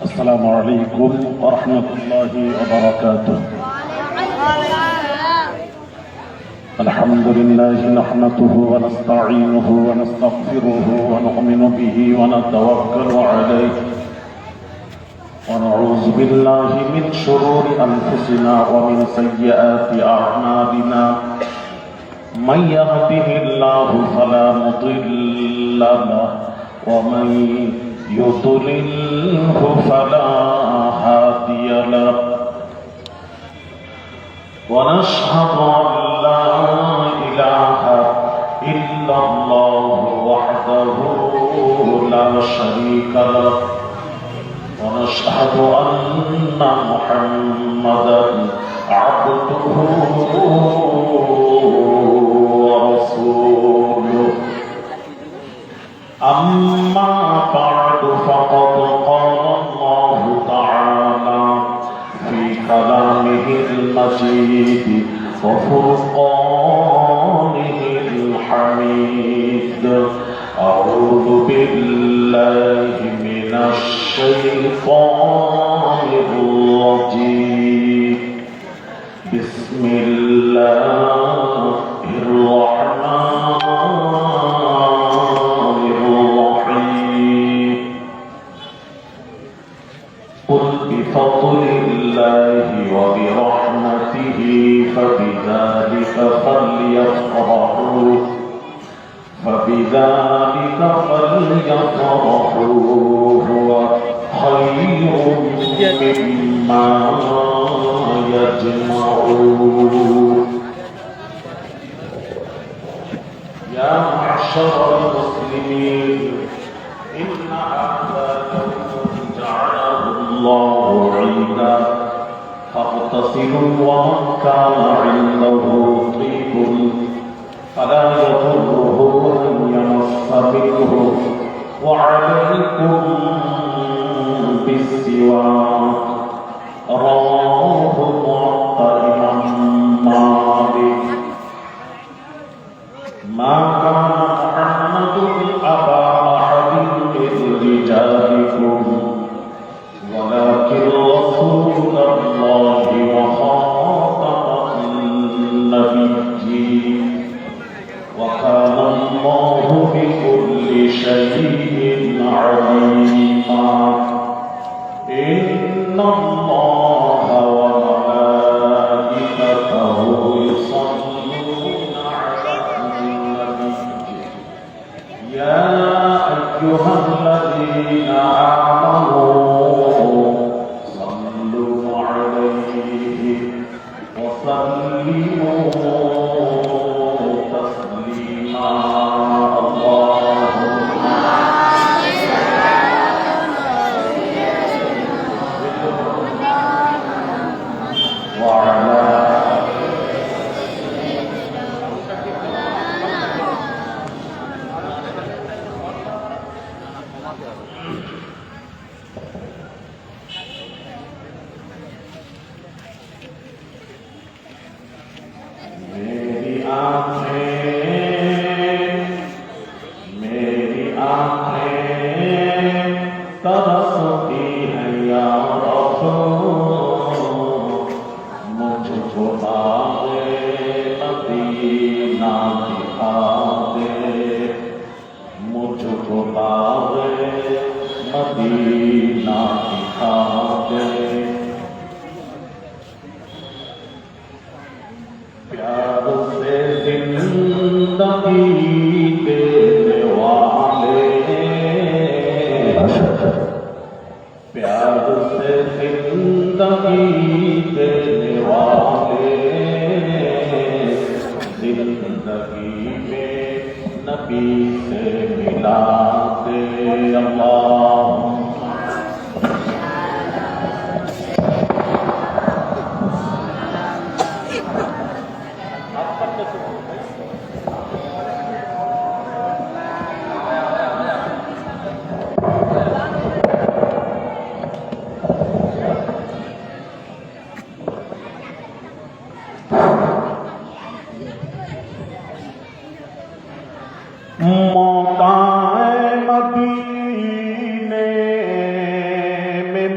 السلام عليكم ورحمة الله وبركاته. الحمد لله نحمده ونستعينه ونستغفره ونؤمن به ونتوكل عليه ونعوذ بالله من شرور أنفسنا ومن سيئات أعمالنا. من يهده الله فلا مضل له ومن يضلله فلا هادي له. ونشهد أن لا إله إلا الله وحده لا شريك له. ونشهد أن محمدا عبده ورسوله. أما بعد فقد قال الله تعالى في كلامه المجيد وفرقانه الحميد. أعوذ بالله من الشيطان الرجيم. بسم الله الرحمن الرحيم. قل بفضل الله وبرحمته فبذلك فليفرحوا هو خير مما يجمعون. يا معشر المسلمين، إن هذا يوم جعله الله عيدا فاغتسلوا ومن كان عنده طيب فلا يضره أن يمس منه، وعليكم بالسواك. رواه موطأ مالك. ما كان محمد أبا أحد من رجالكم ولكن رسول الله وخاتم النبيين وكان الله بكل شيء عليما. إن الله وملائكته يصلون على النبي يا أيها الذين آمنوا صلوا عليه وسلموا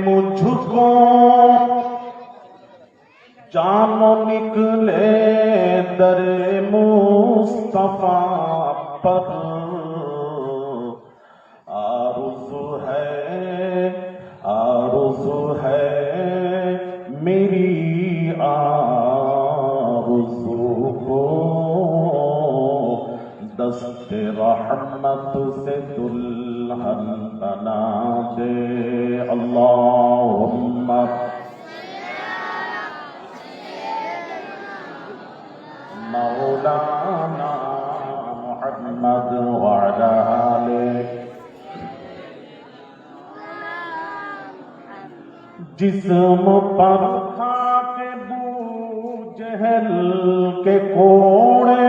मुझको जानो निकले दर मुस्तफा पर आरुज़ु है मेरी आरुज़ु को दस्ते रहमत से दुल्हन बना दे। अल्लाहुम्मा मौलाना मुहम्मद व अला आलिहि। जिस्म पर खाके बूजहल के कोड़े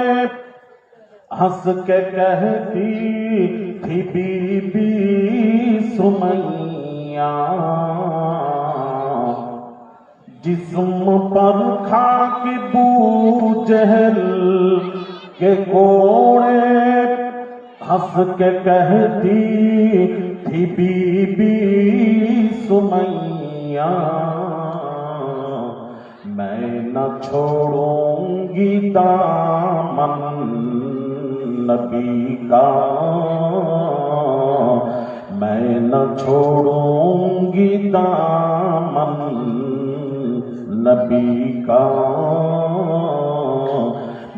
हंस के कहती थी बीबी सुमैया। जिस्म पर खाके बूजहल के कोड़े हंस के कहती थी बीबी सुमैया। मैं न छोड़ूंगी दामन नबी का, मैं न छोड़ूंगी दामन नबी का।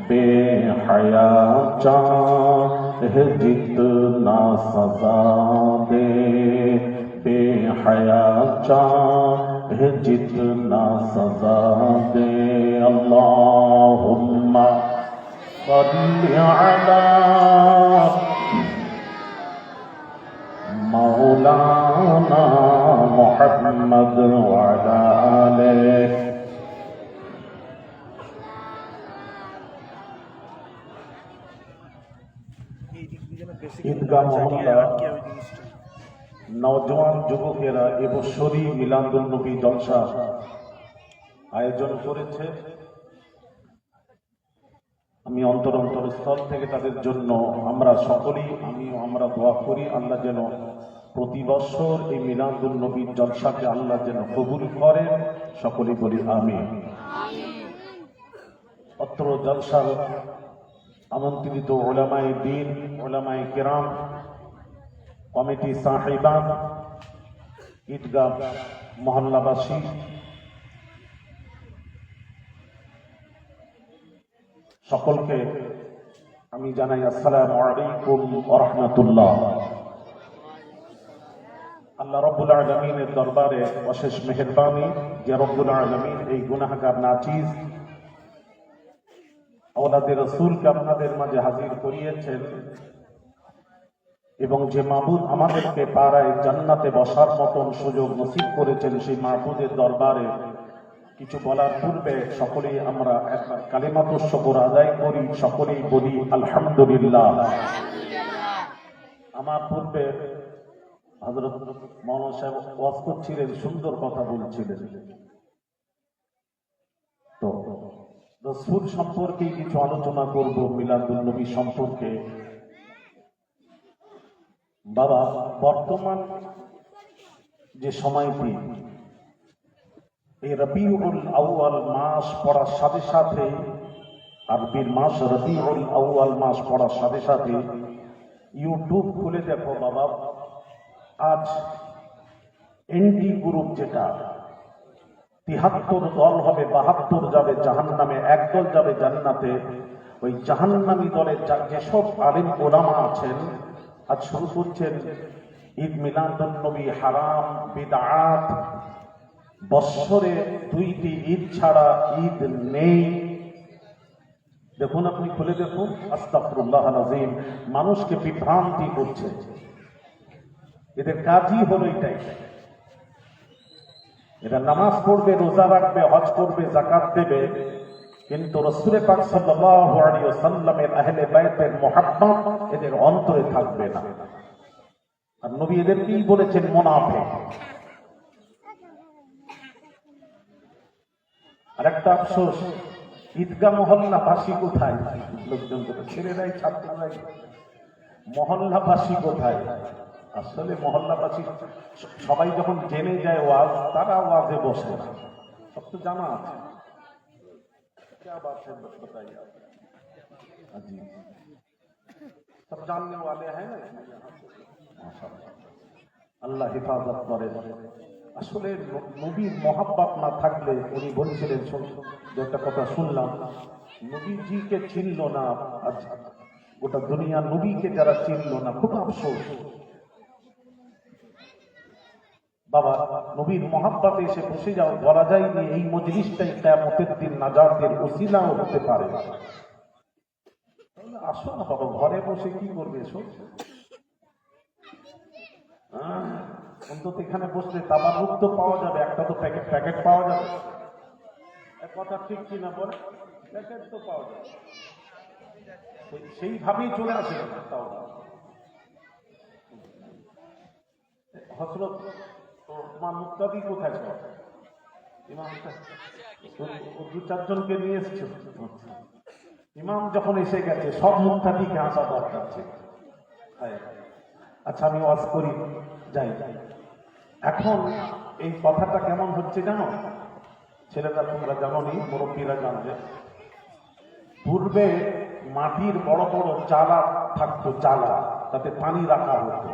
बेहया चाहे जितना सजा दे, बेहया चाहे जितना सजा दे। अल्लाहुम्मा सल्लि अला मौलाना मुहम्मद व अला आलिहि। ঈদগাহ মহল্লা নওজোয়ান যুবকেরা এবছরই মিলাদুন নবী জলসা আয়োজন করেছে। আমি অন্তরস্থল থেকে তাদের জন্য আমরা সকলেই আমরা দোয়া করি আল্লাহ যেন প্রতি বছর এই মিলাদুন নবী জলসাকে আল্লাহ যেন কবুল করেন। সকলেই বলি আমিন। অত্র জলসার আমন্ত্রিত উলামায়ে দ্বীন, উলামায়ে কিরাম, কমিটি সাহিবান, ঈদগাহ মহল্লাবাসী, সকলকে আমি জানাই আসসালামু আলাইকুম ওয়া রাহমাতুল্লাহ। আল্লাহ রাব্বুল আলামিনের দরবারে অশেষ মেহেরবানি যে রব্বুল আলামিন এই গুনাহগার নাচিজ আওলাদে রাসূলকে আপনাদের মাঝে হাজির করিয়েছেন এবং যে মাবুদ আমাদেরকে পাড়ায় জান্নাতে বসার মতন সুযোগ নসিব করেছেন, সেই মাবুদের দরবারে কিছু বলার পূর্বে সকলেই আমরা একবার কালিমাতুশ শুকর আদায় করি। সকলেই বলি আলহামদুলিল্লাহ। আমার পূর্বে হযরত মাওলানা সাহেব ওয়াজ করছিলেন, সুন্দর কথা বলছিলেন। তো রাসূল সম্পর্কে কিছু আলোচনা করব, মিলাদুন নবী সম্পর্কে। বাবা, বর্তমান যে সময়টি, এই রবিউল আউয়াল মাস পড়ার সাথে সাথে, আরবির মাস রবিউল আউয়াল মাস পড়ার সাথে সাথে ইউটিউব খুলে দেখো বাবা, আজ এনডি গ্রুপ যেটা ৭৩ দল হবে, ৭২ যাবে জাহান্নামে, একদল যাবে জান্নাতে। ওই জাহান্নামী দলের যেসব আলেম ওলামা আছেন আজ শুরু করছেন ঈদ মিলাদুন নবী হারাম, বিদআত, বৎসরে ২টি ঈদ ছাড়া ঈদ নেই। দেখুন, আপনি খুলে দেখুন, আস্তাগফিরুল্লাহ আল-আযীম, মানুষকে বিভ্রান্তি করছে। এদের কাজই হলো এটাই। এরা নামাজ পড়বে, রোজা রাখবে, হজ করবে, যাকাত দেবে, কিন্তু রাসূল পাক সাল্লাল্লাহু আলাইহি ওয়াসাল্লামের আহলে বাইতের মুহাব্বত এদের অন্তরে থাকবে না। আর নবী এদেরকেই বলেছেন মুনাফিক। আর একটা আফসোস, ঈদগাহ মহল্লাবাসী কোথায়? লোকজন ছেলেরাই, ছাত্ররাই, মহল্লাবাসী কোথায়? আসলে মহল্লাবাসী সবাই যখন জেনে যায় ওয়াজ, তারা ওয়াজে বসে না, সব তো জানা আছে। क्या बात है बताइए आप? जी सब जानने वाले हैं ना माशाअल्लाह, আল্লাহ হেফাজত করেন। আসলে নবীর মহাব্বত না থাকলে, উনি বলছিলেন যে একটা কথা শুনলাম, নবীজিকে চিনল না, আচ্ছা গোটা দুনিয়া নবীকে যারা চিনল না, খুব আফসোস। বাবা নবীর মহাব্বতে এসে বসে যাও, বলা যায়নি এই মজলিসটাই কিয়ামতের দিন নাজাতের ওসিলাও হতে পারে। আসো না বাবা, ঘরে বসে কি করবে? এসো অন্তত এখানে বসলে তাবারুক তো পাওয়া যাবে, একটা তো প্যাকেট পাওয়া যাবে। কথা ঠিক কিনা বলে? প্যাকেট তো পাওয়া যাবে, সেইভাবেই চলে আসে। তাও হযরত তোমার মুক্তাদি কোথায় ছিল? ইমাম দু চারজনকে নিয়ে এসেছে। ইমাম যখন এসে গেছে, সব মুক্তাদিকে আসা দরকার ছিল। আচ্ছা আমি ওয়াজ করি, যাই। এখন এই কথাটা কেমন হচ্ছে জানো? ছেলেরা তোমরা জানো নি, মুরব্বীরা জানবে। পূর্বে মাটির বড় বড় চালা থাকতো, চালা, তাতে পানি রাখা হতো।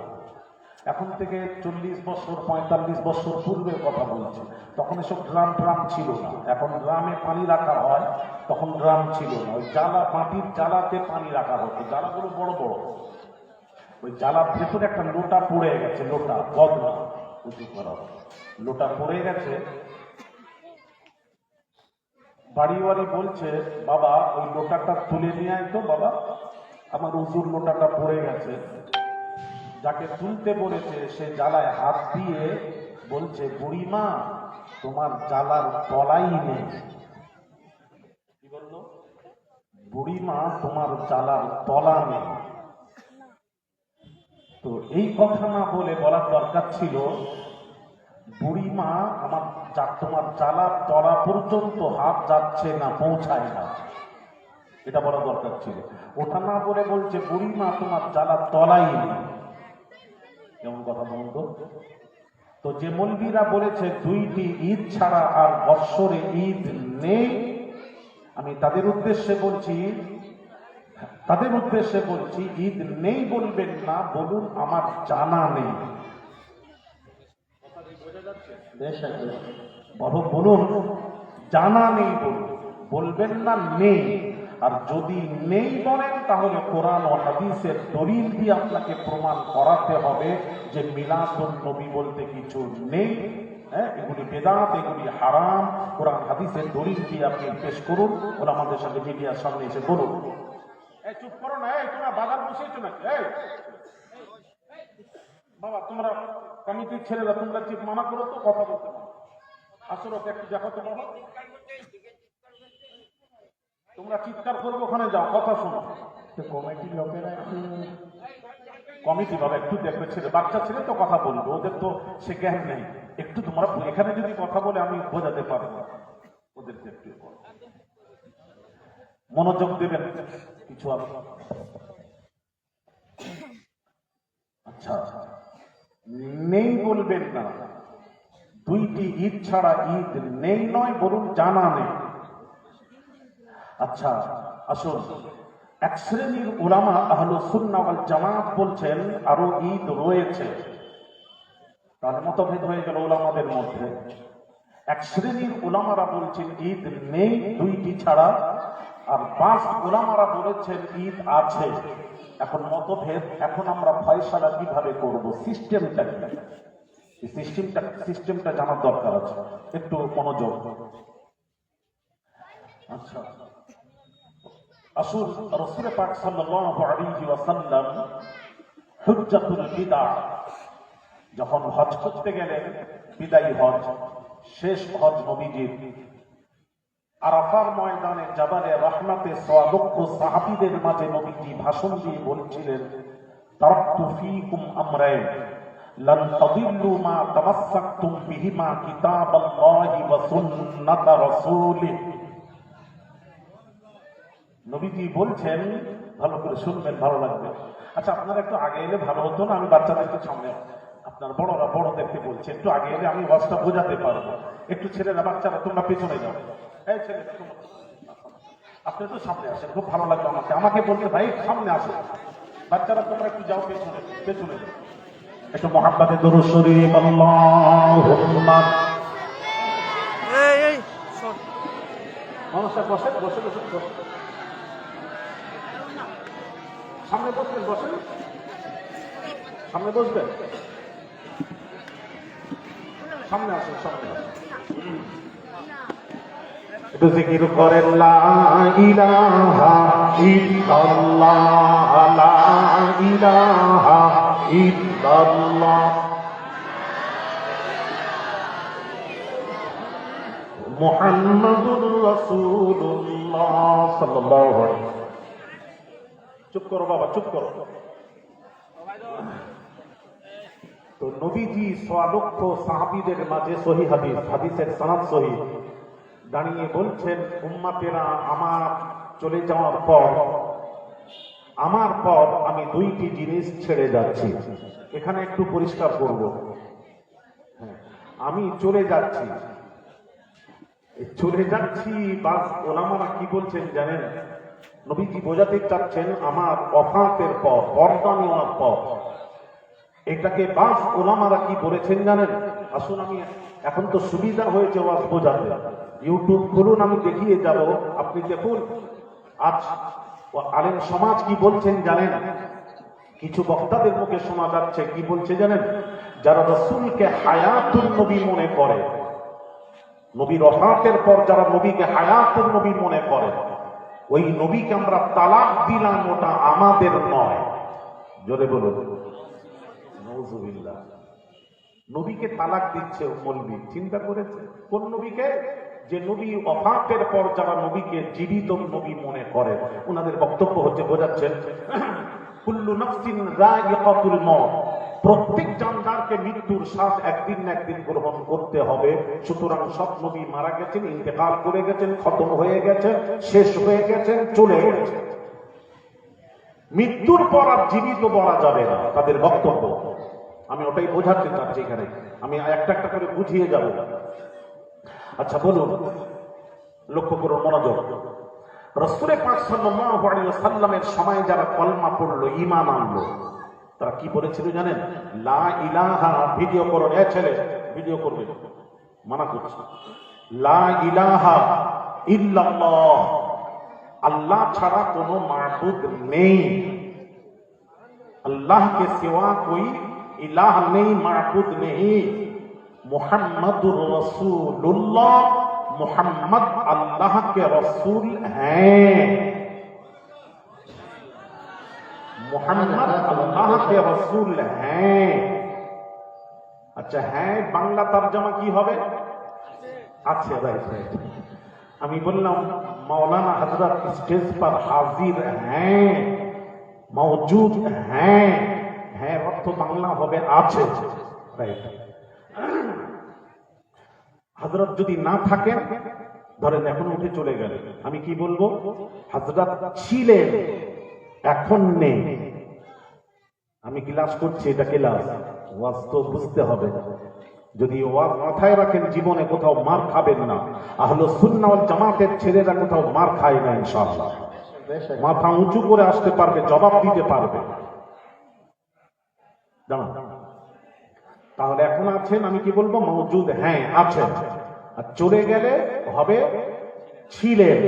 এখন থেকে 40 বছর 45 বছর পূর্বের কথা বলছি। তখন এসব ড্রাম ছিল না। এখন ড্রামে পানি রাখা হয়, তখন ড্রাম ছিল না। ওই জালা, মাটির জালাতে পানি রাখা হতো, জালাগুলো বড় বড়। ওই জালার ভেতরে একটা লোটা পড়ে গেছে, লোটা বদলা উঁচু করা, লোটা পড়ে গেছে। বাড়িওয়ালি বলছে, বাবা ওই লোটাটা তুলে নিয়ে আয় তো বাবা, আমার উঁচুর লোটাটা পড়ে গেছে। যাকে তুলতে বলেছে সে জালায় হাত দিয়ে বলছে, বুড়িমা তোমার জালার তলাই নেই। কি বললো? বুড়িমা তোমার জালার তলা নেই। তো এই কথা না বলে বলার দরকার ছিল, বুড়িমা আমার তোমার জালার তলা পর্যন্ত হাত যাচ্ছে না, পৌঁছায় না, এটা বলা দরকার ছিল। ওটা না বলে বলছে, বুড়িমা তোমার জালার তলাই নেই। কেমন কথা বলুন তো? তো যে মৌলবীরা বলেছে 2টি ঈদ ছাড়া আর বৎসরে ঈদ নেই, আমি তাদের উদ্দেশ্যে বলছি ঈদ নেই বলবেন না, বলুন আমার জানা নেই। বলুন জানা নেই, বলবেন না নেই। আর যদি নেই বলেন, তাহলে কোরআন ও হাদিসের দলিল দিয়ে আপনাকে প্রমাণ করাতে হবে যে মিলাদুন নবী বলতে কিছু নেই। এগুলি বেদাত, এগুলি হারাম। কোরআন হাদিসের দলিল দিয়ে আপনি পেশ করুন, ওরা আমাদের সাথে মিডিয়ার সামনে এসে বলুন। চুপ করো না, তোমরা বাজার বসেছো নাকি? বাবা তোমরা কমিটির ছেলেরা, তোমরা ঠিক মানা করো তো, কথা বলতে পারো। আসলে একটু দেখো তো বাবা, তোমরা চিৎকার করবো, ওখানে যাও, কথা শোনো। কমিটির লোকেরা একটু, কমিটি বাবা একটু দেখবে, ছেলে বাচ্চা ছেলে তো কথা বলবে, ওদের তো সে জ্ঞান নেই। একটু তোমরা এখানে যদি কথা বলে আমি বোঝাতে পারবো, ওদেরকে একটু মনোযোগ দেবেন কিছু। আচ্ছা নেই বলবেন না, 2টি ঈদ ছাড়া ঈদ নেই নয়, বলুন জানা নেই। আচ্ছা আসুন, এক শ্রেণীর উলামা আহলুস সুন্নাহ ওয়াল জামাত বলছেন আরো ঈদ রয়েছে। তার মতভেদ হয়ে গেল উলামাদের মধ্যে। এক শ্রেণীর উলামারা বলছেন ঈদ নেই 2টি ছাড়া, আর 5 উলামারা বলেছেন ঈদ আছে। এখন মতভেদ, এখন আমরা ফয়সালা কিভাবে করব, সিস্টেমটা কি, সিস্টেমটা জানার দরকার আছে, একটু মনোযোগ। আচ্ছা আসুন, রাসূল পাক সাল্লাল্লাহু আলাইহি ওয়াসাল্লাম হুজ্জাতুল বিদা যখন হজ করতে গেলেন, বিদায়ী হজ, শেষ হজ নবীজির, আরাফার ময়দানে জাবালে রাহমাতে সওয়ালক্ষ সাহাবীদের মাঝে নবীজি ভাষণ দিয়ে বলছিলেন, তারাকতু ফীকুম আমরাইন লান তাদিল্লু মা তামাসসাকতুম বিহিমা কিতাবাল্লাহি ওয়া সুন্নাতা রাসূলিহি। নবীজি বলছেন ভালো করে শুনবেন, ভালো লাগবে। আচ্ছা, আপনারা একটু আগে এলে ভালো হতো না? আমি বাচ্চাদেরকে সামনে, আপনার বড়রা বড়দেরকে বলছি, একটু আগে এলে আমি ওয়াজটা বোঝাতে পারবো। একটু ছেলেরা, বাচ্চারা তোমরা পেছনে যাও। এই ছেলেরা আপনি তো সামনে আসেন, খুব ভালো লাগবে আমাকে। আমাকে বলতে ভাই সামনে আসেন, বাচ্চারা তোমরা একটু যাও পেছনে, পেছনে যাও। একটু মুহাব্বতে দুরূদ শরীফ আল্লাহুম্মা। এই শোন মানুষটা বসেন, বসে বসে বসে সামনে বসবেন, বসেন সামনে বসবেন, সামনে আসেন, সামনে আসেন। একটু জিকির করেন লা ইলাহা ইল্লাল্লাহ, লা ইলাহা ইল্লাল্লাহ মুহাম্মাদুর রাসূলুল্লাহ সাল্লাল্লাহু আলাইহি। চুপ করো বাবা, চুপ করো। তো নবীজি 6 লক্ষ সাহাবীদের মাঝে সহিহ হাদিস, হাদিসের সনদ সহিহ, দাঁড়িয়ে বলছেন, উম্মতেরা আমার চলে যাওয়ার পর, আমার পর আমি দুইটি জিনিস ছেড়ে যাচ্ছি। এখানে একটু পরিষ্কার করব, আমি চলে যাচ্ছি, চলে যাচ্ছি। বাস ওলামারা কি বলছেন জানেন? নবীজি বোঝাতে চাচ্ছেন আমার ওফাতের পর, পর্দা নেওয়ার পর। এটাকে বাস ওলামারা কি বলেছেন জানেন? আসুন, আমি এখন তো সুবিধা হয়েছে ওয়াজ বোঝাতে, ইউটিউব খুলুন, আমি দেখিয়ে যাব, আপনি দেখুন। আজ আলেম সমাজ কি বলছেন জানেন? কিছু বক্তাদের মুখে শোনা যাচ্ছে, কি বলছে জানেন? যারা রাসূলকে হায়াতুন নবী মনে করে, নবীর ওফাতের পর যারা নবীকে হায়াতুন নবী মনে করে, ওই নবীকে আমরা তালাক দিলাম, ওটা আমাদের নয়। জোরে বলুন নাউযুবিল্লাহ। নবীকে তালাক দিচ্ছে মৌলবী, চিন্তা করেছে? কোন নবীকে? যে নবী ওফাতের পর যারা নবীকে জীবিত নবী মনে করে, ওনাদের বক্তব্য হচ্ছে, বোঝাচ্ছেন, কুল্লু নাফসিন যায়িকাতুল মউত, প্রত্যেক জানদারকে মৃত্যুর শ্বাস একদিন না একদিন গ্রহণ করতে হবে। সুতরাং সব নবী মারা গেছেন, ইন্তেকাল করে গেছেন, খতম হয়ে গেছেন, শেষ হয়ে গেছেন, চলে গেছেন। মৃত্যুর পর আর জীবিত বলা যাবে না, তাদের বক্তব্য। আমি ওটাই বোঝাতে চাচ্ছি এখানে, আমি একটা একটা করে বুঝিয়ে যাব। আচ্ছা বলুন, লক্ষ্য করুন, মনোযোগ। রাসূল পাক সাল্লাল্লাহু আলাইহি ওয়াসাল্লামের সময় যারা কলমা পড়লো, ঈমান আনলো, তারা কি বলেছিল জানেন? লা ইলাহা, ভিডিও করুন, এ ছেলে ভিডিও করবে, মানা করছে। লা ইলাহা ইল্লাল্লাহ, আল্লাহ ছাড়া কোনো মাবুদ নেই, अल्लाह के सिवा कोई इलाह नहीं, माबूद नहीं। मुहम्मदुर रसूलुल्लाह, मुहम्मद अल्लाह के रसूल हैं, मुहम्मद अल्लाह के रसूल हैं। अच्छा है, बांग्ला तर्जमा की होबे? अच्छा राइट राइट। আমি বললাম मौलाना हजरत स्टेज पर हाजिर हैं, मौजूद हैं, হ্যাঁ অর্থ বাংলা হবে আছে, রাইট। হযরত যদি না থাকেন, ধরেন এখন উঠে চলে গেলেন, আমি কি বলবো? হযরত ছিলেন, এখন নেই। আমি ক্লাস করছি, এটা ক্লাস, ওয়াজ তো বুঝতে হবে। যদি ওয়াজ মাথায় রাখেন, জীবনে কোথাও মার খাবেন না। আহলে সুন্নাহ ওয়াল জামাতের ছেলেরা কোথাও মার খায় না ইনশাআল্লাহ। মাথা উঁচু করে আসতে পারবে, জবাব দিতে পারবে। তাহলে এখন আছেন, আমি কি বলবো? মওজুদ হ্যাঁ, আছেন। আর চলে গেলে হবে ছিলেন।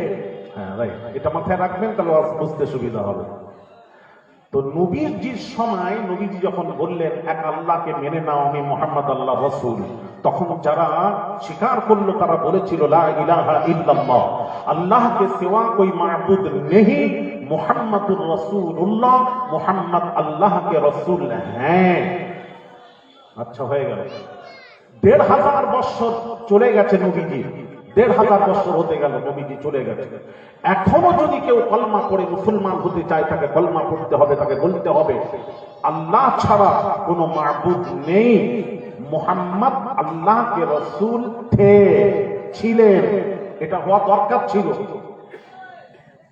হ্যাঁ রাইট, এটা মাথায় রাখবেন, তাহলে বুঝতে সুবিধা হবে। তো নবীজির সময় নবীজি যখন বললেন এক আল্লাহকে মেনে নাও, আমি মুহাম্মদ আল্লাহ রাসূল, তখন যারা স্বীকার করলো তারা বলেছিল লা ইলাহা ইল্লাল্লাহ, আল্লাহ কে সিवा कोई माबूद नहीं, मुहम्मदुर रसूलुल्लाह, मुहम्मद अल्लाह के रसूल हैं। আচ্ছা হয়ে গেল। ১৫০০ বছর চলে গেছে নবীজি, ১৫০০ বছর হতে গেল নবীজি চলে গেছে। এখনো যদি কেউ কলমা পড়ে মুসলমান হতে চায়, তাকে কলমা পড়তে হবে, তাকে বলতে হবে আল্লাহ ছাড়া কোনো মাবুদ নেই, মুহাম্মদ আল্লাহ কে রসুল ছিলেন। এটা হওয়া দরকার ছিল।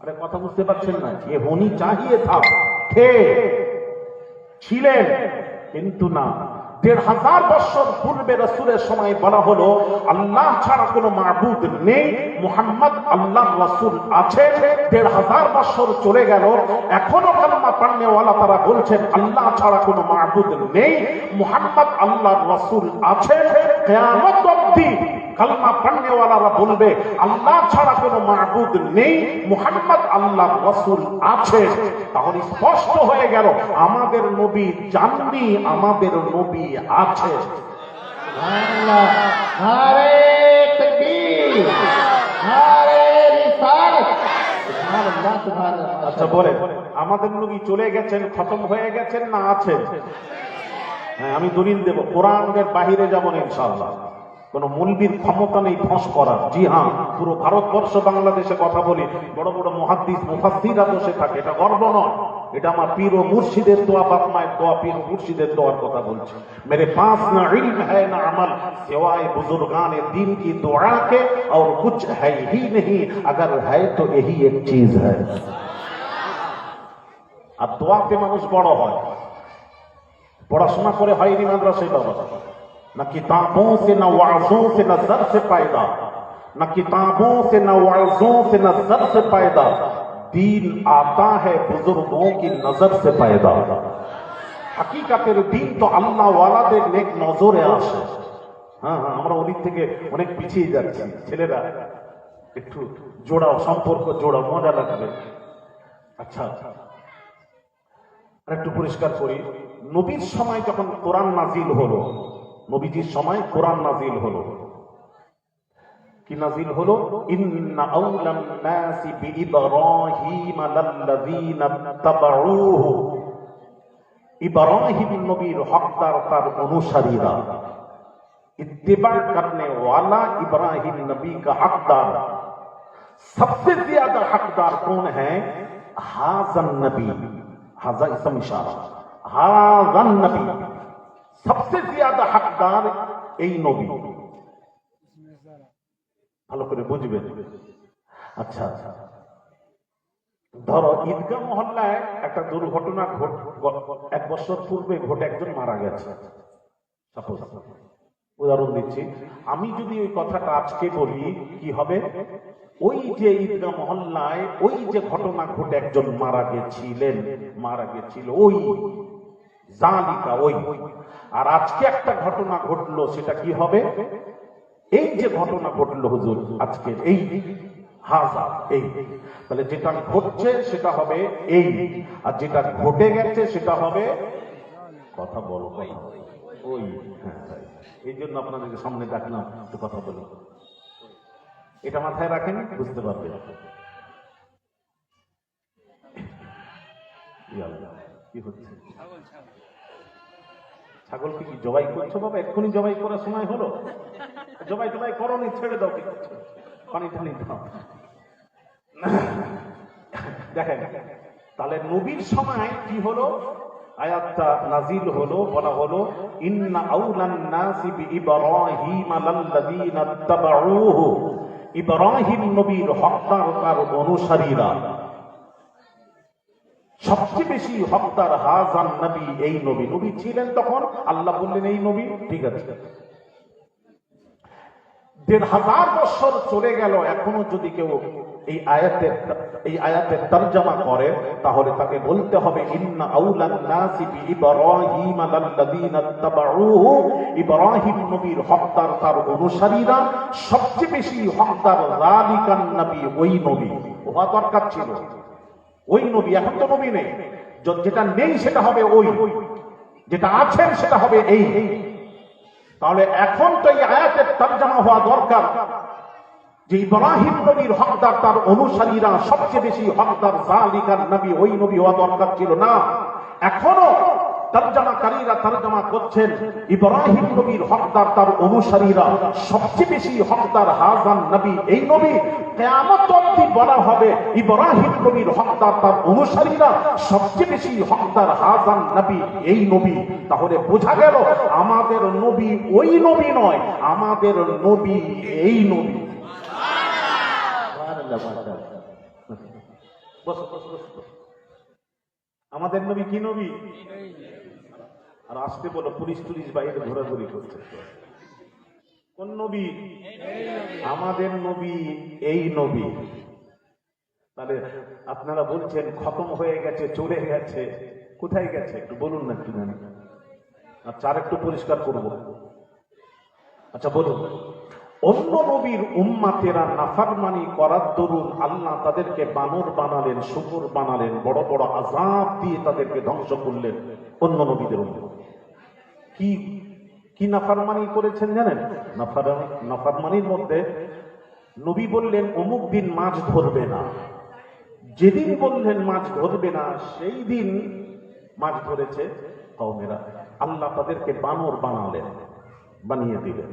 আরে কথা বুঝতে পারছেন না? এ হনি চাহিয়ে থাক, थे ছিলেন, কিন্তু না। ১৫০০ বছর পূর্বে রাসূলের সময় বলা হলো আল্লাহ ছাড়া কোনো মাবুদ নেই, মুহাম্মদ আল্লাহর রাসূল আছে। ১৫০০ বছর চলে গেল, এখনো কালেমা পড়নেওয়ালা তারা বলছেন আল্লাহ ছাড়া কোনো মাবুদ নেই, মুহাম্মদ আল্লাহর রাসূল আছে। কিয়ামত অবধি কালেমা পড়নেওয়ালারা বলবে আল্লাহ ছাড়া কোনো মাবুদ নেই, মুহাম্মদ আল্লাহর রাসূল আছে। তাহলে স্পষ্ট হয়ে গেল আমাদের নবী জাননি, আমাদের নবী আছে। সুবহানাল্লাহ, নারে তাকবীর, নারে রিসালাত, সুবহানাল্লাহ, সুবহানাল্লাহ। আচ্ছা বলে, আমাদের নবী চলে গেছেন, খতম হয়ে গেছেন না আছেন? হ্যাঁ, আমি দলিল দেব, কোরআনের বাহিরে যাব না ইনশাআল্লাহ। কোন মৌলবীর ক্ষমতা নেই ফস করার। জি হ্যাঁ, পুরো ভারতবর্ষ বাংলাদেশে কথা বলি, বড় বড় মুহাদ্দিস মুফাসসিররা বসে থাকে, এটা গর্ব নয়, এটা আমার পীর ও মুর্শিদের দোয়া, বাপ মায়ের দোয়া, পীর ও মুর্শিদের দোয়ার কথা বলছি। मेरे पास ना इल्म है ना अमल, सिवाय बुजुर्गान दीन की दुआ के, और कुछ है ही नहीं, अगर है तो यही एक चीज है। আর দোয়াতে মানুষ বড় হয়, পড়াশোনা করে হয়নি মাদ্রাসায় বাবা, न किताबों से न वाज़ों से न दर से पैदा, न किताबों से न वाज़ों से न दर से पैदा, दीन आता है बुजुर्गों की नजर से पैदा। হাকিকাতের দিন তো আল্লাহ ওয়ালাদের নেক নজরে আসে। হ্যাঁ হ্যাঁ, আমরা ওদিক থেকে অনেক পিছিয়ে যাচ্ছি। ছেলেরা একটু জোড়াও, সম্পর্ক জোড়াও, মজা লাগবে। আচ্ছা, আর একটু পরিষ্কার করি, নবীর সময় যখন কোরআন নাজিল হলো, নবীজির সময় কোরআন নাজিল হলো, কি নাজিল হলো? ইন্না আউলান নাসি বিইব্রাহিম লাল্লাযীনা তাবাউহু, ইব্রাহিম নবীর হকদার তার অনুসারীরা, ইত্তিবা করনে ওয়ালা ইব্রাহিম নবী का हकदार। सबसे ज्यादा हकदार कौन है? हाज़न नबी, हाज़ा इसम इशारा, हाज़न नबी सबसे ज्यादा हकदार এই নবী। ভালো করে বুঝবেন। আচ্ছা আচ্ছা, ধরো ঈদগাহ মহল্লায় একটা দুর্ঘটনা এক বছর পূর্বে ঘটে একজন মারা গেছে, সাপোজ উদাহরণ দিচ্ছি। আমি যদি ওই কথাটা আজকে বলি কি হবে? ওই যে ঈদগাহ মহল্লায় ওই যে ঘটনা ঘটে একজন মারা গেছিল ওই জালিকা, ওই। আর আজকে একটা ঘটনা ঘটলো, সেটা কি হবে? এই যে ঘটনা ঘটলো হুজুর আজকে, এই হাজা, এই। তাহলে যেটা ঘটছে সেটা হবে এই, আর যেটা ঘটে গেছে সেটা হবে, কথা বলো, ওই। হ্যাঁ, এই জন্য আপনাদের সামনে ডাকলাম, একটু কথা বলি। এটা মাথায় রাখেন, বুঝতে পারবেন। কি হচ্ছে? ছাগলকে কি জবাই করছো বাবা? এক্ষুনি জবাই করার সময় হলো? জবাই টবাই করনি, ছেড়ে দাও, পানি টানি দাও। দেখেন, তাহলে নবীর সময় কি হলো? আয়াতটা নাজিল হলো, বলা হলো ইন্না আউলান নাসি বিইব্রাহিম লাল্লাযীনা তাবাউহু, ইব্রাহিম নবীর হকদার তার অনুসারীরা, সবচেয়ে বেশি হকদার হাজান নবী, এই নবী। নবী ছিলেন তখন, আল্লাহ বললেন এই নবী, ঠিক আছে। ১৫০০ বছর চলে গেল, এখনো যদি কেউ এই আয়াতের তরজমা করে, তাহলে তাকে বলতে হবে ইন্না আউলান নাসি বিইব্রাহিম লাল্লাযীনা তাবাউহু, ইব্রাহিম নবীর হকদার তার অনুসারীরা, সবচেয়ে বেশি হকদার যালিকান নবী, ওই নবী। হওয়া দরকার ছিল ওই নবী, এখন তো নবী নেই। যেটা নেই সেটা হবে ওই, যেটা আছেন সেটা হবে এই। তাহলে এখন তো এই আয়াতের তরজমা হওয়া দরকার যে ইব্রাহিম নবীর হকদার তার অনুসারীরা, সবচেয়ে বেশি হকদার যালিকান নবী, ওই নবী হওয়া দরকার ছিল না। এখনো তরজমাকারীরা তরজমা করছেন ইব্রাহিম নবীর হকদার তার অনুসারীরা, সবচেয়ে বেশি হকদার হাজান নবী, এই নবী। কিয়ামত অবধি বলা হবে ইব্রাহিম নবীর হকদার তার অনুসারীরা, সবচেয়ে বেশি হকদার হাজান নবী, এই নবী। তাহলে বোঝা গেল আমাদের নবী ওই নবী নয়, আমাদের নবী এই নবী। বসো বসো বসো বসো। আমাদের নবী কি নবী? আর আসতে বলো, পুলিশ টুলিশ বাইরে ঘোরাঘুরি করছে। কোন নবী? আমাদের নবী এই নবী। তাহলে আপনারা বলছেন খতম হয়ে গেছে, চলে গেছে, কোথায় গেছে একটু বলুন না, একটু জানি। আচ্ছা, আর একটু পরিষ্কার করবো। আচ্ছা বলুন, অন্য নবীর উম্মাতেরা নাফরমানি করার দরুন আল্লাহ তাদেরকে বানর বানালেন, শুকর বানালেন, বড় বড় আযাব দিয়ে তাদেরকে ধ্বংস করলেন। অন্য নবীদের উম্মত কি কি নাফরমানি করেছেন জানেন? নাফরমানির মধ্যে নবী বললেন অমুক দিন মাছ ধরবে না, যেদিন বললেন মাছ ধরবে না সেই দিন মাছ ধরেছে কওমেরা। আল্লাহ তাদেরকে বানর বানালেন, বানিয়ে দিলেন।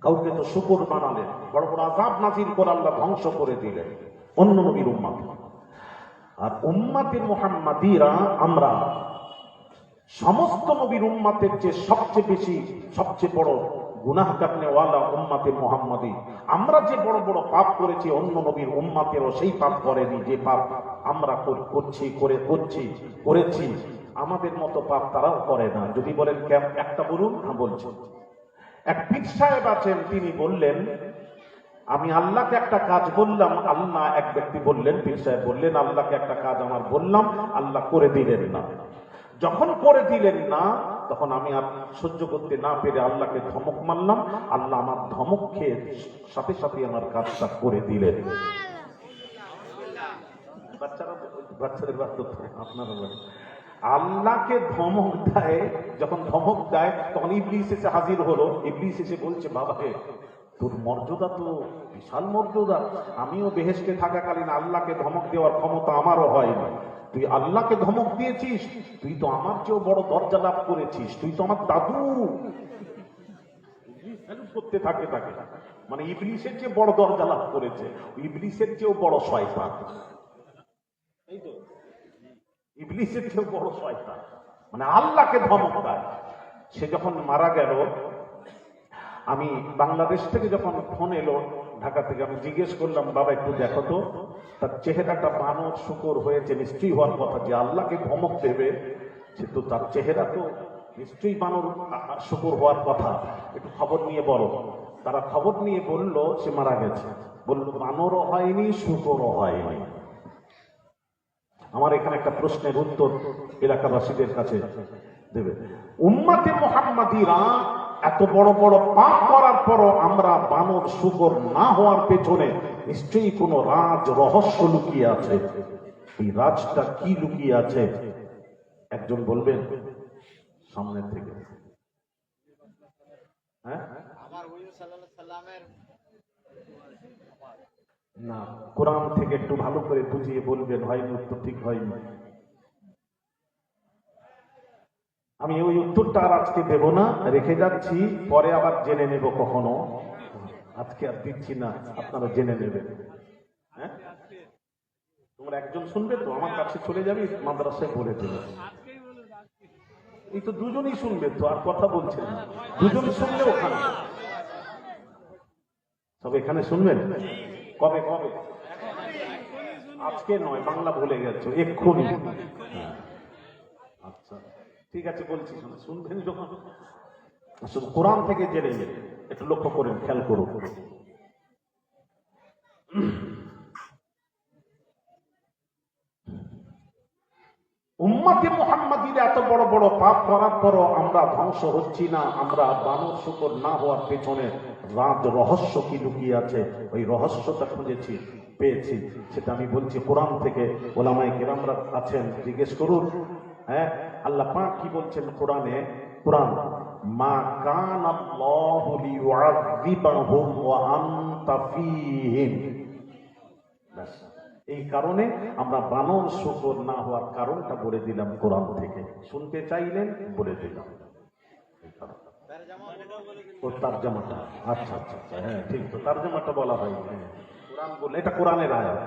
কাউকে তো শুকর বানালেন, বড় বড় আযাব নাযিল করে আল্লাহ ধ্বংস করে দিলেন। অন্য নবীর উম্মত। আর উম্মতে মুহাম্মাদিরা আমরা সমস্ত নবীর উম্মতের যে সবচেয়ে বেশি, সবচেয়ে বড় গুনাহ কাটনেওয়ালা উম্মতে মুহাম্মাদি। আমরা যে বড় বড় পাপ করেছি, অন্য নবীর উম্মতেরও সেই পাপ করেনি যে পাপ আমরা করেছি। আমাদের মতো পাপ তারাও করে না। যদি বলেন কেন, একটা বলুন। হ্যাঁ বলছি। এক পীর সাহেব আছেন, তিনি বললেন আমি আল্লাহকে একটা কাজ বললাম, আল্লাহ, এক ব্যক্তি বললেন, পীর সাহেব বললেন আল্লাহকে একটা কাজ আমার বললাম, আল্লাহ করে দিলেন না। যখন করে দিলেন না, তখন আমি আর সহ্য করতে না পেরে আল্লাহকে ধমক মারলাম। আল্লাহ আমার ধমক খেয়ে সাথে সাথে আমার কাজটা করে দিলেন। বাচ্চাদের বাচ্চা আপনারা আল্লাহকে ধমক দেয়, যখন ধমক দেয় তখন ইবলিস এসে হাজির হলো। ইবলিস এসে বলছে, বাবা হে, তোর মর্যাদা তো বিশাল মর্যাদা, আমিও বেহেশতে থাকাকালীন আল্লাহকে ধমক দেওয়ার ক্ষমতা আমারও হয়নি। তুই আল্লাহকে ধমক দিয়েছিস, তুই তো আমার চেয়েও বড় দরজা লাভ করেছিস, তুই তো আমার দাদু। করতে থাকে মানে ইবলিসের চেয়ে বড় দরজা লাভ করেছে, ইবলিসের চেয়েও বড় শয়তান। এই তো ইবলিসের চেয়েও বড় শয়তান, মানে আল্লাহকে ধমক দেয়। সে যখন মারা গেল, আমি বাংলাদেশ থেকে যখন ফোন এলো ঢাকা থেকে, আমি জিজ্ঞেস করলাম, বাবা একটু দেখো তো, তার চেহারাটা বানর শুকর হয়েছে, নিশ্চয়ই হওয়ার কথা, যে আল্লাহকে ধমক দেবে সে তো তার চেহারা তো নিশ্চয়ই বানর শুকর হওয়ার কথা, একটু খবর নিয়ে বলো। তারা খবর নিয়ে বলল সে মারা গেছে। বলল বানরও হয়নি, শুকরও হয়নি। আমার এখানে একটা প্রশ্নের উত্তর এলাকাবাসীদের কাছে দেবে। উম্মতে মুহাম্মাদিরা এত বড় বড় পাপ করার পরও আমরা বানর শুকর না হওয়ার পেছনে নিশ্চয়ই কোনো রাজ রহস্য লুকিয়ে আছে। এই রাজটা কি লুকিয়ে আছে একজন বলবেন সামনের থেকে? হ্যাঁ, না, কোরআন থেকে একটু ভালো করে বুঝিয়ে বলবেন, হয়নি উত্তর ঠিক হয়নি। আমি ওই উত্তরটা আর আজকে দেব না, রেখে যাচ্ছি, পরে আবার জেনে নেব কখনো। আজকে আর দিচ্ছি না, আপনারা জেনে নেবেন। হ্যাঁ, তোমরা একজন শুনবে তো, আমার কাছে চলে যাবে, মাদ্রাসায় বলে দেবে। এই তো দুজনই শুনবে তো, আর কথা বলছেন না। দুজন শুনলে ওখানে সব এখানে শুনবেন। কবে কবে? আজকে নয়, বাংলা ভুলে গেছো এক্ষুনি। আচ্ছা ঠিক আছে, বলছি শুনবেন যখন, শুধু কোরআন থেকে জেনে নেবেন। একটু লক্ষ্য করেন, খেয়াল করুন। উম্মতে মুহাম্মাদির এত বড় বড় পাপ করার পরও আমরা ধ্বংস হচ্ছি না। আমরা বানর শুকর না হওয়ার পেছনে রাজ রহস্য কি লুকিয়ে আছে, ওই রহস্যটা খুঁজেছি, পেয়েছি। সেটা আমি বলছি কোরআন থেকে। ওলামায়ে কেরামরা আছেন, জিজ্ঞেস করুন। হ্যাঁ, আল্লাহ পাক কি বলছেন কোরআনে? কোরআন, মা কানা আল্লাহু লিয়ুআযিবাহুম ওয়া আনতা ফীহিম। এই কারণে আমরা বানর শুকর না হওয়ার কারণটা বলে দিলাম কোরআন থেকে। শুনতে চাইলেন, বলে দিলাম। ও তারজামাটা, আচ্ছা আচ্ছা আচ্ছা, হ্যাঁ ঠিক তো, তারজামাটা বলা হয়নি। কোরআন বলে, এটা কোরআনের আয়াত,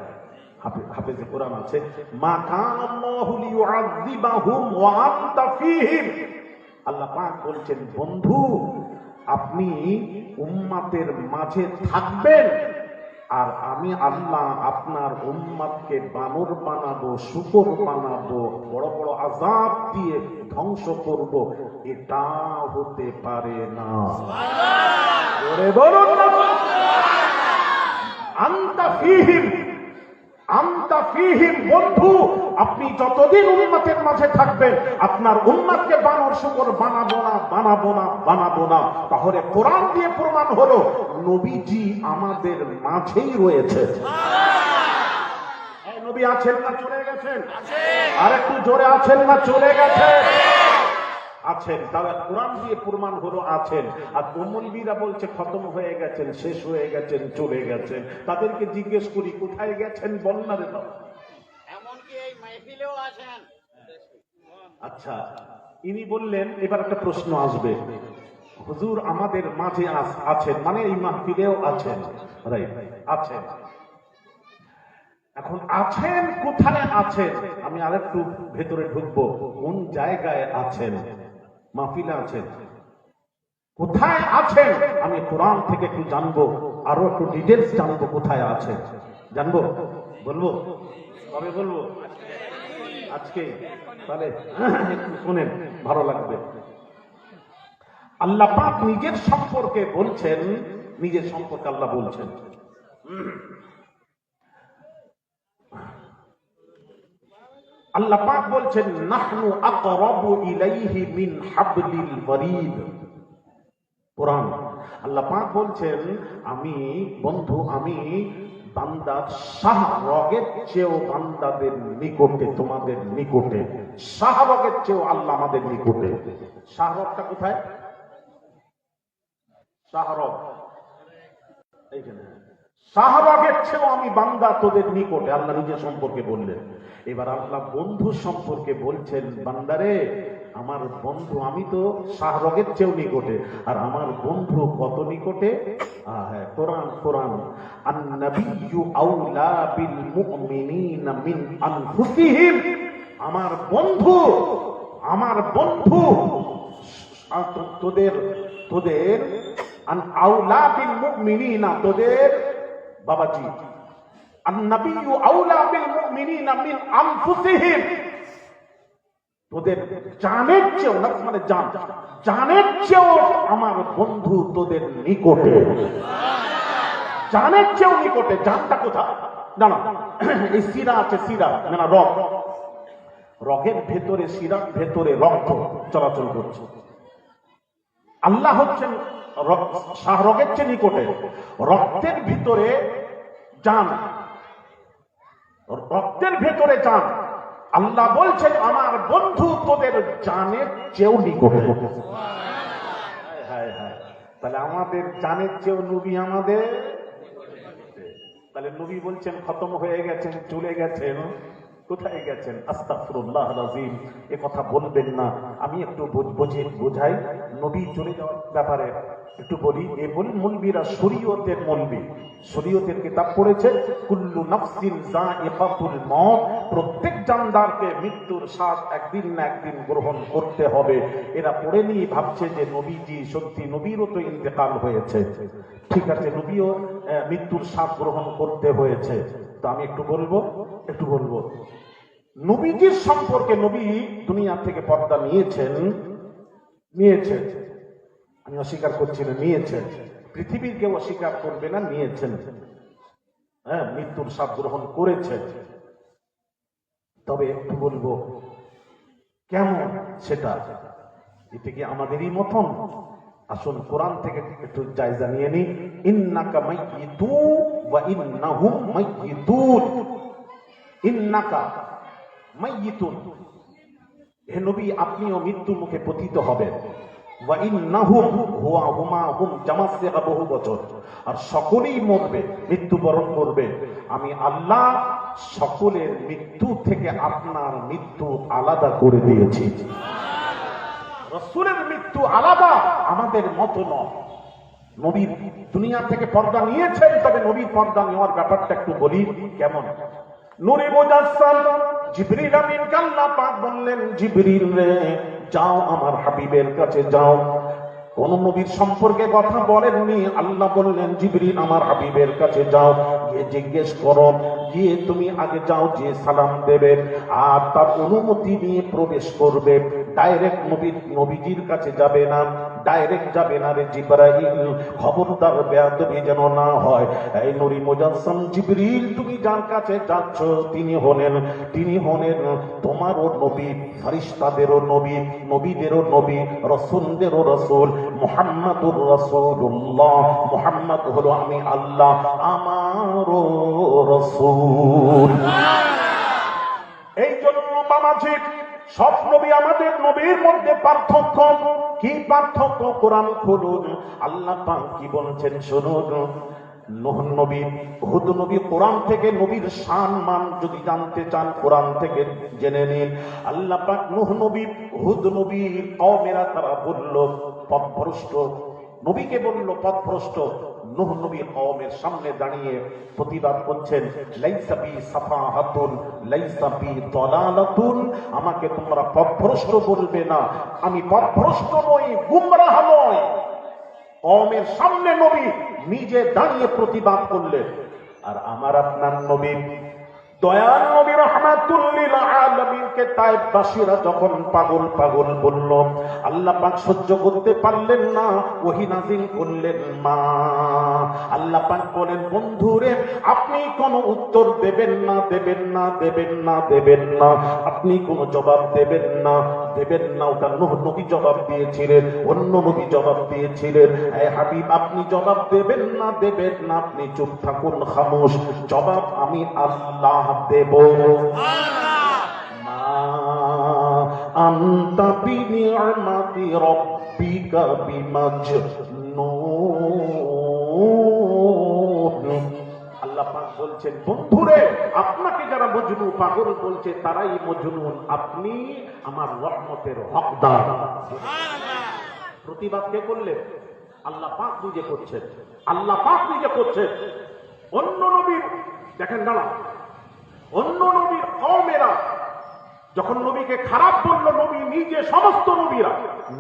হাফেজে কোরআন আছে। মা কানা আল্লাহু লিয়ুআযিবাহুম ওয়া আনতা ফীহিম। আল্লাহ পাক বলছেন, বন্ধু আপনি উম্মাতের মাঝে থাকবেন আর আমি আল্লাহ আপনার উম্মতকে বানর বানাবো, শুকর বানাবো, বড় বড় আযাব দিয়ে ধ্বংস করব, এটা হতে পারে না। জোরে বলুন না। আনতা ফীহিম, আনতা ফীহিম, বন্ধু আপনি যতদিন উম্মতের মাঝে থাকবেন আপনার উম্মতকে বানর শুকর বানাবো না, বানাবো না, বানাবো না। তাহলে কোরআন দিয়ে প্রমাণ হলো নবীজি আমাদের মাঝেই রয়েছে। নবী আছেন না চলে গেছেন? আর একটু জোরে আছেন না চলে গেছেন? আছেন। তাহলে কোরআন দিয়ে প্রমাণ হলো আছেন। আর মৌলবীরা বলছে খতম হয়ে গেছেন, শেষ হয়ে গেছেন, চলে গেছেন। তাদেরকে জিজ্ঞেস করি কোথায় গেছেন বল না রে বাবা। এমনকি এই মাহফিলেও আছেন। আচ্ছা, ইনি বললেন এবার একটা প্রশ্ন আসবে, হুজুর আমাদের মাঝে আছেন মানে এই মাহফিলেও আছেন, রাইট, আছেন। এখন আছেন কোথায় আছেন? আমি আরেকটু ভেতরে ঢুকবো, কোন জায়গায় আছেন? মাহফিলে আছেন, কোথায় আছেন? আমি কোরআন থেকে একটু জানবো, আরো একটু ডিটেলস জানবো কোথায় আছেন। জানবো, বলবো, কবে বলবো? আজকে। তাহলে একটু শুনেন, ভালো লাগবে। আল্লাহ পাক নিজের সম্পর্কে বলছেন, নিজের সম্পর্কে আল্লাহ বলছেন, আল্লাহ পাক বলছেন নাহনু আকরাবু ইলাইহি মিন হাবলিল ওয়ারিদ। কোরআন আল্লাহ পাক বলছেন আমি বন্ধু, আমি বান্দার শাহরগের চেয়েও বান্দাদের নিকটে, তোমাদের নিকটে। শাহরগের চেয়েও আল্লাহ আমাদের নিকটে। শাহরগটা কোথায়? শাহরগ এইখানে। শাহরগের চেয়েও আমি বান্দা তোদের নিকটে, আল্লাহ নিজের সম্পর্কে বললেন। এবার আল্লাহ বন্ধু সম্পর্কে বলছেন, বান্দারে আমার বন্ধু আমি তো শাহরগের চেয়েও নিকটে, আর আমার বন্ধু কত নিকটে? হ্যাঁ, কোরআন, কোরআন আন-নাবিয়্যু আউলা বিল মুমিনিনা মিন আনফুসিহিম। আমার বন্ধু, আমার বন্ধু তোদের তোদের আউলা বিল মুমিনিনা, তোদের বাবাজি আন-নাবিয়্যু আউলা বিল মুমিনিনা মিন আনফুসিহিম, তোদের জানের চেয়েও, না মানে জান, জানের চেয়েও আমার বন্ধু তোদের নিকটে। জানের চেয়েও নিকটে। জানটা কোথায়? না না, এই শিরা আছে, শিরা না রগ, রগের ভেতরে, শিরার ভেতরে রক্ত চলাচল করছে। আল্লাহ হচ্ছেন শাহরগের চেয়ে নিকটে। রক্তের ভিতরে জান, রক্তের ভেতরে জান। আল্লাহ বলছেন আমার বন্ধু তোদের জানের চেয়েও নিকটে। তাহলে আমাদের জানের চেয়েও নবী আমাদের। তাহলে নবী বলছেন খতম হয়ে গেছেন, চলে গেছেন, কোথায় গেছেন? আস্তাগফিরুল্লাহ আযীম। এ কথা বলবেন না। আমি একটু বোঝাই নবী চলে যাওয়ার ব্যাপারে একটু বলি। এ মৌলবীরা শরীয়তের মৌলবী, শরীয়তের কিতাব পড়েছে। কুল্লু নাফসিন যায়িকাতুল মউত, প্রত্যেক জানদারকে মৃত্যুর শ্বাস একদিন না একদিন গ্রহণ করতে হবে। এরা পড়ে নিয়ে ভাবছে যে নবীজি সত্যি, নবীরও তো ইন্তেকাল হয়েছে, ঠিক আছে, নবীও মৃত্যুর শ্বাস গ্রহণ করতে হয়েছে। তো আমি একটু বলবো, নবীজির সম্পর্কে, নবী দুনিয়া থেকে পর্দা নিয়েছেন, আমি অস্বীকার করছি না, নিয়েছেন। পৃথিবীর কেউ অস্বীকার করবে না, নিয়েছেন। হ্যাঁ, মৃত্যুর স্বাদ গ্রহণ করেছেন। তবে একটু বলবো কেমন সেটা, এটা কি আমাদেরই মতন? আসুন কোরআন থেকে একটু জায়গা নিয়ে নি। ইন্নাকা মাইয়িতু ওয়া ইন্নাহুম মাইয়িতুন। ইন্নাকা মাইয়িতুন, হে নবী আপনিও মৃত্যু মুখে পতিত হবেন। ওয়া ইন্নাহুম হুয়া হুমা হুম জামাত থেকে বহু বছর, আর সকলেই মরবে, মৃত্যুবরণ করবে। আমি আল্লাহ সকলের মৃত্যু থেকে আপনার মৃত্যু আলাদা করে দিয়েছি। রাসূলের মৃত্যু আলাদা, আমাদের মত নয়। নবী দুনিয়া থেকে পর্দা নিয়েছেন, তবে নবীর পর্দা নেওয়ার ব্যাপারটা একটু বলি কেমন। নূরে মুজাসসাম জিবরিল আমিনকে আল্লাহ পাক বললেন, জিবরিল রে যাও আমার হাবিবের কাছে যাও, কোন নবীর সম্পর্কে কথা বলেননি। আল্লাহ বললেন জিবরিল আমার হাবিবের কাছে যাও, গিয়ে জিজ্ঞেস করো, গিয়ে তুমি আগে যাও, যে সালাম দেবে আর তার অনুমতি নিয়ে প্রবেশ করবে। ডাইরেক্ট নবীজির কাছে যাবে না, ডাইরেক্ট যাবে না রে জিবরাইল, খবরদার বেয়াদবি যেন না হয়। এই নূরি মুজাসসাম জিবরিল, তুমি যার কাছে যাচ্ছ তিনি হলেন তোমারও নবী, ফেরেশতাদেরও নবী, নবীদেরও নবী, রাসূলদেরও রাসূল, মুহাম্মাদুর রাসূলুল্লাহ। মুহাম্মদ হলো আমি আল্লাহ আমারও রাসূল। এই জন্য বাবাজি সব নবী আমাদের নবীর মধ্যে পার্থক্য কি? পার্থক্য কোরআন খুলুন, আল্লাহ পাক কি বলছেন শুনুন। নূহ নবী, হুদ নবী, কোরআন থেকে নবীর শান মান যদি জানতে চান কোরআন থেকে জেনে নিন। আল্লাহ পাক নূহ নবী, হুদ নবীর কওমেরা তারা বলল পথভ্রষ্ট, নবীকে বলল পথভ্রষ্ট। নূহ নবী কওমের সামনে দাঁড়িয়ে প্রতিবাদ করছেন, লাইসা বি সাফাহাতুন লাইসা বি দালালাতুন, আমাকে তোমরা পথভ্রষ্ট বলবে না, আমি পথভ্রষ্ট নই, গুমরাহ নই। কওমের সামনে নবী নিজে দাঁড়িয়ে প্রতিবাদ করলেন। আর আমার আপনার নবী, দয়াল নবী রাহমাতুল লিল আলামিনকে তায়েফবাসীরা যখন পাগল পাগল বলল, আল্লাহ পাক সহ্য করতে পারলেন না, ওহী নাযিল করলেন। মা আল্লাহ পাক বলেন, বন্ধুরে আপনি কোনো উত্তর দেবেন না, দেবেন না, দেবেন না, দেবেন না, আপনি কোনো জবাব দেবেন না, দেবেন না। ওটা নূহ নবী জবাব দিয়েছিলেন, অন্য নবী জবাব দিয়েছিলেন। হে হাবিব আপনি জবাব দেবেন না, দেবেন না, আপনি চুপ থাকুন, খামোশ। জবাব আমি আল্লাহ দেব। মা আনতা বিনিআমাতি রাব্বিকা বিমাজনুন। আল্লাহ পাক বলছেন, বন্ধুরে আপনাকে যারা মজনু পাগল বলছে তারাই মজনুন, আপনি আমার রহমতের হকদার। প্রতিবাদ কে করলেন? আল্লাহ পাক নিজে করছেন, আল্লাহ পাক নিজে করছেন। অন্য নবীর দেখেন দাঁড়া, অন্য নবীর কওমেরা যখন নবীকে খারাপ বলল, নবী নিজে, সমস্ত নবীরা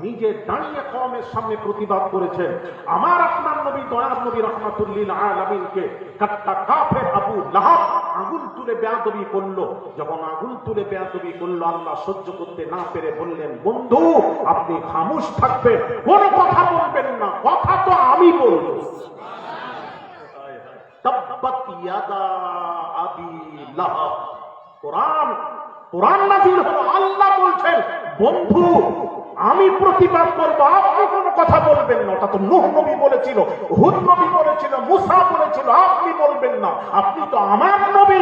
নিজে দাঁড়িয়ে কওমের সামনে প্রতিবাদ করেছেন। আমার আপনার নবী দয়ার নবী রাহমাতুল লিল আলামিনকে কাট্টা কাফের আবু লাহাব আগুন তুলে বেয়াদবি করলো। যখন আগুন তুলে বেয়াদবি করলো, আল্লাহ সহ্য করতে না পেরে বললেন, বন্ধু আপনি খামোশ থাকবেন, কোনো কথা বলবেন না, কথা তো আমি বলবো। তাব্বাত ইয়াদা আবি লাহাব। কোরআন নাযিল হলো, আল্লাহ বলছেন, বন্ধু আমি প্রতিবাদ করব, আপনি কোনো কথা বলবেন না। ওটা তো নূহ নবী বলেছিল, হুদ নবী বলেছিল, মুসা বলেছিল, আপনি বলবেন না, আপনি তো আমার নবী,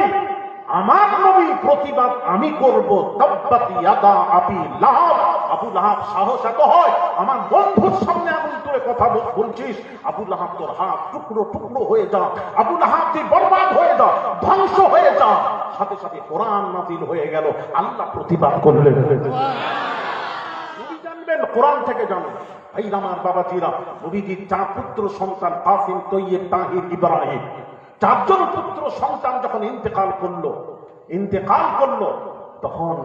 আমার নবী, প্রতিবাদ আমি করব। তাব্বাত ইয়াদা আবি লাহাব। আবু লাহাব সাহস এত হয়, আমার বন্ধুর সামনে আগুন তুলে কথা বলছিস, আবু লাহাব তোর হাত টুকরো টুকরো হয়ে যা, আবু লাহাব তুই বরবাদ হয়ে যা, ধ্বংস হয়ে যা। সাথে সাথে কোরআন নাযিল হয়ে গেল, আল্লাহ প্রতিবাদ করলেন। নবী জানবেন, কোরআন থেকে জানবেন। ভাই আমার বাবাজিরা, নবীজির 4 পুত্র সন্তান কাসিম, তৈয়ব, তাহির, ইব্রাহিম, 4 জন পুত্র সন্তান যখন ইন্তেকাল করলো, তখন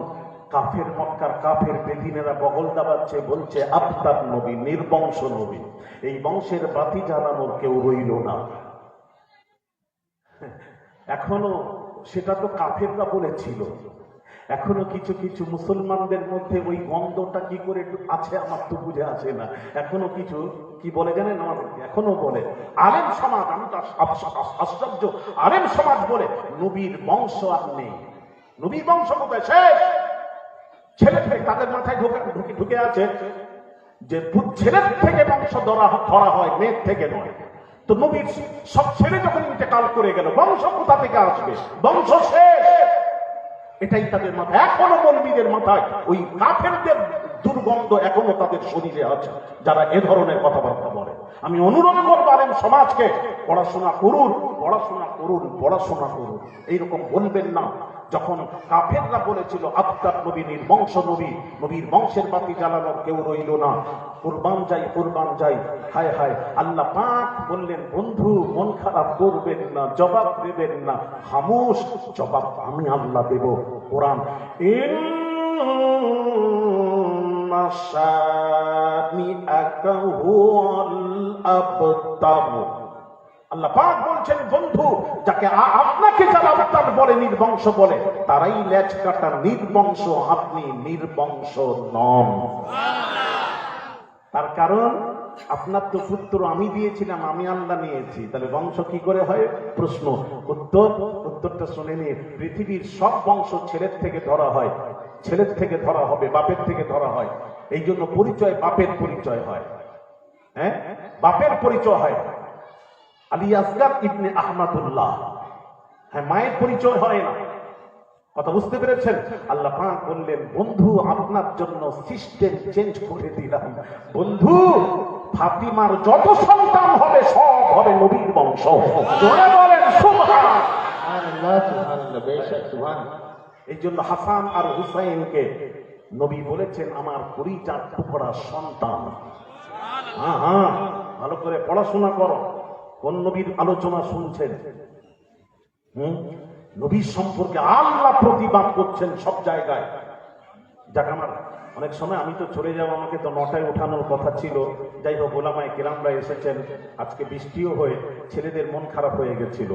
কাফের মক্কার কাফের বেদিনেরা বগল দাবাচ্ছে, বলছে আফতার নবী, নির্বংশ নবী, এই বংশের বাতি জ্বালানোর কেউ রইল না। এখনো সেটা তো কাফেররা বলেছিল, এখনো কিছু কিছু মুসলমানদের মধ্যে ওই গন্ধটা কি করে আছে আমার তো বুঝে আসে না। এখনো কিছু কি বলে জানেন, আমাদেরকে এখনো বলে আলেম সমাজ, আমি তো আশ্চর্য, আলেম সমাজ বলে নবীর বংশ আর নেই, নবীর বংশ কোথায়, শেষ। ছেলে থেকে তাদের মাথায় ঢুকে আছে যে ছেলের থেকে বংশ ধরা হয়, মেয়ের থেকে নয়। তো নবীর সব ছেলে যখন ইন্তেকাল করে গেল, বংশ কোথা থেকে আসবে, বংশ শেষ। এটাই তাদের মাথায়, এখনো মৌলবীদের মাথায় ওই কাফেরদের দুর্গন্ধ এখনো তাদের শরীরে আছে, যারা এ ধরনের কথাবার্তা বলে। আমি অনুরোধ করব আলেম সমাজকে, পড়াশোনা করুন, পড়াশোনা করুন, পড়াশোনা করুন, এইরকম বলবেন না। যখন কাফেররা বলেছিল আফতার নবী, নির্বংশ নবী, নবীর বংশের বাতি জ্বালানোর কেউ রইল না, কুরবান যাই, কুরবান যাই, হায় হায়, আল্লাহ পাক বললেন, বন্ধু মন খারাপ করবেন না, জবাব দেবেন না, খামোশ, জবাব আমি আল্লাহ দেব। কোরআন ইন্না শানিআকা হুয়াল আবতার। আল্লাহ পাক বলছেন, বন্ধু, যাকে আপনাকে যারা আবতার বলে, নির্বংশ বলে, তারাই লেজ কাটা নির্বংশ, আপনি নির্বংশ নন। তার কারণ আপনার তো পুত্র আমি দিয়েছিলাম, আমি আল্লাহ নিয়েছি, তাহলে বংশ কি করে হয়? প্রশ্ন। উত্তরটা শুনে নিয়ে, পৃথিবীর সব বংশ ছেলের থেকে ধরা হয়, ছেলের থেকে ধরা হবে, বাপের থেকে ধরা হয়। এই জন্য পরিচয় বাপের পরিচয় হয়। হ্যাঁ, বাপের পরিচয় হয়। আলী আসগার ইবনে আহমদুল্লাহ, হ্যাঁ, মায়ের পরিচয় হয় না। কথা বুঝতে পেরেছেন? আল্লাহ পাক বললেন, বন্ধু, আপনার জন্য সিস্টেম চেঞ্জ করে দিলাম। বন্ধু, ফাতিমার যত সন্তান হবে সব হবে নবীর বংশ। জোরে বলেন সুবহান। সুবহানাল্লাহ, সুবহানাল্লাহ, বেশক সুবহানাল্লাহ। এই জন্য হাসান আর হুসাইনকে নবী বলেছেন আমার পরিচার টুকরা সন্তান। হ্যাঁ হ্যাঁ, ভালো করে পড়াশোনা করো। কোন নবীর আলোচনা শুনছেন? নবীর সম্পর্কে আল্লাহ প্রতিবাদ করছেন সব জায়গায়। যাক, আমার অনেক সময় আমি তো চলে যাব, আমাকে তো 9টায় ওঠানোর কথা ছিল। যাই হোক, ওলামায়ে কেরামরা এসেছেন, আজকে বৃষ্টিও হয়ে ছেলেদের মন খারাপ হয়ে গেছিল।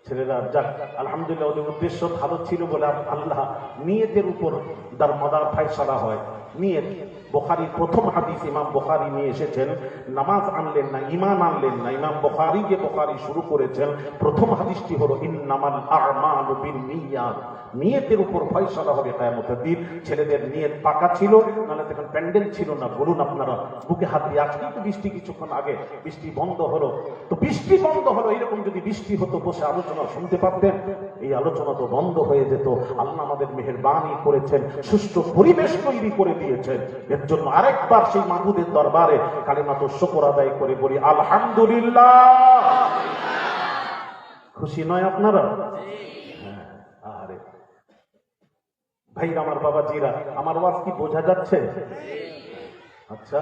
ছেলেরা, যাক আলহামদুলিল্লাহ, ওদের উদ্দেশ্য ভালো ছিল বলে আল্লাহ নিয়তের উপর দারমাদার ফায়সালা হয়। নিয়ত, বুখারীর প্রথম হাদিস ইমাম বুখারী নিয়ে এসেছেন। নামাজ আনলেন না, ঈমান আনলেন না। ইমাম বুখারী যে বুখারী শুরু করেছেন, প্রথম হাদিসটি হলো ইন্নামাল আ'মালু বিন্নিয়াত। নিয়তের উপর ফয়সালা হবে কিয়ামতের দিন। ছেলেদের নিয়ত পাকা ছিল, নাহলে তখন প্যান্ডেল ছিল না। বলুন আপনারা, বুকে হাত দিয়ে, আজকে তো বৃষ্টি কিছুক্ষণ আগে বৃষ্টি বন্ধ হলো, তো বৃষ্টি বন্ধ হলো, এরকম যদি বৃষ্টি হতো বসে আলোচনা শুনতে পারতেন। এই আলোচনা তো বন্ধ হয়ে যেত। আল্লাহ আমাদের মেহেরবানি করেছেন, সুষ্ঠু পরিবেশ তৈরি করে দিয়েছেন। এর জন্য আরেকবার সেই মাবুদের দরবারে কালিমাত শুকর আদায় করে বলি আলহামদুলিল্লাহ। খুশি নয় আপনারা? আরে ভাই, আমার বাবা জিরা, আমার ওয়াজ কি বোঝা যাচ্ছে? আচ্ছা,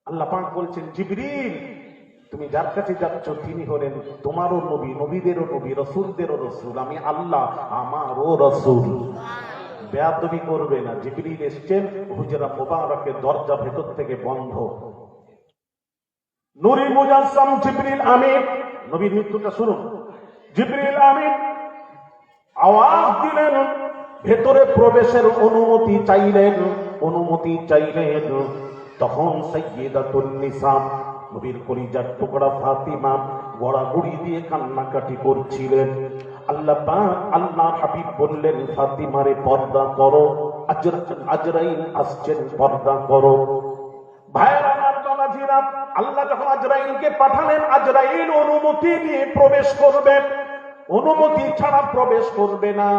আল্লাহ পাক বলছেন, জিবরিল, তুমি যার কাছে যাচ্ছ তিনি হলেন তোমারও নবী, নবীদেরও নবী, রসুলদেরও রসুল। আমি আল্লাহ, আমারও রসুল। বেয়াদবি করবে না। জিবরিল এসছেন, হুজরা মুবারকের দরজা ভেতর থেকে বন্ধ। নূরে মুজাসসাম জিবরিল আমিন, নবীর মৃত্যুটা শুনুন। জিবরিল আমিন আওয়াজ দিলেন, ভেতরে প্রবেশের অনুমতি চাইলেন, অনুমতি চাইলেন। তখন সাইয়্যিদাতুন নিসা, নবীর কলিজার টুকরা ফাতিমা গড়াগড়ি দিয়ে কান্নাকাটি করছিলেন। আল্লাহ পাক, আল্লাহর হাবিব বললেন, ফাতিমারে পর্দা করো, আজরাইল আসছেন, পর্দা করো। ভাইরা আমার, বাবাজিরা, আল্লাহ যখন আজরাইলকে পাঠালেন, আজরাইল অনুমতি নিয়ে প্রবেশ করবেন, অনুমতি ছাড়া প্রবেশ করবে না।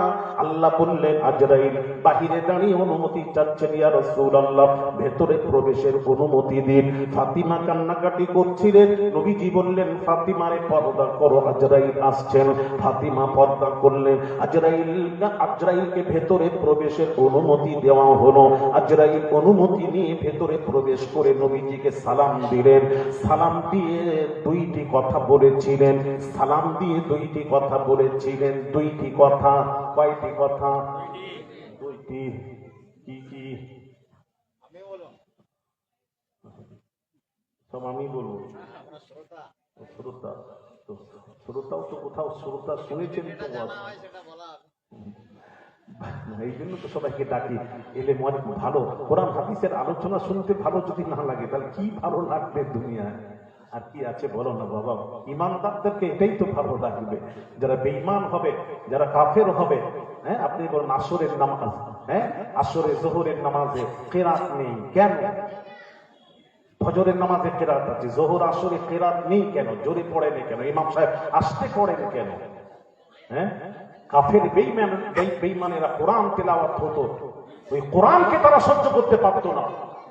আল্লাহ বললেন, আজরাইল বাহিরে দাঁড়িয়ে অনুমতি চাচ্ছেন, ইয়া রাসূলুল্লাহ, ভেতরে প্রবেশের অনুমতি দিন। ফাতিমা কান্নাকাটি করছিলেন। নবীজি বললেন, ফাতিমারে পর্দা করো, আজরাইল আসছেন। ফাতিমা পর্দা করলেন। আজরাইলকে ভেতরে প্রবেশের অনুমতি দেওয়া হলো। আজরাইল অনুমতি নিয়ে ভেতরে প্রবেশ করে নবীজিকে সালাম দিলেন। সালাম দিয়ে দুইটি কথা বলেছিলেন। সালাম দিয়ে দুইটি কথা বলেছিলেন। দুইটি কথা। কয়টি কথা? দুইটি। কি কি? সব আমি বলবো। শ্রোতা তো, শ্রোতাও তো কোথাও শ্রোতা শুনেছেন তো, এই জন্য তো সবাইকে ডাকি। এলে ভালো কোরআন হাদিসের আলোচনা শুনতে ভালো যদি না লাগে, তাহলে কি ভালো লাগবে দুনিয়ায়? আর কি আছে বলো না বাবা? ইমানদারদেরকে এটাই তো ভালো লাগবে। যারা বেঈমান হবে, যারা কাফের হবে, হ্যাঁ, আপনি বলেন আসরের নামাজ, হ্যাঁ, আসরে জোহরের নামাজে কেরাত নেই কেন? ফজরের নামাজে কেরাত আছে, জোহর আসরে কেরাত নেই কেন? জোরে পড়েন কেন? ইমাম সাহেব আসতে পড়েন কেন? হ্যাঁ, কাফের বেঈমানেরা কোরআন তেলাওয়াত হতো, ওই কোরআনকে তারা সহ্য করতে পারতো না।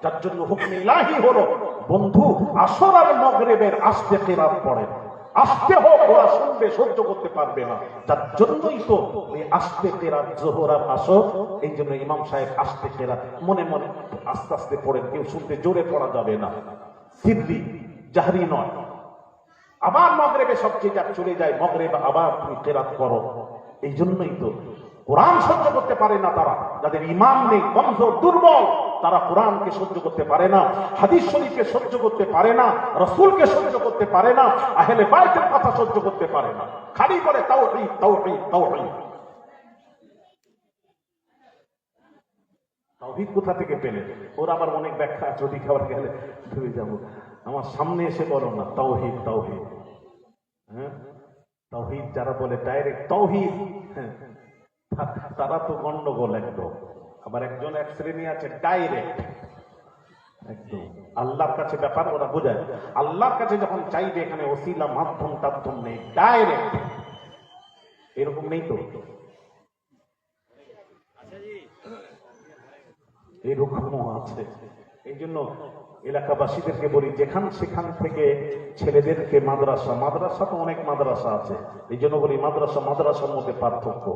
যার জন্য হুকমে ইলাহি হলো, বন্ধু, আসর আর মাগরিবের আস্তে কেরাত পড়েন, আস্তে হোক, ওরা শুনবে, সহ্য করতে পারবে না। যার জন্যই তো ওই আস্তে কেরাত জোহর আর আসর। এই জন্য ইমাম সাহেব আস্তে কেরাত মনে মনে আস্তে আস্তে পড়েন, কেউ শুনতে জোরে পড়া যাবে না, সিররি জাহরি নয়। আবার মাগরিবে সবচেয়ে যা চলে যায়, মাগরিব আবার তুমি কেরাত করো। এই জন্যই তো কোরআন সহ্য করতে পারে না তারা, যাদের ঈমান নেই, কমজোর, দুর্বল, তারা কোরআনকে সহ্য করতে পারে না, হাদিস শরীফকে সহ্য করতে পারে না, রাসূলকে সহ্য করতে পারে না, আহলে বাইতের কথা সহ্য করতে পারে না, খালি বলে তাওহীদ তাওহীদ তাওহীদ। তাওহীদ কোথা থেকে পেলে? ওর আবার অনেক ব্যাখ্যা, যদি খাবার গেলে ধুয়ে যাব। আমার সামনে এসে বলো না তাওহীদ তাওহীদ। হ্যাঁ, তাওহীদ যারা বলে ডাইরেক্ট তাওহীদ, তারা তো গন্ডগোল একদম। আবার একজন এক শ্রেণী আছে ডাইরেক্ট একদম আল্লাহর কাছে ব্যাপার ওরা বোঝায়, আল্লাহর কাছে যখন চাইবে এখানে ওসিলা মাধ্যম টাধ্যম নেই, ডাইরেক্ট। এরকম নেই তো? এরকমও আছে। এই জন্য এলাকাবাসীদেরকে বলি, যেখান সেখান থেকে ছেলেদেরকে মাদ্রাসা, মাদ্রাসা তো অনেক মাদ্রাসা আছে, এই জন্য বলি মাদ্রাসা মাদ্রাসার মধ্যে পার্থক্য।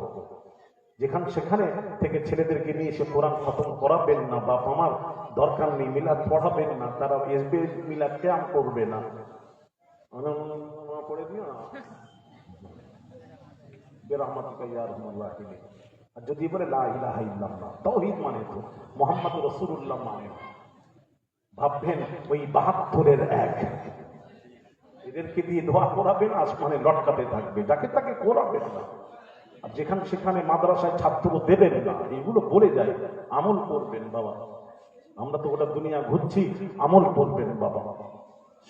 যেখান সেখানে থেকে ছেলেদেরকে নিয়ে এসে কোরআন খতম করাবেন না, বাপ আমার দরকার নেই, মিলাদ পড়াবেন না, তারা এসবে মিলাদ ক্যাম্প করবে না, পড়ে দিও না বেরহমাতিকা ইয়া রাহমাতুল্লাহ। আর যদি বলে লা ইলাহা ইল্লাল্লাহ, তাওহীদ মানে তো মুহাম্মদুর রাসূলুল্লাহ মানে, ভাববেন ওই ৭২-এর এক, এদেরকে দিয়ে দোয়া করাবেন, আসমানে লটকাতে থাকবে, যাকে তাকে করাবেন না। আর যেখানে সেখানে মাদ্রাসায় ছাত্র দেবেন না, এগুলো বলে যায়, আমল করবেন বাবা। আমরা তো গোটা দুনিয়া ঘুরছি, আমল করবেন বাবা।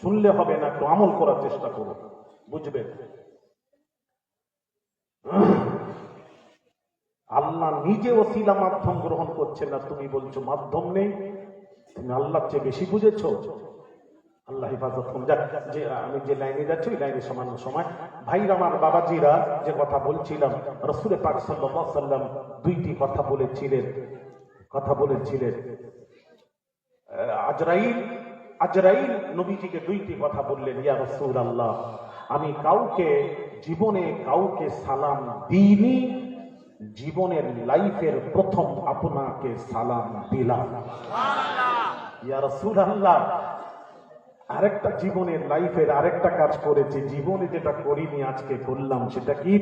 শুনলে হবে না, একটু আমল করার চেষ্টা করুন, বুঝবেন। আল্লাহ নিজে ওসিলা মাধ্যম গ্রহণ করছেন না, তুমি বলছো মাধ্যম নেই। তুমি আল্লাহর চেয়ে বেশি বুঝেছো। আল্লাহ হেফাজত করুন। যে আমি যে লাইনে যাচ্ছি ওই লাইনে সামান্য সময়, ভাইরা আমার, বাবাজিরা, যে কথা বলছিলাম, রাসূল পাক সাল্লাল্লাহু আলাইহি ওয়াসাল্লাম দুইটি কথা বলেছিলেন। আজরাইল নবীজিকে দুইটি কথা বললেন, ইয়া রাসূলুল্লাহ, আমি জীবনে কাউকে সালাম দিইনি, জীবনের লাইফের প্রথম আপনাকে সালাম দিলাম। ইয়া রাসূলুল্লাহ, আরেকটা জীবনের লাইফের আরেকটা কাজ করেছি, জীবনে যেটা করিনি আজকে করলাম। সেটা কি?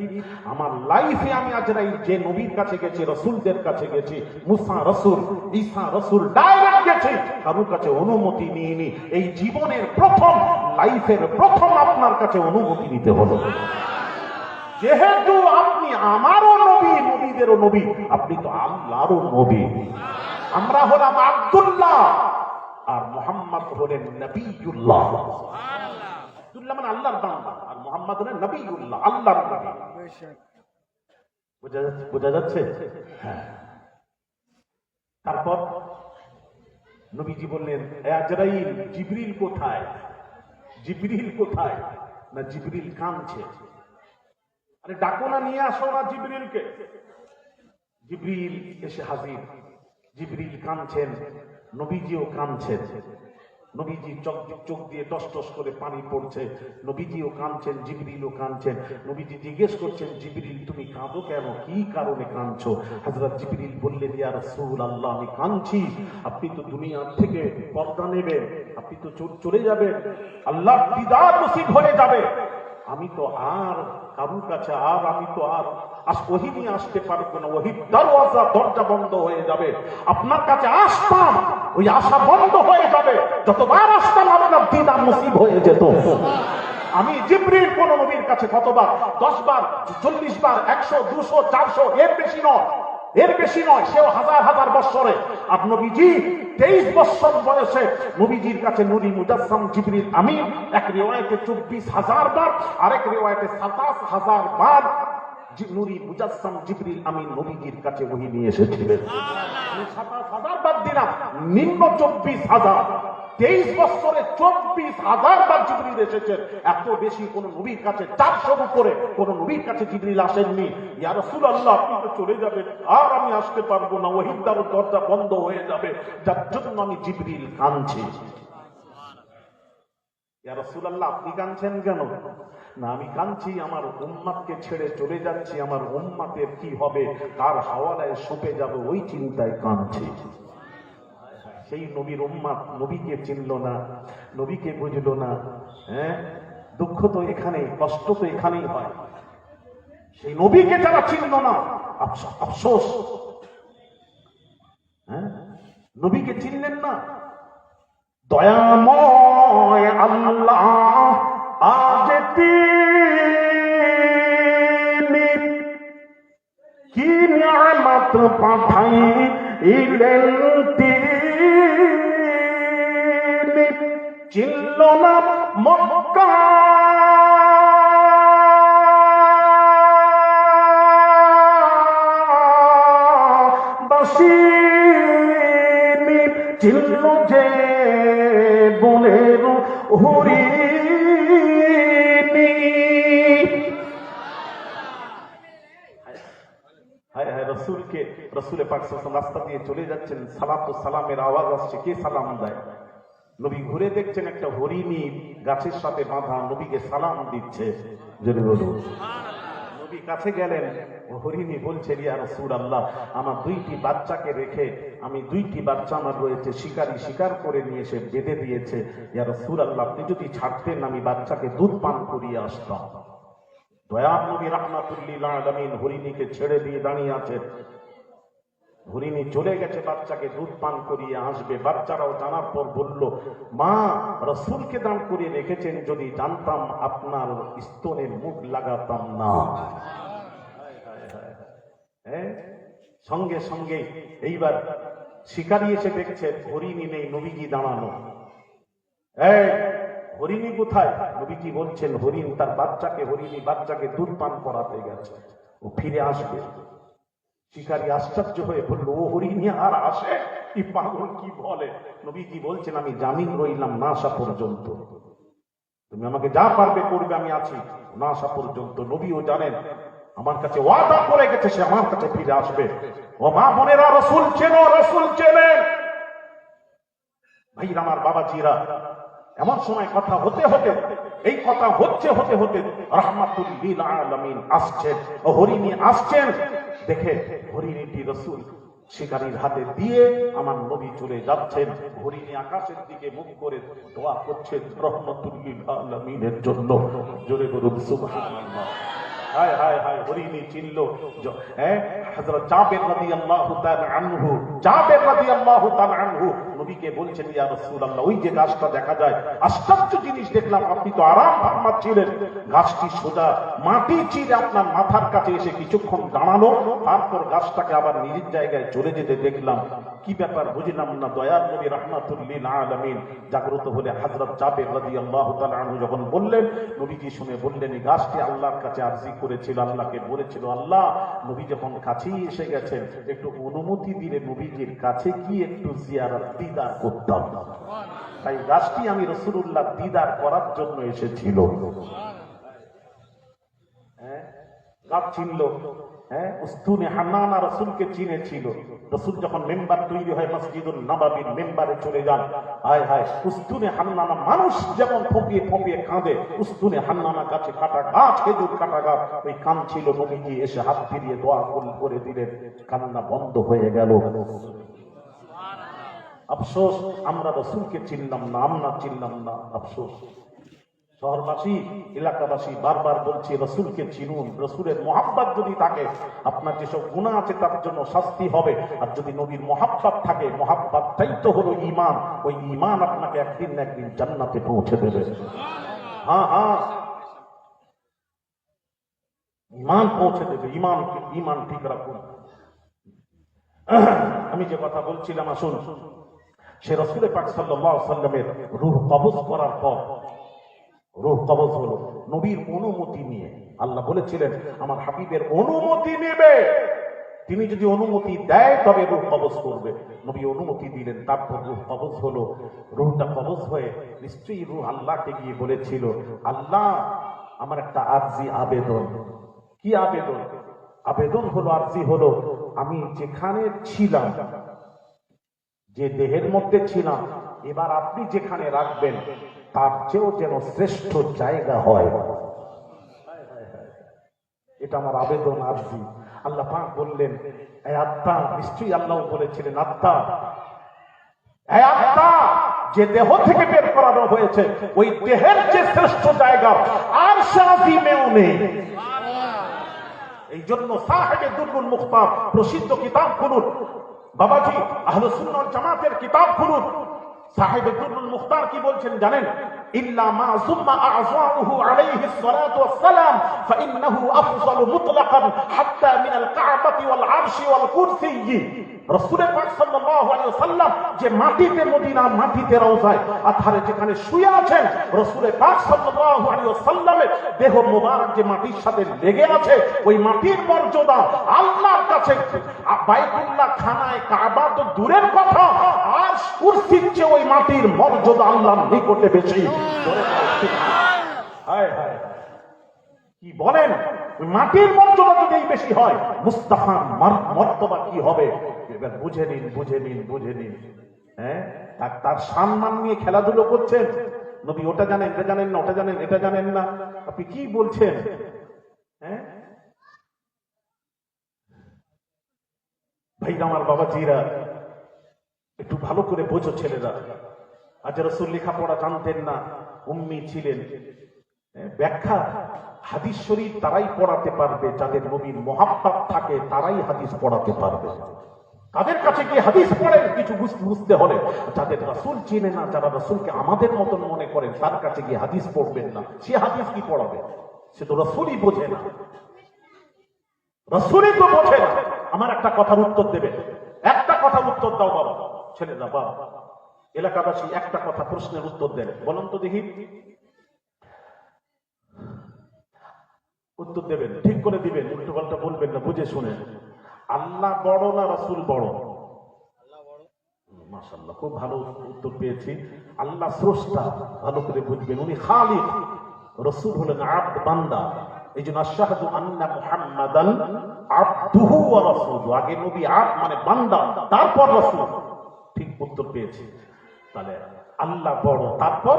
আমার লাইফে আমি আজরাইল যে নবীর কাছে গেছি, রাসূলদের কাছে গেছি, মুসা রাসূল, ঈসা রাসূল, ডাইরেক্ট গেছি, কারোর কাছে অনুমতি নিইনি। এই জীবনের প্রথম, লাইফের প্রথম আপনার কাছে অনুমতি নিতে হলো। যেহেতু আপনি আমারও নবী, নবীদেরও নবী, আপনি তো আল্লাহরও নবী। আমরা হলাম আব্দুল্লাহ আর মুহাম্মদ হলেন নবিয়ুল্লাহ। আব্দুল্লাহ মানে আল্লাহর বান্দা, আর মুহাম্মদ হলেন নবিয়ুল্লাহ, আল্লাহর নবী। বোঝা যাচ্ছে? হ্যাঁ। তারপর নবীজি বললেন, আজরাইল, জিবরিল কোথায়? জিবরিল কোথায়? না, জিবরিল কাঁদছে। আরে ডাকো না, নিয়ে আসো না জিবরিলকে। জিবরিল এসে হাজির। জিবরিল কাঁদছেন, নবীজিও কাঁদছেন। নবীজি চোখ দিয়ে টস টস করে পানি পড়ছে, নবীজিও কাঁদছেন, জিবরিলও কাঁদছেন। নবীজি জিজ্ঞেস করছেন, জিবরিল তুমি কাঁদো কেন, কি কারণে কাঁদছো? হযরত জিবরিল বললেন, ইয়া রাসূলুল্লাহ, আমি কাঁদছি, আপনি তো দুনিয়া থেকে পর্দা নেবেন, আপনি তো চলে যাবেন, আল্লাহর দিদার নসিব হয়ে যাবে। আমি তো আর কারুর কাছে আমি তো আর ওহী নিয়ে আসতে পারবো না, ওহীর দরজা বন্ধ হয়ে যাবে। আপনার কাছে আসতাম, ওই আশা বন্ধ হয়ে যাবে। যতবার আসতাম আপনার দিদার নসিব হয়ে যেত। আমি জিবরিল কোন নবীর কাছে কতবার? 10 বার, 40 বার, 100, 200, 400, এর বেশি নয়, সেও হাজার বৎসরে। আর নবীজি 23 বৎসর বয়সে নবীজির কাছে নূরি মুজাসসাম জিবরিল আমিন, এক রিওয়ায়াতে 24,000 বার, আরেক রিওয়ায়াতে 27,000 বার নূরি মুজাসসাম জিবরিল আমিন নবীজির কাছে ওহী নিয়ে এসেছিলেন। 27,000 বার দিলাম, নিম্ন 24,000। 23 বছরে 24,000 বার জিবরিল এসেছেন। এত বেশি কোন নবীর কাছে, 400 উপরে কোন নবীর কাছে জিবরিল আসেননি। ইয়া রাসূলুল্লাহ, আপনি তো চলে যাবেন, আর আমি আসতে পারবো না, ওহীর দরজা বন্ধ হয়ে যাবে, যার জন্য আমি জিবরিল কাঁদছি। ইয়া রাসূলুল্লাহ, আপনি কাঁদছেন কেন? না, আমি কাঁদছি, আমার উম্মতকে ছেড়ে চলে যাচ্ছি, আমার উম্মতের কি হবে, কার হাওয়ালায় সঁপে যাবে, ওই চিন্তায় কাঁদছি। সেই নবীর উম্মত নবীকে চিনল না, নবীকে বুঝলো না। হ্যাঁ, দুঃখ তো এখানেই, কষ্ট তো এখানেই হয়। সেই নবীকে যারা চিনল না, আফসোস। হ্যাঁ, নবীকে চিনলেন না। দয়াময় আল্লাহ আজ তিনি কি নিয়ামত পাঠাইলেন, তিনি চিনল না মক্কা বাসী, চিনল যে বনের হরিণী। হায় হায়, রসুলকে, রসুলে পাক সাল্লাল্লাহু আলাইহি ওয়াসাল্লাম রাস্তা দিয়ে চলে যাচ্ছেন, সালাতু সালামের আওয়াজ আসছে, কে সালাম দেয়? নবী ঘুরে দেখছেন একটা হরিণী গাছের সাথে বাঁধা নবীকে সালাম দিচ্ছে। জোরে বলুন। নবী কাছে গেলেন, হরিণী বলছে, ইয়া রাসূলুল্লাহ, আমার দুইটি বাচ্চাকে রেখে, আমি দুইটি বাচ্চা আমার রয়েছে, শিকারী শিকার করে নিয়ে এসে বেঁধে দিয়েছে, ইয়া রাসূলুল্লাহ, আপনি যদি ছাড়তেন আমি বাচ্চাকে দুধ পান করিয়ে আসতাম। দয়ার নবী রাহমাতুল লিল আলামিন হরিণীকে ছেড়ে দিয়ে দাঁড়িয়ে আছেন। হরিণী চলে গেছে বাচ্চাকে দুধ পান করিয়ে আসবে। বাচ্চারাও জানার পর বলল, মা, রাসূলকে দান করিয়ে রেখেছেন, যদি জানতাম আপনার স্তনে মুখ লাগাতাম না। সঙ্গে সঙ্গে এইবার শিকারী এসে দেখছে হরিণী নেই, নবীজি দাঁড়ানো। হরিণী কোথায়? নবীজি বলছেন, হরিণ তার বাচ্চাকে, হরিণী বাচ্চাকে দুধ পান করাতে গেছে, ও ফিরে আসবে। শিকারী আশ্চর্য হয়ে বলল, ও হরিণী আর আসে? এই পাগল কি বলে? নবীজি বলছেন, আমি জামিন রইলাম না আসা পর্যন্ত, তুমি আমাকে যা পারবে করবে, আমি আছি না আসা পর্যন্ত। নবীও জানেন আমার কাছে ওয়াদা করে গেছে, সে আমার কাছে ফিরে আসবে। ও মা বোনেরা, রসুল চেনো, রসুল চেনেন। ভাই আমার বাবাজিরা, এমন সময় কথা হতে হতে, এই কথা হচ্ছে হতে হতে রাহমাতুল লিল আলামিন আসছেন, হরিণী আসছেন। দেখে হরিণীটি রসুল শিকারীর হাতে দিয়ে আমার নবী চলে যাচ্ছেন। হরিণী আকাশের দিকে মুখ করে দোয়া করছেন রাহমাতুল লিল আলামিনের জন্য। জোরে বলুন সুবহানাল্লাহ। হায় হায় হায়, হরিণী চিনল হযরত জাবের রাদিয়াল্লাহু তাআলা আনহু। জাবের রাদিয়াল্লাহু তাআলা আনহু নবীকে বলছেন, ইয়া রাসূলুল্লাহ, ওই যে গাছটা দেখা যায়, আশ্চর্য জিনিস দেখলাম, আপনি তো আরাম ফরমাচ্ছিলেন, গাছটি সোজা মাটি চিরে আপনার মাথার কাছে এসে কিছুক্ষণ দাঁড়ানো, তারপর গাছটাকে আবার নিজের জায়গায় চলে যেতে দেখলাম, কি ব্যাপার বুঝলাম না। দয়ার নবী রাহমাতুল লিল আলামিন জাগ্রত হলে হযরত জাবের রাদিয়াল্লাহু তাআলা আনহু যখন বললেন, নবীজি শুনে বললেন, এই গাছটি আল্লাহর কাছে আরজি করেছিল, আল্লাহকে বলেছিল, আল্লাহ, নবী যখন কাছেই এসে গেছেন, একটু অনুমতি দিলে নবীজির কাছে কি একটু জিয়ারত দিদার করতাম। তাই গাছটি আমি রাসূলুল্লাহ দিদার করার জন্য এসেছিল। গাছ চিনল, উস্তুনে হান্নানা রাসূলকে চিনেছিল। রাসূল যখন মেম্বার তৈরি হয় মসজিদুল নববীর মেম্বারে চলে যান, হায় হায়, উস্তুনে হান্নানা, মানুষ যেমন ফোঁপিয়ে ফোঁপিয়ে কাঁদে, উস্তুনে হান্নানা গাছে কাটা গাছ, খেজুর কাটা গাছ, ওই কাঁদছিল। নবীজি এসে হাত ফিরিয়ে দোয়া করে দিলেন, কান্না বন্ধ হয়ে গেল। আফসোস, আমরা রাসূলকে চিনলাম না, আমরা চিনলাম না, আফসোস। শহরবাসী, এলাকাবাসী বারবার বলছি, রসুলকে চিনুন। রসুলের মহাব্বত যদি থাকে, আপনার যেসব গুনাহ আছে তার জন্য শাস্তি হবে। আর যদি নবীর মহাব্বত থাকে, মহাব্বতটাই তো হলো ঈমান, ওই ঈমান আপনাকে একদিন না একদিন জান্নাতে পৌঁছে দেবে। হ্যাঁ হ্যাঁ, ঈমান পৌঁছে দেবে। ঈমান ঠিক রাখুন। আমি যে কথা বলছিলাম, আসুন, সে রাসূল পাক সাল্লাল্লাহু আলাইহি ওয়াসাল্লামের রূহ কবজ করার পর, রূহ কবজ হলো নবীর অনুমতি নিয়ে। আল্লাহ বলেছিলেন আমার হাবিবের অনুমতি নেবে, তিনি যদি অনুমতি দেয় তবে রূহ কবজ করবে। নবী অনুমতি দিলেন, তারপর রূহ কবজ হলো। রূহটা কবজ হয়ে নিশ্চয়ই রূহ আল্লাহকে গিয়ে বলেছিল, আল্লাহ, আমার একটা আরজি আবেদন। কি আবেদন? আবেদন হলো, আরজি হলো, আমি যেখানে ছিলাম, যে দেহের মধ্যে ছিলাম, এবার আপনি যেখানে রাখবেন তার চেয়েও যেন শ্রেষ্ঠ জায়গা হয়। এটা আমার আবেদন, আরজি। আল্লাহ পাক বললেন, এ আত্মা, নিশ্চয়ই আল্লাহ বলেছিলেন, আত্মা, এ আত্মা, যে দেহ থেকে বের করানো হয়েছে, ওই দেহের যে শ্রেষ্ঠ জায়গা আর শাযীমেও নেই। এই জন্য সাহেবে দুররুল মুখতার প্রসিদ্ধ কিতাব খুলুন বাবাজি, আহলে সুন্নাহ ওয়াল জামাতের কিতাব খুলুন। সাহেবে দুররুল মুখতার কি বলছেন জানেন? ইল্লা মা যুম্মা আ'যাউহু আলাইহিস সালাতু ওয়াস সালাম ফাইন্নাহু আফযালু মুতলাকান হাত্তা মিনাল কা'বাতি ওয়াল আরশি ওয়াল কুরসিয়্যি। রাসূল পাক সাল্লাল্লাহু আলাইহি ওয়াসাল্লাম যে মাটিতে মদিনা, মাটিতে রওজায় আধারে যেখানে শুয়ে আছেন, রাসূল পাক সাল্লাল্লাহু আলাইহি ওয়াসাল্লামের দেহ মোবারক যে মাটির সাথে লেগে আছে, ওই মাটির মর্যাদা আল্লাহর কাছে বাইতুল্লাহ খানায় কাবা তো দূরের কথা, আর কুরসির চেয়ে ওই মাটির মর্যাদা আল্লাহর নিকটে বেশি। হায় হায়, কি বলেন? মাটির মর্যাদা যদি বেশি হয়, মুস্তাফার মর্তবা কি হবে? এবার বুঝে নিন, বুঝে নিন, বুঝে নিন। হ্যাঁ, তার সম্মান নিয়ে খেলাধুলো করছেন। নবী ওটা জানেন, এটা জানেন না, ওটা জানেন, এটা জানেন না, আপনি কি বলছেন? হ্যাঁ ভাই আমার বাবাজিরা, একটু ভালো করে বোঝো ছেলেরা। আজ রাসূল লেখাপড়া জানতেন না, উম্মি ছিলেন। ব্যাখ্যা হাদিস শরীফ তারাই পড়াতে পারবে যাদের নবীর মহাব্বত থাকে, তারাই হাদিস পড়াতে পারবে। তাদের কাছে গিয়ে হাদিস পড়ে কিছু বুঝতে হলে, যাদের রাসূল চিনে না, যারা রাসূলকে আমাদের মতন মনে করেন, তার কাছে গিয়ে হাদিস পড়বেন না। সে হাদিস কি পড়াবে? সে তো রাসূলই বোঝে না, রাসূলই তো বোঝে না। আমার একটা কথার উত্তর দেবে, একটা কথা উত্তর দাও বাবা, ছেলেরা, বাবা, এলাকাবাসী, একটা কথা প্রশ্নের উত্তর দেন, বলুন তো দেখি। উত্তর দেবেন, ঠিক করে দিবেন, উল্টো পাল্টা বলবেন না, বুঝে শুনে। আল্লাহ বড় না রাসূল বড়? মাশাআল্লাহ, খুব ভালো উত্তর পেয়েছি। আল্লাহ স্রষ্টা, ভালো করে বুঝবেন, উনি খালিক, রাসূল হলেন আব্দ, বান্দা। এই জন্য আশহাদু আন্না মুহাম্মাদান আবদুহু ওয়া রাসূলুহু, আগে নবী আব্দ মানে বান্দা, তারপর রাসূল। ঠিক উত্তর পেয়েছি। তাহলে আল্লাহ বড়, তারপর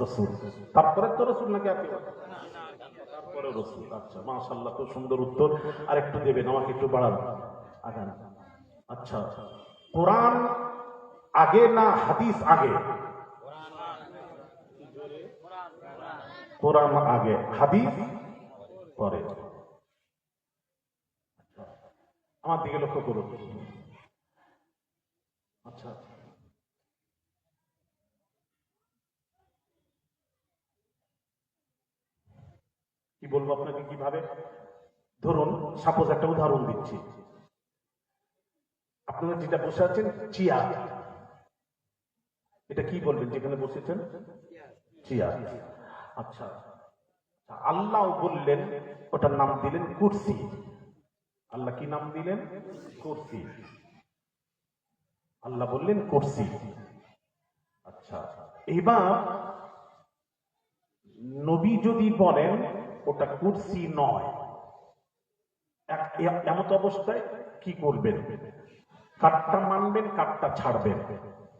রাসূল, তারপরে তো রাসূল নাকি আপনি? তারপরে রাসূল। আচ্ছা, মাশাআল্লাহ, খুব সুন্দর উত্তর। আর একটু দেবেন, আমাকে একটু বাড়ান, আগান। আচ্ছা, কোরআন আগে না হাদিস আগে? কোরআন আগে, হাদিস পরে। আমার দিকে লক্ষ্য করুন। আচ্ছা, কি বলবো আপনাকে, কিভাবে? ধরুন, সাপোজ একটা উদাহরণ দিচ্ছি। আপনারা যেটা বসে আছেন, চেয়ার, এটা কি বলবেন যেখানে বসেছেন? চেয়ার। আচ্ছা, আল্লাহ বললেন, ওটার নাম দিলেন কুরসি। আল্লাহ কি নাম দিলেন? কুরসি। আল্লাহ বললেন কুরসি। আচ্ছা, এবার নবী যদি বলেন ওটা কুরসি নয়, এমত অবস্থায় কি করবেন? কাটটা মানবেন, কাটটা ছাড়বেন?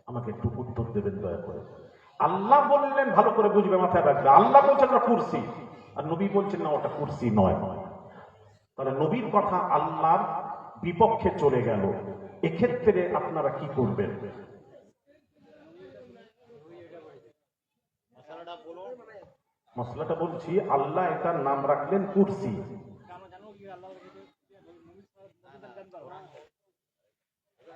আমাকে একটু উত্তর দেবেন দয়া করে। আল্লাহ বললেন, ভালো করে বুঝবে, মাথায় রাখবে, আল্লাহ বলছেন ওটা কুরসি, আর নবী বলছেন না ওটা কুরসি নয়। তাহলে নবীর কথা আল্লাহর বিপক্ষে চলে গেল, এক্ষেত্রে আপনারা কি করবেন? মশলাটা বলছি, আল্লাহ এটার নাম রাখলেন কুরসি।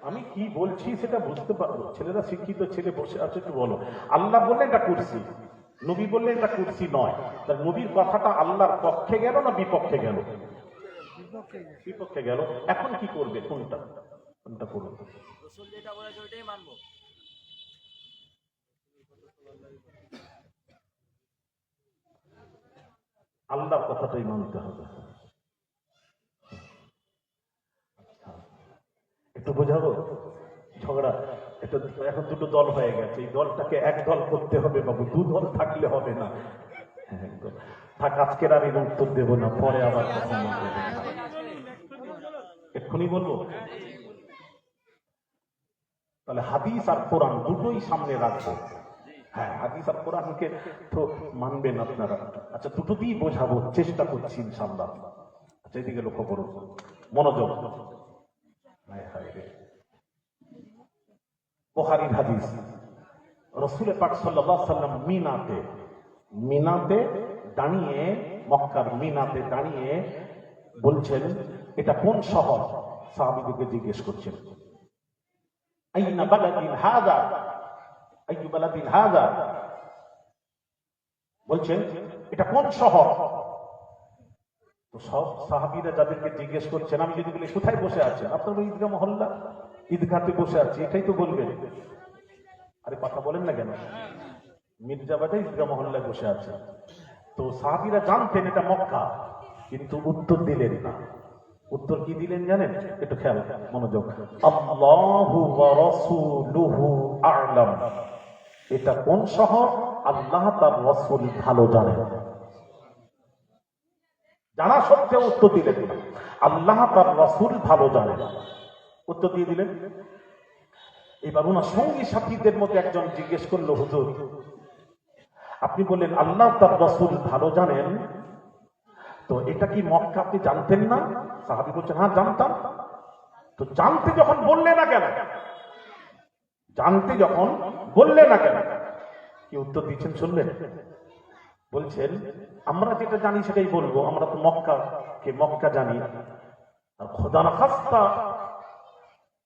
আমি কি বলছি সেটা বুঝতে পারবো, ছেলেরা শিক্ষিত ছেলে বসে আছে, একটু বলো। আল্লাহ বললেন এটা কুরসি, নবী বললেন এটা কুরসি নয়। তার নবীর কথাটা আল্লাহর পক্ষে গেল না বিপক্ষে গেল? বিপক্ষে গেল। এখন কি করবে? কোনটা কোনটা করবে? রাসূল যেটা বলেছে ওইটাই মানবো। আল্লাহর কথাটাই মানতে হবে। একটু বোঝাবো ঝগড়া? এটা এখন দুটো দল হয়ে গেছে, এই দলটাকে এক দল করতে হবে বাবু, দু দল থাকলে হবে না। থাক, আজকের আর এর উত্তর দেবো না, পরে আবার কখনো এক্ষুনি বলবো। তাহলে হাদিস আর কোরআন দুটোই সামনে রাখবো। হ্যাঁ, হাদিস আর কোরআনকে তো মানবেন আপনারা। আচ্ছা, দুটো দিয়ে বোঝাবো, চেষ্টা করছি ইনশাআল্লাহ। আচ্ছা, এদিকে লক্ষ্য করুন, মনোযোগ। বুখারীর হাদিস, রাসূল পাক সাল্লাল্লাহু আলাইহি ওয়াসাল্লাম মিনাতে দাঁড়িয়ে, মক্কার মিনাতে দাঁড়িয়ে বলছেন এটা কোন শহর? সাহাবীদেরকে জিজ্ঞেস করছেন, আইনা বালাদিন হাযা, আইয়ু বালাদিন হাযা, বলছেন এটা কোন শহর? তো সব সাহাবীরা যাদেরকে জিজ্ঞেস করছেন, আমি যদি বলি কোথায় বসে আছেন, আপনার ঈদগাহ মহল্লা, ঈদগাহতে বসে আছে, এটাই তো বলবেন। আরে কথা বলেন না কেন? মির্জাবাদে ঈদগাহ মহল্লায় বসে আছে। তো সাহাবীরা জানতেন এটা মক্কা, কিন্তু উত্তর দিলেন না। উত্তর কি দিলেন জানেন? একটু খেয়াল মনোযোগ। আল্লাহু ওয়া রাসূলুহু আ'লাম। এটা কোন শহর? আল্লাহ তার রাসূল ভালো জানেন। জানা সত্ত্বেও উত্তর দিলেন না। আল্লাহ তার রাসূল ভালো জানেন, উত্তর দিয়ে দিলেন। এবার ওনার সঙ্গী সাথীদের মধ্যে একজন জিজ্ঞেস করলো, হুজুর আপনি বললেন আল্লাহ তার রাসূল ভালো জানেন, তো এটা কি মক্কা আপনি জানতেন না? সাহাবী বলছেন হ্যাঁ জানতাম। তো জানতে যখন বললে না কেন? জানতে যখন বললে না কেন? কি উত্তর দিচ্ছেন শুনলেন? বলছেন আমরা যেটা জানি সেটাই বলবো, আমরা তো মক্কাকে মক্কা জানি। আর খোদা না খাস্তা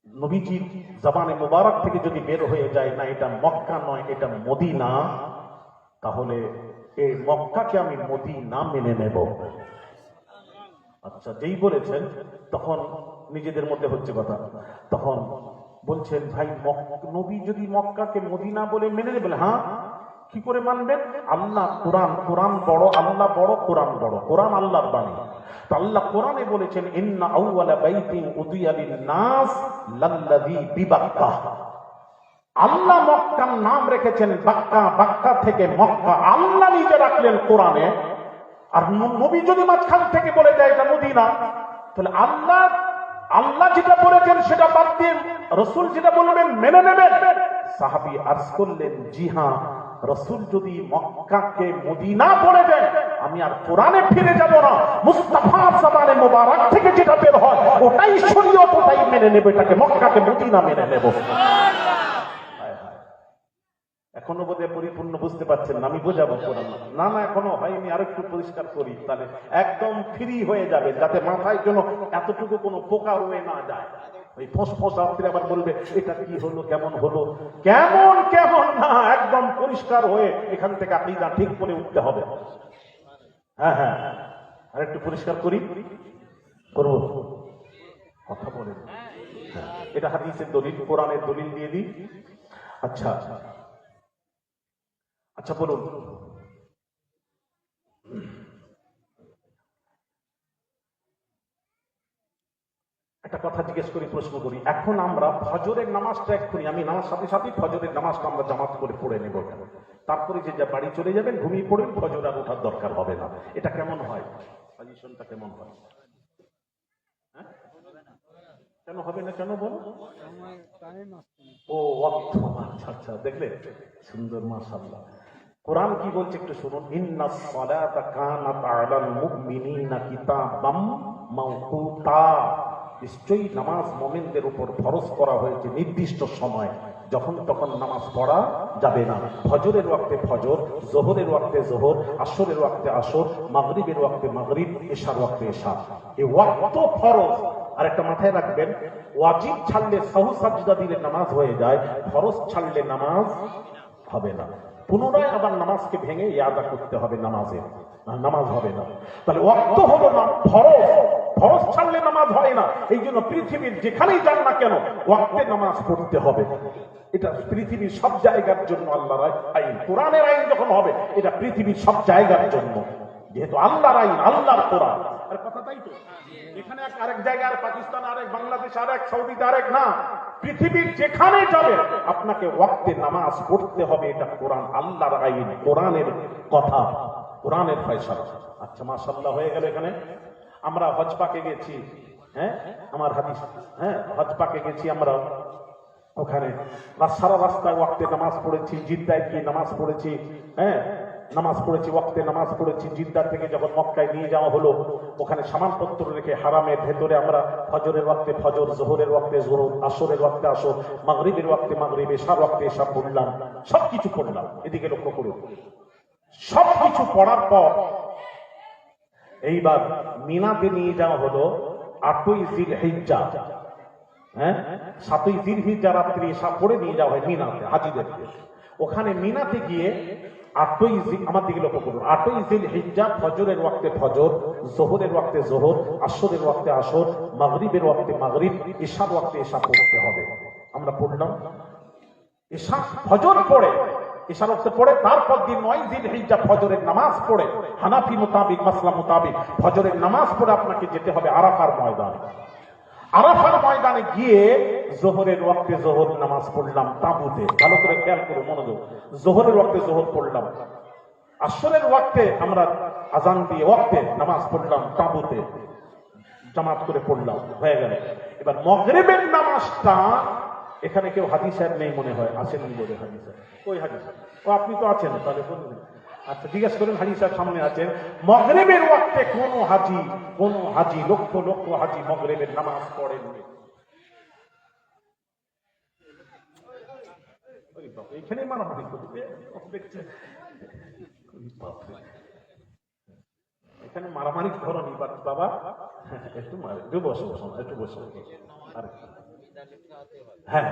নবীজির জবানে মুবারক থেকে যদি বের হয়ে যায় না এটা মক্কা নয় এটা মদিনা, তাহলে এই মক্কাকে আমি মদিনা মেনে নেব। আচ্ছা, যেই বলেছেন তখন নিজেদের মধ্যে হচ্ছে কথা, তখন বলছেন ভাই নবী যদি মক্কাকে মদিনা বলে মেনে নেবেন, হ্যাঁ কি করে মানবেন? আল্লাহ কোরআন, কোরআন বড়, আল্লাহ বড়, কোরআন বড়, কোরআন আল্লাহর বাণী। তো আল্লাহ কোরআনে বলেছেন ইন্না আউওয়ালা বাইতিন উদিয়া লিন-নাস লাল্লাযী বিবাক্কা। আল্লাহ মক্কার নাম রেখেছেন বাক্কা, বাক্কা থেকে মক্কা আল্লাহ নিজে রাখলেন কোরআনে। আর নবী যদি মাঝখান থেকে বলে দেয় এটা মদিনা, তাহলে আল্লাহ যেটা বলেছেন সেটা বাদ দিয়ে রাসূল যেটা বলবেন মেনে নেবেন। সাহাবী আরজ করলেন জি হ্যাঁ, রাসূল যদি মক্কাকে মদিনা বলে দেন আমি আর কোরআনে ফিরে যাব না, মুস্তাফার জবানে মোবারক থেকে যেটা বের হয় ওটাই শরীয়ত, ওটাই মেনে নেব, এটাকে মক্কাকে মদিনা মেনে নেব। এখনো বোধহয় পরিপূর্ণ বুঝতে পারছেন না, আমি বোঝাবো কোরআন। না না এখনো হয়নি, আরেকটু পরিষ্কার করি, তাহলে একদম ফ্রি হয়ে যাবে, যাতে মাথায় যেন এতটুকু কোনো পোকা রয়ে না যায়। ওই ফোঁস আপনি আবার বলবে এটা কি হলো, কেমন হলো, কেমন কেমন না, একদম পরিষ্কার হয়ে এখান থেকে আকীদা ঠিক করে উঠতে হবে। হ্যাঁ হ্যাঁ, আরেকটু পরিষ্কার করি, করবো, কথা বলেন। এটা হাদিসের দলিল, কোরআনের দলিল দিয়ে দিই। আচ্ছা আচ্ছা বলুন, একটা কথা জিজ্ঞেস করি, প্রশ্ন করি। এখন আমরা ফজরের নামাজটা এক্ষুনি, আমি নামাজ সাথে সাথে ফজরের নামাজটা আমরা জামাত করে পড়ে নেব, তারপরে যে যা বাড়ি চলে যাবেন ঘুমিয়ে পড়েন, ফজর আর ওঠার দরকার হবে না। এটা কেমন হয়? সাজেশনটা কেমন হয়? কেন হবে না, কেন বল? ও অর্থ, আচ্ছা আচ্ছা, দেখলে সুন্দর, মাশাআল্লাহ। কোরআন কি বলছে একটু শুনুন, ইন্নাস সালাতা কানাত আলাল মুমিনিনা কিতাবাম মাওকুতা। নিশ্চয়ই নামাজ মুমিনদের উপর ফরজ করা হয়েছে নির্দিষ্ট সময়, যখন তখন নামাজ পড়া যাবে না। ফজরের ওয়াক্তে ফজর, যোহরের ওয়াক্তে যোহর, আসরের ওয়াক্তে আসর, মাগরিবের ওয়াক্তে মাগরিব, এশার ওয়াক্তে এশা। এই ওয়াক্ত ফরজ। আর একটা মাথায় রাখবেন, ওয়াজিব ছাড়লে সাহু সাজদা দিলে নামাজ হয়ে যায়, ফরজ ছাড়লে নামাজ হবে না। পুনরায় আবার নামাজকে ভেঙে ইয়াদা করতে হবে, নামাজ হবে না। তাহলে ওয়াক্ত হলো না ফরজ, ফরজ ছাড়লে নামাজ হয় না। এই জন্য পৃথিবীর যেখানেই যান না কেন ওয়াক্তে নামাজ পড়তে হবে। এটা পৃথিবীর সব জায়গার জন্য আল্লাহর আইন, কোরআনের আইন যখন হবে এটা পৃথিবীর সব জায়গার জন্য, যেহেতু আল্লাহর আইন, আল্লাহর কোরআন। আর কথা তাই তো, এখানে আরেক জায়গায়, আর পাকিস্তান আরেক, বাংলাদেশ আরেক, সৌদিতে আরেক না, পৃথিবীর যেখানে যাবে আপনাকে ওয়াক্তে নামাজ পড়তে হবে। এটা কোরআন, আল্লাহর আইন, কোরআনের কথা, কোরআনের ফয়সালা। আচ্ছা মাশাআল্লাহ, হয়ে গেল। এখানে আমরা হজ পাকে গেছি, হ্যাঁ আমার হাদিস, হ্যাঁ হজ পাকে গেছি আমরা, ওখানে সারা রাস্তায় ওয়াক্তে নামাজ পড়েছি, জিদ্দায় গিয়ে নামাজ পড়েছি, হ্যাঁ নামাজ পড়েছি, ওয়াক্তে নামাজ পড়েছি। জিদ্দা থেকে যখন মক্কায় নিয়ে যাওয়া হলো, ওখানে সামানপত্র রেখে হারামের ভেতরে আমরা ফজরের ওয়াক্তে ফজর, যোহরের ওয়াক্তে যোহর, আসরের ওয়াক্তে আসর, মাগরিবের ওয়াক্তে মাগরিব, এশার ওয়াক্তে এশা পড়লাম, সবকিছু পড়লাম। এদিকে লক্ষ্য করুন, সবকিছু পড়ার পর এইবার মিনাতে নিয়ে যাওয়া হলো 8ই জিলহিজ্জা, হ্যাঁ 7ই জিলহিজ্জা রাত্রি পড়ে নিয়ে যাওয়া হয় মিনাতে হাজিদেরকে। ওখানে মিনাতে গিয়ে 8ই আমার দিকে লক্ষ্য করুন, 8ই জিলহিজ্জা ফজরের ওয়াক্তে ফজর, জোহরের ওয়াক্তে জোহর, আসরের ওয়াক্তে আসর, মাগরিবের ওয়াক্তে মাগরিব, ইশার ওয়াক্তে ইশা পড়তে হবে। আমরা পড়লাম ইশা ফজর পড়ে, ইশার ওয়াক্তে পড়ে, তারপর দিন 9 জিলহিজ্জা ফজরের নামাজ পড়ে হানাফি মোতাবিক মাসলা মোতাবিক ফজরের নামাজ পড়ে আপনাকে যেতে হবে আরাফার ময়দানে। আরাফার ময়দানে গিয়ে জোহরের ওয়াক্তে জোহর নামাজ পড়লাম তাঁবুতে, ভালো করে খেয়াল করে মনোযোগ, জোহরের ওয়াক্তে জোহর পড়লাম, আসরের ওয়াক্তে আমরা আজান দিয়ে ওয়াক্তে নামাজ পড়লাম তাঁবুতে, জামাত করে পড়লাম, হয়ে গেল। এবার মাগরিবের নামাজটা, এখানে কেউ হাজি সাহেব নেই মনে হয়, আছেন বলে হাজি সাহেব, ওই হাজি সাহেব, ও আপনি তো আছেন, তাহলে বলুন। আচ্ছা জিজ্ঞেস করেন, হাজি সাহেব সামনে আছেন। মাগরিবের ওয়াক্তে কোন হাজি লক্ষ লক্ষ হাজি মাগরিবের নামাজ পড়েন? এখানে মারামারি করবে, এখানে মারামারি করনি বাবা, একটু বসে বসো, একটু বসে আর হ্যাঁ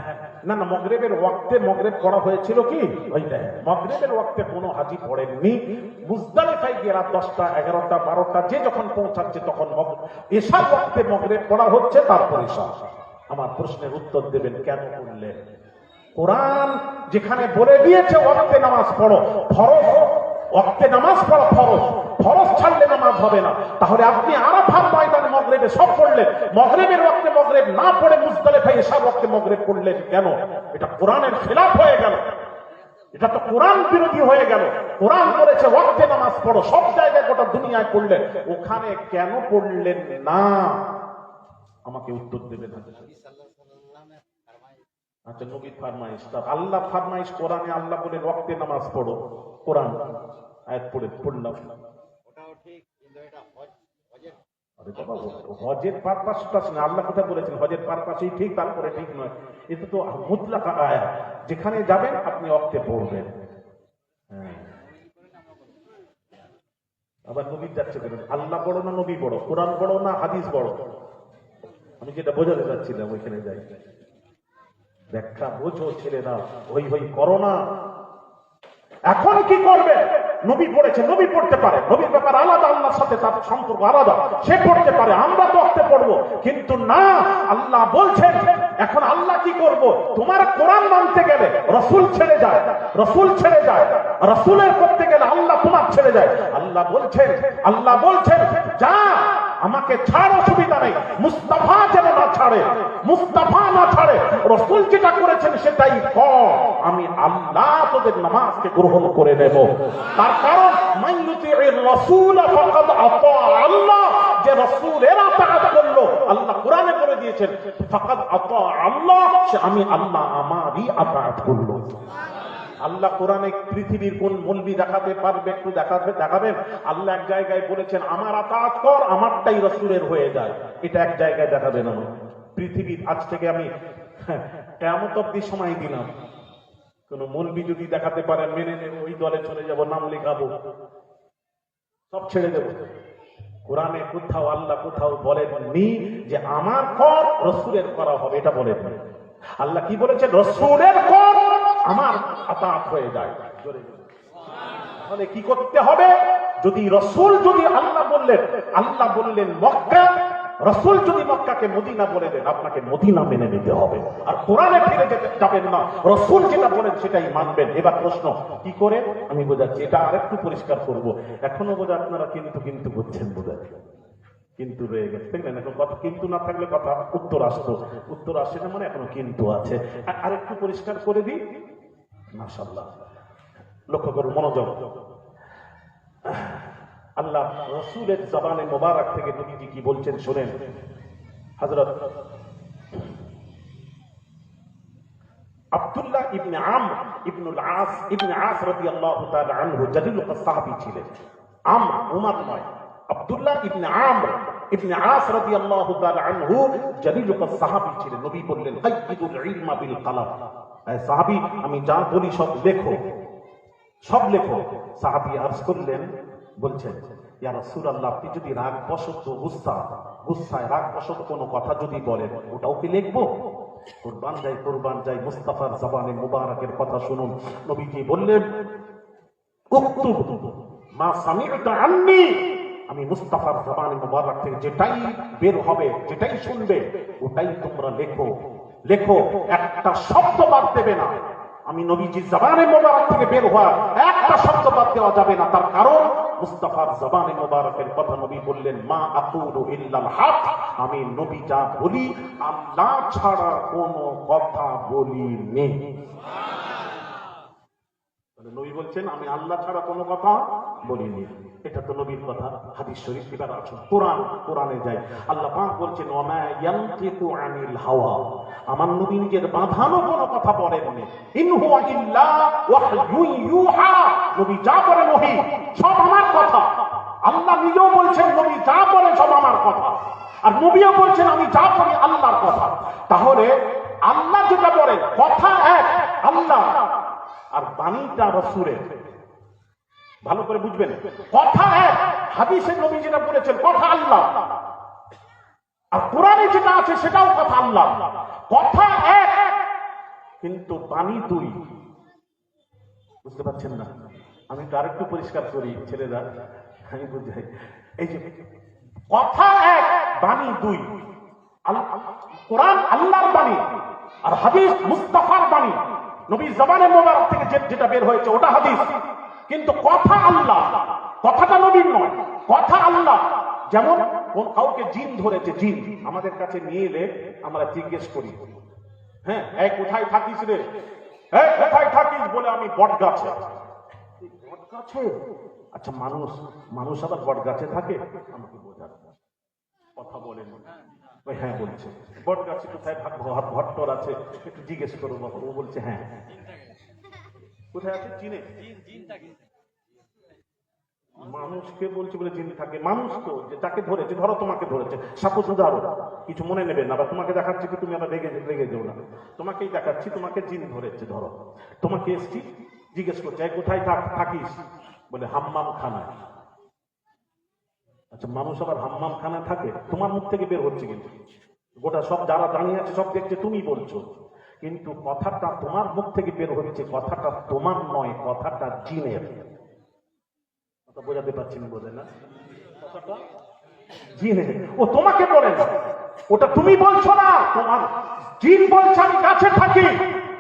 না না, মগরিবের ওয়াক্তে মগরিব পড়া হয়েছিল কি ওইটা, মগরিবের ওয়াক্তে কোনো হাজি পড়েননি। মুজদালিফায় গিয়ে রাত 10টা 11টা 12টা যে যখন পৌঁছাচ্ছে তখন এশার ওয়াক্তে মগরিব পড়া হচ্ছে, তারপর এশা। আমার প্রশ্নের উত্তর দেবেন কেন বললেন? কোরআন যেখানে বলে দিয়েছে ওয়াক্তে নামাজ পড়ো, ফরজ ওয়াক্তে নামাজ পড়া ফরজ, ফরজ ছাড়লে নামাজ হবে না, তাহলে আপনি আরাফার ময়দানে মগরিবে সব পড়লেন, মগরিবের ওয়াক্তে মগরিব না পড়ে মুজদালিফায় এশার ওয়াক্তে মগরিব পড়লেন কেন? এটা কোরআনের খেলাফ হয়ে গেল, এটা তো কোরআন বিরোধী হয়ে গেল। কোরআন বলেছে ওয়াক্তে নামাজ পড়ো, সব জায়গায় গোটা দুনিয়ায় পড়লেন, ওখানে কেন পড়লেন না? আমাকে উত্তর দেবেন। আচ্ছা নবীর ফরমাইশ, আল্লাহ ফরমাইশ কোরআনে, আল্লাহ বলে ওয়াক্তে নামাজ পড়ো, কোরআন আয়াত পড়লাম। ওটাও ঠিক, কিন্তু এটা আরে বাবা, হজের পারপাসটা না, আল্লাহ কথা বলেছেন হজের পারপাসই ঠিক, তারপরে ঠিক নয়, এটা তো মুতলাক আয়াত, যেখানে যাবেন আপনি ওয়াক্তে পড়বেন। হ্যাঁ, আবার নবী যাচ্ছে কেন? আল্লাহ বড় না নবী বড়? কোরআন বড় না হাদিস বড়? আমি যেটা বোঝাতে চাচ্ছিলাম ওইখানে যাই, ব্যাখ্যা বোঝো ছেলেরা, হই হই করো না। এখন কি করবে? নবী পড়েছে, নবী পড়তে পারে, নবীর ব্যাপার আলাদা, আল্লাহর সাথে তার সম্পর্ক আলাদা, সে পড়তে পারে, আমরা তো ওয়াক্তে পড়বো, কিন্তু না, আল্লাহ বলছেন। এখন আল্লাহ কি করব? তোমার কোরআন মানতে গেলে রাসূল ছেড়ে যায়, রাসূল ছেড়ে যায়, রাসূলের করতে গেলে আল্লাহ তোমার ছেড়ে যায়। আল্লাহ বলছেন যা আমাকে ছাড়, অসুবিধা নেই, মুস্তাফা যেন না ছাড়ে, মুস্তাফা না ছাড়ে, রাসূল যেটা করেছেন সেটাই কর, আমি আল্লাহ তোদের নামাজকে গ্রহণ করে নেব। তার কারণ মাইয়ুতির রাসূল ফাকাদ আতা আল্লাহ, যে রাসূলের আতাআত করলো, আল্লাহ কোরআনে বলে দিয়েছেন ফাকাদ আতা আল্লাহ, সে আমি আল্লাহ আমারই আতাআত করলো। আল্লাহ কোরআনে পৃথিবীর কোন মৌলবি দেখাতে পারবে? একটু দেখাবেন? আল্লাহ এক জায়গায় বলেছেন আমার আতাআত কর, আমারটাই রাসূলের হয়ে যায়, এটা এক জায়গায় দেখাবেন। আমার পৃথিবীর আজ থেকে আমি কিয়ামত অবধি সময় দিলাম, কোন মৌলবি যদি দেখাতে পারেন মেনে নেব, ওই দলে চলে যাব, নাম লেখাবো, সব ছেড়ে দেব। কোরআনে কোথাও আল্লাহ কোথাও বলেননি যে আমার কর রাসূলের করা হবে, এটা বলেননি। আল্লাহ কি বলেছেন? রাসূলের কর, আমার আতাত হয়ে যায়। তাহলে কি করতে হবে? যদি রাসূল, যদি আল্লাহ বললেন মক্কা, রাসূল যদি মক্কাকে মদিনা বলে দেন, আপনাকে মদিনা মেনে নিতে হবে, আর কোরআনে ফিরে যেতে যাবেন না, রাসূল যেটা বলেন সেটাই মানবেন। এবার প্রশ্ন কি করে? আমি বোঝাচ্ছি, এটা আরেকটু পরিষ্কার করব। এখনো বোঝা আপনারা কিন্তু করছেন, বোঝা কিন্তু রয়ে গেছে, দেখলেন? এখন কথা কিন্তু না থাকলে কথা উত্তর আসতো, উত্তর আসে না মানে এখনো কিন্তু আছে। আরেকটু পরিষ্কার করে দিই, মাশাআল্লাহ, লক্ষ্য করুন, মনোযোগ। আল্লাহ রাসূলের জবানে মোবারক থেকে নবীজি কি বলছেন শুনেন। হযরত আব্দুল্লাহ ইবনে আমর ইবনুল আস রাদিয়াল্লাহু তাআলা আনহু জালিলুল সাহাবী ছিলেন। আমর উমার নয়, আব্দুল্লাহ ইবনে আমর ইবনে আস রাদিয়াল্লাহু তাআলা আনহু জালিলুল সাহাবী ছিলেন। নবী বললেন হাইয়ুল ইলমা বিল কালাম, এই সাহাবী আমি যা বলি সব লেখো, সব লেখো। সাহাবী আরজ করলেন, বলছেন ইয়া রাসূলুল্লাহ, আপনি যদি রাগ বশত গুসায় রাগ বশত কোনো কথা যদি বলেন, ওটাও কি লিখবো? কুরবান যাই মুস্তাফার জবানে মুবারকের কথা শুনুন। নবীজি বললেন, উক্তুব মা সামি'তা আন্নি, আমি মুস্তাফার জবানে মুবারক থেকে যেটাই বের হবে, যেটাই শুনবে, ওটাই তোমরা লেখো, একটা শব্দ বাদ দেবে না। আমি নবীজির জবানে মুবারক থেকে বের হওয়া একটা শব্দ বাদ দেওয়া যাবে না। তার কারণ মুস্তাফার জবানে মুবারকের কথা নবী বললেন, মা আকুলু ইল্লাল হক, আমি নবী যা বলি আল্লাহ ছাড়া কোনো কথা বলিনি। নবী বলছেন, আমি আল্লাহ ছাড়া কোনো কথা বলিনি। এটা তো নবীর কথা। হাদিস শরীফ এবার আসুন কোরআনে যাই। আল্লাহ পাক বলছেন, ওয়া ইয়ানতিকু আনিল হাওয়া, আমার নবী নিজের বাঁধানো কোনো কথা বলেননি। ইন হুয়া ইল্লা ওয়াহয়ুন ইউহা, নবী যা বলেন ওহী, সব আমার কথা। আল্লাহ নিজেও বলছেন, নবী যা বলেন সব আমার কথা, আর নবীও বলছেন আমি যা বলি আল্লাহর কথা। তাহলে আল্লাহ যেটা বলেন কথা এক আল্লাহ, আর বাণীটা রাসূলের। ভালো করে বুঝবেন, কথা এক। হাদিসে নবী যেটা বলেছেন কথা আল্লাহ, আর কোরআনে যেটা আছে সেটাও কথা আল্লাহ। কথা এক কিন্তু বাণী দুই। বুঝতে পারছেন না? আমি তো আরেকটু পরিষ্কার করি ছেলেরা, আমি বুঝাই। এই যে কথা এক বাণী দুই, কোরআন আল্লাহর বাণী আর হাদিস মুস্তাফার বাণী। নবীর জবানে মোবারক থেকে যেটা বের হয়েছে ওটা হাদিস, কিন্তু কথা আল্লাহ, কথাটা নবীর নয়, কথা আল্লাহ। যেমন কাউকে জিন ধরেছে, জিন আমাদের কাছে নিয়ে এলে আমরা জিজ্ঞেস করি, হ্যাঁ এই কোথায় থাকিস রে, এই কোথায় থাকিস, বলে আমি বট গাছে। বট গাছে? আচ্ছা, মানুষ আবার বট গাছে থাকে? আমাকে বোঝার কথা বলেন। ওই হ্যাঁ বলছে, বট গাছে কোথায় ভট্টর আছে একটু জিজ্ঞেস করো বাবা। ও বলছে হ্যাঁ। কোথায় আছে? চীনে। মানুষকে বলছে বলে জিন থাকে? মানুষ তো যে যাকে ধরেছে, ধরো তোমাকে ধরেছে, সাপোজ উদাহরণ, কিছু মনে নেবেন না, বা তোমাকে দেখাচ্ছি কি তুমি আবার রেগে যেও না, তোমাকেই দেখাচ্ছি, তোমাকে জিন ধরেছে। ধরো তোমাকে এসছি, জিজ্ঞেস করছে কোথায় থাকিস, বলে হাম্মাম খানায়। আচ্ছা, মানুষ আবার হাম্মাম খানায় থাকে? তোমার মুখ থেকে বের হচ্ছে, কিন্তু গোটা সব যারা দাঁড়িয়ে আছে সব দেখছে তুমি বলছো, কিন্তু কথাটা তোমার মুখ থেকে বের হচ্ছে, কথাটা তোমার নয়, কথাটা জিনের। কথা বোঝাতে পারছি না? বোঝে না? কথাটা জিনের, ও তোমাকে বলে না, ওটা তুমি বলছো না, তোমার জিন বলছে আমি গাছে থাকি,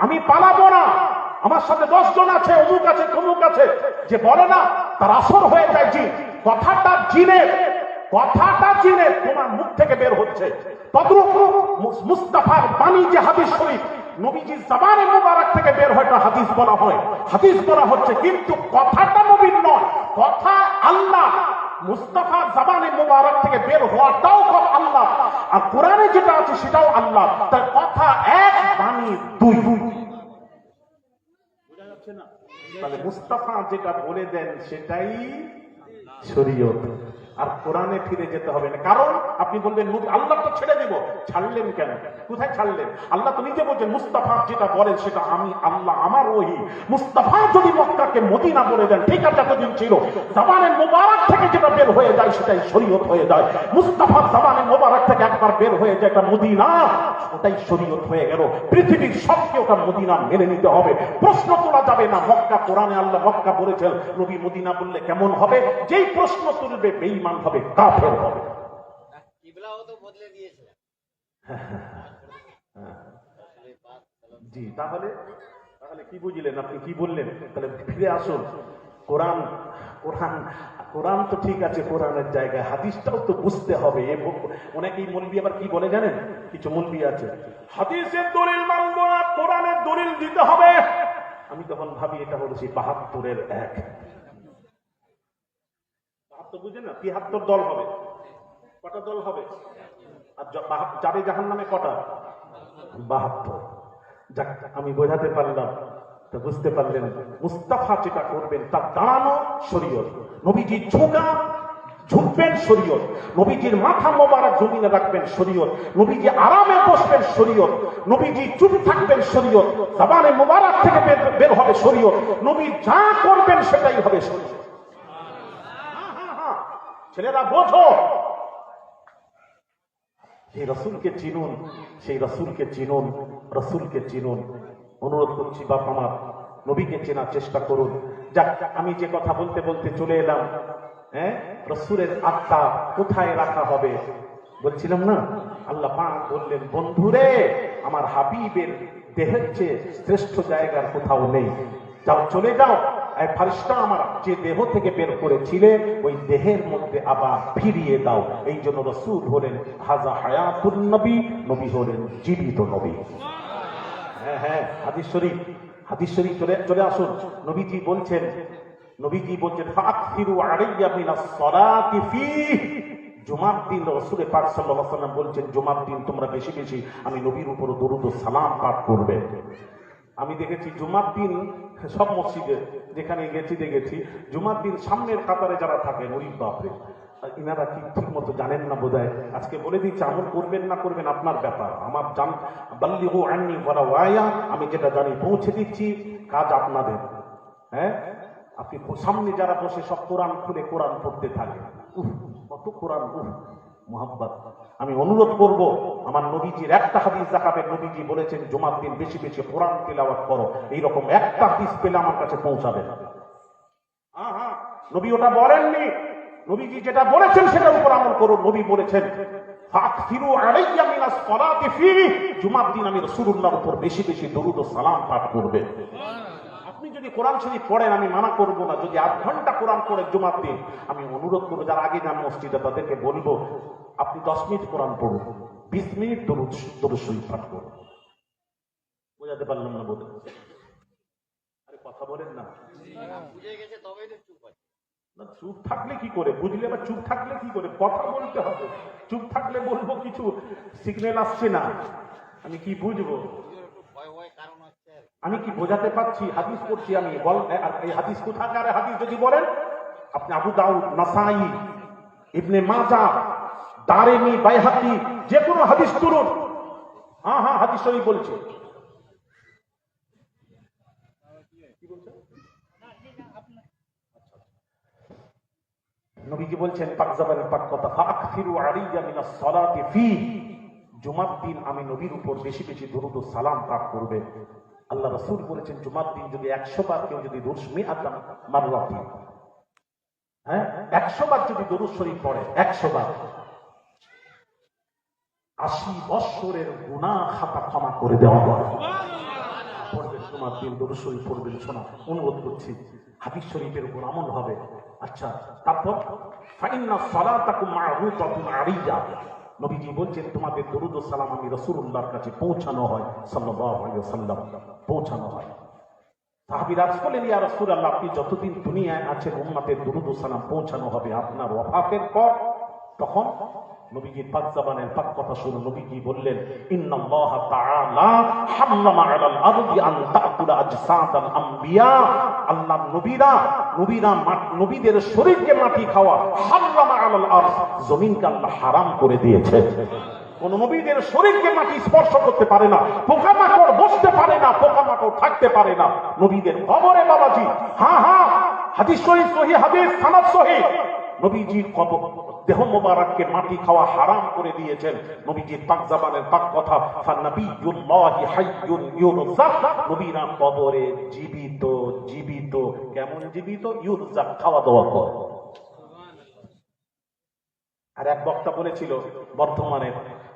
আমি পালাবো না, আমার সাথে 10 জন আছে, অমুক আছে তমুক আছে, যে বলে না তার আসর হয়ে যায় জিন। কথাটা জিনের, কথাটা জিনের, তোমার মুখ থেকে বের হচ্ছে। তদ্রূপ মুস্তাফার বাণী যে হাদিস শরীফ নবীজির জবানে মুবারক থেকে বের হয়, হাদিস বলা হয়, হাদিস বলা হচ্ছে, কিন্তু কথাটা নবীর নয়, কথা আল্লাহ। মুস্তাফার জবানে মুবারক থেকে বের হওয়াটাও কথা আল্লাহ, আর কোরআনে যেটা আছে সেটাও আল্লাহ। তার কথা এক, বাণী দুই। বোঝা যাচ্ছে না? তাহলে মুস্তাফা যেটা বলে দেন সেটাই শরীয়ত, আর কোরআনে ফিরে যেতে হবে না। কারণ আপনি বলবেন আল্লাহ তো ছেড়ে দেব, ছাড়লেন কেন? কোথায় ছাড়লেন? আল্লাহ তো নিজে বলছেন মুস্তাফা যেটা বলেন সেটা আমি আল্লাহ, আমার ওহী। মুস্তাফা যদি মক্কাকে মদিনা বলে দেন, ঠিক আছে, এতদিন ছিল, জবানে মোবারক থেকে যেটা বের হয়ে যায় সেটাই শরীয়ত হয়ে যায়। মুস্তাফার জবানে মোবারক থেকে একবার বের হয়ে যায় এটা মদিনা, ওটাই শরীয়ত হয়ে গেল। পৃথিবীর সবকে ওটা মদিনা মেনে নিতে হবে, প্রশ্ন তোলা যাবে না। মক্কা, কোরআনে আল্লাহ মক্কা বলেছেন, নবী মদিনা বললে কেমন হবে? যেই প্রশ্ন তুলবে বেঈমান হবে, কাফের হবে। কিবলাও তো বদলে দিয়েছিলেন। জি, তাহলে কি বুঝলেন? আপনি কি বললেন? তাহলে ফিরে আসুন। কোরআন তো ঠিক আছে, কোরআনের জায়গায় হাদিসটাও তো বুঝতে হবে। অনেকেই মৌলবি আবার কি বলে জানেন? কিছু মৌলবি আছে, হাদিসের দলিল মানব না, কোরআনের দলিল দিতে হবে। আমি তখন ভাবি এটা হলো সেই ৭২-এর ১। ৭২ বুঝেন না? ৭৩ দল হবে। কটা দল হবে? আর যাবে জাহান্নামে কটা? ৭২। যাক, আমি বোঝাতে পারলাম, তো বুঝতে পারলেন মুস্তাফা যেটা করবেন তার দাঁড়ানো শরীয়ত। নবীজি ঝুঁকবেন শরীয়ত, নবীজির মাথা মোবারক জমিনে রাখবেন শরীয়ত, নবীজি আরামে বসবেন শরীয়ত, নবীজি চুপ থাকবেন শরীয়ত, জবানে মোবারক থেকে বের হবে শরীয়ত, নবী যা করবেন সেটাই হবে শরীয়ত। ছেলেরা বোঝো, সেই রসুলকে চিনুন, সেই রসুলকে চিনুন, রসুলকে চিনুন। অনুরোধ করছি বাপ আমার, নবীকে চেনার চেষ্টা করুন। যাক, আমি যে কথা বলতে বলতে চলে এলাম, রসুলের আত্মা কোথায় রাখা হবে বলছিলাম না, আল্লাহ পাক বললেন, বন্ধুরে আমার হাবিবের দেহের চেয়ে শ্রেষ্ঠ জায়গার কোথাও নেই, যাও চলে যাও, এই ফারিস্তা আমার যে দেহ থেকে বের করেছিলে ওই দেহের মধ্যে আবার ফিরিয়ে দাও। এই জন্য রসুল হলেন হাজা হায়াতুন নবী, নবী হলেন জীবিত নবী। হ্যাঁ হ্যাঁ, হাদিস শরীফ, হাদিস শরীফ চলে আসুন। নবীজি বলছেন ফাকসিরু আলাইয়া মিনাস সালাতি ফীহি, জুমার দিন রাসূল পাক সাল্লাল্লাহু আলাইহি ওয়াসাল্লাম বলছেন, জুমার দিন তোমরা বেশি বেশি আমি নবীর উপর দরুদ ও সালাম পাঠ করবে। আমি দেখেছি জুমার দিন সব মসজিদে যেখানে গেছি দেখেছি, জুমার দিন সামনের কাতারে যারা থাকে, গরিব বাপরে, ইনারা কি ঠিক মতো জানেন না বোধহয়। আজকে বলে দিচ্ছি, আমল করবেন না করবেন আপনার ব্যাপার, আমার জান বাল্লিগু আন্নি ওয়ালাউ আয়া, আমি যেটা জানি পৌঁছে দিচ্ছি, কাজ আপনাদের। হ্যাঁ, আপনি সামনে যারা বসে সব কোরআন খুলে কোরআন পড়তে থাকে, কত কোরআন, মোহাব্বত। আমি অনুরোধ করব, আমার নবীজির একটা হাদিস দেখাবেন, নবীজি বলেছেন জুমার দিন বেশি বেশি কোরআন তিলাওয়াত করো, এইরকম একটা হাদিস পেলে আমার কাছে পৌঁছাবেন। হ্যাঁ, নবী ওটা বলেননি, নবীজি যেটা বলেছেন সেটার উপর আমল করুন। নবী বলেছেন ফাকসিরু আলাইয়া মিনাস সালাতি ফীহি, জুমার দিন আমি রাসূলুল্লাহর উপর বেশি বেশি দরুদ ও সালাম পাঠ করবে। আপনি যদি কোরআন শরীফ পড়েন আমি মানা করব না, যদি 8 ঘন্টা কোরআন পড়ে জুমার দিন, আমি অনুরোধ করবো যারা আগে যান মসজিদে তাদেরকে বলবো আপনি 10 মিনিট কোরআন পড়ুন, 20 মিনিট দরুদ শরীফ পাঠ করুন। বোঝাতে পারলাম না বোধ? আরে কথা বলেন না, বুঝে গেছে তবেই তো চুপ আছে। না চুপ থাকলে কি করে বুঝলে, বা চুপ থাকলে কি করে কথা বলতে হবে? চুপ থাকলে বলবো কিছু সিগন্যাল আসছে না, আমি কি বুঝবো? ভয় ভয় কারণ হচ্ছে, আমি কি বোঝাতে পারছি? হাদিস পড়ছি আমি, বল এই হাদিস কোথাকার হাদিস যদি বলেন আপনি আবু দাউদ, নাসাই, ইবনে মাজাহ, দারিমি, বাইহাকি, যে কোনো হাদিস তুলুন। হ্যাঁ হ্যাঁ, হাদিস শরীফ বলছে। নবীজি বলছেন পাক জবানের পাক কথা, ফাকসিরু আলাইয়া মিনাস সালাতি ফীহি, জুমার দিন আমি নবীর উপর বেশি বেশি দরুদ ও সালাম পাঠ করবে। আল্লাহ রাসূল বলেছেন জুমার দিন যদি 100 বার কেউ যদি দরুদ মিআতাম মাররাতি, হ্যাঁ 100 বার যদি দরুদ শরীফ পড়ে, 100 বার 80 বছরের গুনাহ খাতা ক্ষমা করে দেওয়া হবে। পড়বেন জুমার দিন দরুদ শরীফ পড়বেন, শোনা অনুরোধ করছি, হাদিস শরীফের উপর আমল হবে। আচ্ছা, তারপর ফাইন্না সালাতাকুম মা'রুদাতুন আলাইয়া, নবীজি বলছেন তোমাদের দরুদ ও সালাম আমি রাসূলুল্লাহর কাছে পৌঁছানো হয়, সাল্লাল্লাহু আলাইহি ওয়াসাল্লাম, পৌঁছানো হয়। সাহাবীরা বললেন ইয়া রাসূলুল্লাহ, আপনি যতদিন দুনিয়ায় আছেন উম্মতের দরুদ ও সালাম পৌঁছানো হবে আপনার ওয়াফাতের পর। তখন নবীজির পাক জবানের পাক কথা শুনে নবীজি বললেন ইন্নাল্লাহ তাআলা হারামা আলাল আরদি আন তাকুলা আজসাদাল আম্বিয়া, আল্লাহ নবীদের শরীরকে মাটি খাওয়া, হারামা আলাল আরদ, জমিনকে আল্লাহ হারাম করে দিয়েছে। কোন নবীদের শরীরকে মাটি স্পর্শ করতে পারে না, পোকামাকড় বসতে পারে না, পোকামাকড় থাকতে পারে না নবীদের কবরে। বাবাজি, হ্যাঁ হ্যাঁ, হাদিস শরীফ সহিহ, হাদিস সনদ সহিহ, নবীজির কবর দেহ মোবারককে মাটি খাওয়া হারাম করে দিয়েছেন। নবীজির পাক জবানের পাক কথা, ফান্নাবিয়ুল্লাহি হাইয়ুন ইউরজাক, নবীরা কবরে জীবিত, জীবিত কেমন জীবিত? ইউরজাক, খাওয়া দাওয়া করে। আর এক বক্তা বলেছিল বর্তমানে,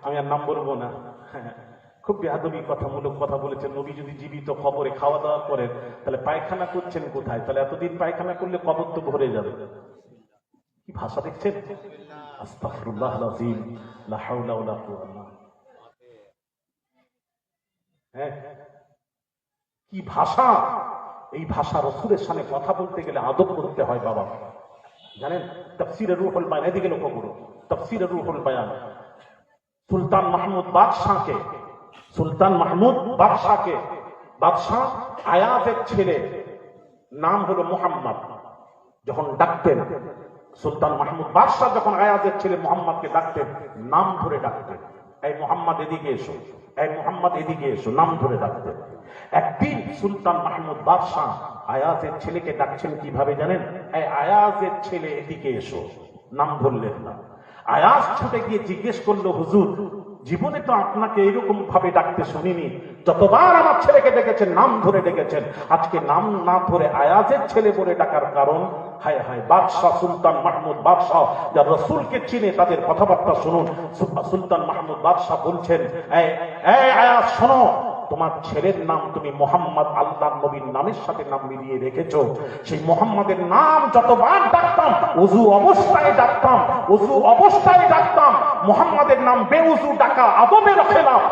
আমি আর নাম বলবো না, খুব বেয়াদবি কথামূলক কথা বলেছেন, নবী যদি জীবিত কবরে খাওয়া দাওয়া করেন তাহলে পায়খানা করছেন কোথায়? তাহলে এতদিন পায়খানা করলে কবর তো ভরে যাবে। কি ভাষা দেখছেন? আস্তাগফিরুল্লাহল আযীম, লা হাওলা ওয়ালা কুওয়াতা। হ্যাঁ, কি ভাষা! এই ভাষা রাসূলের সামনে কথা বলতে গেলে আদব করতে হয় বাবা। জানেন তাফসীরে রূহুল বায়ান, এদিকে লক্ষ্য করুন, তাফসীরে রূহুল বায়ান, সুলতান মাহমুদ বাদশাহকে, সুলতান মাহমুদ বাদশাহকে, বাদশাহ আয়াজের ছেলে নাম হলো মুহাম্মদ, যখন ডাকতেন সুলতান মাহমুদ বাদশাহ, যখন আয়াজের ছেলে মুহাম্মদকে ডাকতেন নাম ধরে ডাকতেন, এই মুহাম্মদ এদিকে এসো, এই মুহাম্মদ এদিকে এসো, নাম ধরে ডাকতেন। একদিন সুলতান মাহমুদ বাদশাহ আয়াজের ছেলেকে ডাকছেন কিভাবে জানেন? এই আয়াজের ছেলে এদিকে এসো, নাম ধরলেন না। আয়াস ছুটে গিয়ে জিজ্ঞেস করলো, হুজুর জীবনে তো আপনাকে এরকম ভাবে ডাকতে শুনিনি, যতবার আমার ছেলেকে ডেকেছেন নাম ধরে ডেকেছেন, আজকে নাম না ধরে আয়াজের ছেলে বলে ডাকার কারণ? হায় হায়, বাদশাহ সুলতান মাহমুদ বাদশাহ যারা রসুলকে চিনে তাদের কথাবার্তা শুনুন। সুলতান মাহমুদ বাদশাহ বলছেন, এই আয়াজ শোনো, তোমার ছেলের নাম তুমি মোহাম্মদ আল্লাহ নবীর নামের সাথে নাম মিলিয়ে রেখেছো। সেই মোহাম্মদের নাম যতবার ডাকতাম উযু অবস্থায় ডাকতাম, উযু অবস্থায় ডাকতাম। মোহাম্মদের নাম বেউযু ডাকা আদবের খেলাফ।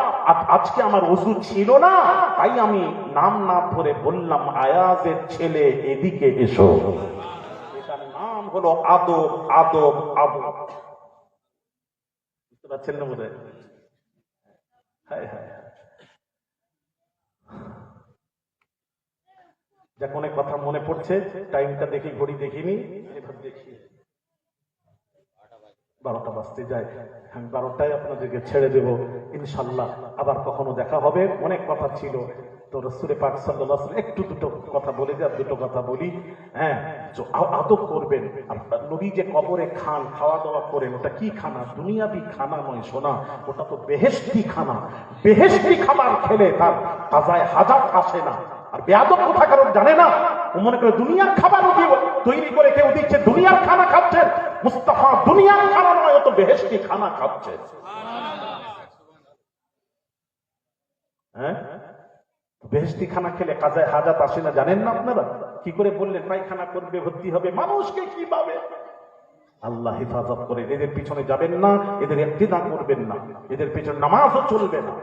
আজকে আমার উযু ছিল না, তাই আমি নাম না ধরে বললাম, আয়াজের ছেলে এদিকে এসো। এটার নাম হলো আদব, আদব, আদব। বুঝতে পারছেন না বোধহয়? হায় হায়, যাক অনেক কথা মনে পড়ছে, টাইমটা দেখি, ঘড়ি দেখিনি, এবার দেখি 12টা বাজতে যায়। আমি 12টায় আপনাদেরকে ছেড়ে দেব ইনশাল্লাহ। আবার কখনো দেখা হবে। অনেক কথা ছিল তো রাসূল পাক সাল্লাল্লাহু আলাইহি ওয়াসাল্লাম একটু দুটো কথা বলে যে দুটো কথা বলি। হ্যাঁ, আদব করবেন। আর নবী যে কবরে খান, খাওয়া দাওয়া করেন, ওটা কি খানা? দুনিয়াবি খানা নয় সোনা, ওটা তো বেহেশতি খানা। বেহেশতি খাবার খেলে তার কাজায় হাজাত আসে না। আর বেয়াদব কথা কারণ জানে না, ও মনে করে দুনিয়ার খাবার তৈরি করে কেউ দিচ্ছে, দুনিয়ার খানা খাচ্ছেন। মুস্তাফা দুনিয়ার খানা নয়, ও তো বেহেশতি খানা খাচ্ছে। হ্যাঁ, বেহেশতি খানা খেলে কাজায় হাজাত আসে না, জানেন না আপনারা? কি করে বললেন পায়খানা করবে, ভর্তি হবে, মানুষকে কিভাবে? আল্লাহ হেফাজত করে। এদের পিছনে যাবেন না, এদের ইক্তিদা করবেন না, এদের পিছনে নামাজও চলবে না।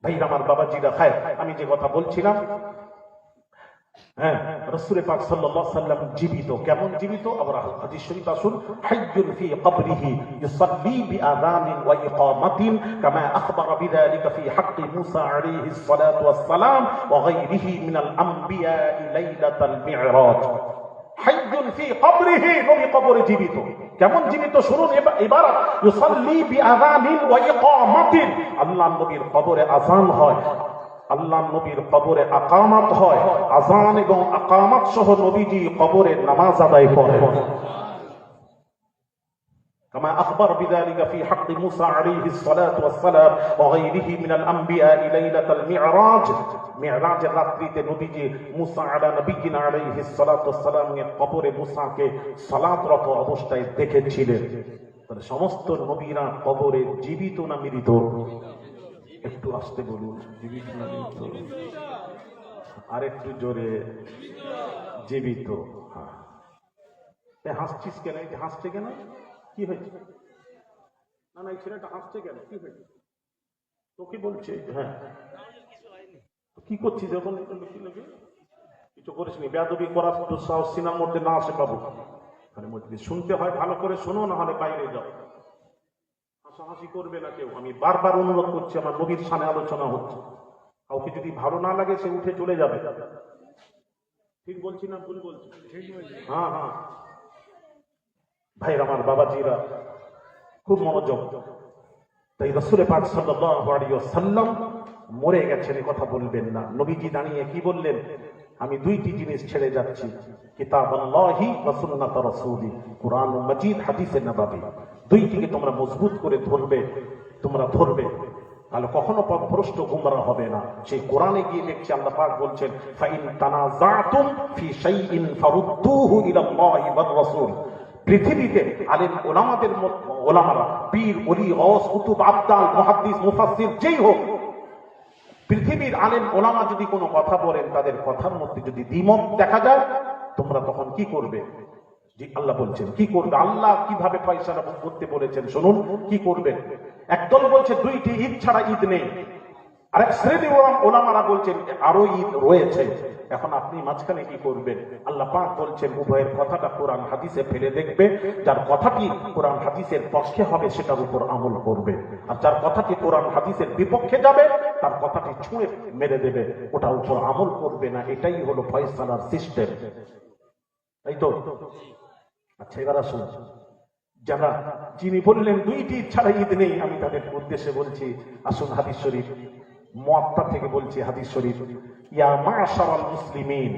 ভাই আমার বাবাজিরা, খায় আমি যে কথা বলছিলাম, হ্যাঁ, রাসূল পাক সাল্লাল্লাহু আলাইহি ওয়াসাল্লাম জীবিত। কেমন জীবিত? আবার হাদিস শরীফ আসুন, হাইয়ুন ফি কবরিহি ইউসাল্লি বিআযানিন ওয়া ইকামাতিন কামা আখবারা বিযালিকা ফি হাক্কি মূসা আলাইহিস সালাতু ওয়াস সালাম ওয়া গায়রিহি মিনাল আমবিয়া লাইলাতাল মি'রাজ। হাইয়ুন ফি কবরিহি, নবী কবরে জীবিত। কেমন জীবিত শুনুন এবার। ইউসাল্লি বিআযানিন ওয়া ইকামাতিন, আল্লাহর নবীর কবরে আযান হয়, আল্লাহ নবীর কবরে আকামাত হয়। আযান এবং আকামাত সহ নবীজি কবরে নামাজ আদায় করেন। কামা আখবার বিযালিকা ফি হাক্কি মূসা আলাইহিস সালাতু ওয়াস সালাম ওয়া গায়রিহি মিনাল আমবিয়া লাইলাতাল মি'রাজ। মি'রাজের রাত্রিতে নবীজি মূসা আলা নবিয়িনা আলাইহিস সালাতু ওয়াস সালাম এর কবরে মূসাকে সালাতরত অবস্থায় দেখেছিলেন। তাহলে সমস্ত নবীরা কবরে জীবিত না মৃত? একটু আসতে বলুন, জীবিত না মৃত? আর একটু জোরে, জীবিত। হ্যাঁ, হাসছিস কেন? হাসছে কেন? কি হয়েছে? না না, এই ছেলেটা হাসছে কেন? কি হয়েছে? তোকে বলছে। হ্যাঁ, কি করছিস যখন? কিছু করিসনি, বেয়াদবি করার দুঃসাহস সিনার মধ্যে না আসে পাবো। শুনতে হয় ভালো করে শোনো, না হলে বাইরে যাও। হাসাহাসি করবে না কেউ। আমি বারবার অনুরোধ করছি, আমার নবীর সামনে আলোচনা হচ্ছে, কাউকে যদি ভালো না লাগে সে উঠে চলে যাবে। ঠিক বলছি না ভুল বলছি? হ্যাঁ হ্যাঁ, ভাইরা আমার, বাবাজিরা, খুব মনোযোগ। তাই রাসূল পাক সাল্লাল্লাহু আলাইহি ওয়াসাল্লাম মরে গেছেন, এ কথা বলবেন না। নবীজি দাঁড়িয়ে কি বললেন? আমি দুইটি জিনিস ছেড়ে যাচ্ছি, কিতাবাল্লাহি ওয়া সুন্নাত রাসূলি, কুরআন মাজিদ, হাদিসে নববী। দুইটিকে তোমরা মজবুত করে ধরবে, তোমরা ধরবে, তাহলে কখনো পথভ্রষ্ট গুমরা হবে না। সেই কোরআনে গিয়ে দেখছি আল্লাহ পাক বলছেন, ফাইন তানাযাতুম ফি শাইইন ফারুদ্দুহু ইলাল্লাহি ওয়ার রাসূল। পৃথিবীতে আলেম ওলামাদের ওলামারা, পীর, ওলি, গওস, কুতুব, আবদাল, মুহাদ্দিস, মুফাসসির যেই হোক, পৃথিবীর আলেম ওলামা যদি কোনো কথা বলেন, তাদের কথার মধ্যে যদি দ্বিমত দেখা যায়, তোমরা তখন কি করবে? আল্লাহ বলছেন কি করবে। আল্লাহ কিভাবে ফয়সালা করতে বলেছেন শুনুন, কি করবেন। একদল বলছে দুইটি ঈদ ছাড়া ঈদ নেই, আরেক শ্রেণী ওলামারা বলছেন আরো ঈদ রয়েছে। এখন আপনি মাঝখানে কি করবেন? আল্লাহ পাক বলছেন উভয়ের কথাটা কোরআন হাদিসে ফেলে দেখবে, যার কথাটি কোরআন হাদিসের পক্ষে হবে সেটার উপর আমল করবে, আর যার কথাটি কোরআন হাদিসের বিপক্ষে যাবে তার কথাটি ছুঁড়ে মেরে দেবে, ওটার উপর আমল করবে না। এটাই হলো ফয়সালার সিস্টেম, তাই তো? আচ্ছা, এবার আসুন, যারা যিনি বললেন দুইটি ছাড়া ঈদ নেই, আমি তাদের উদ্দেশ্যে বলছি, আসুন হাদিস শরীফ, মুয়াত্তা থেকে বলছি হাদিস শরীফ, ইয়া মা'শারাল মুসলিমিন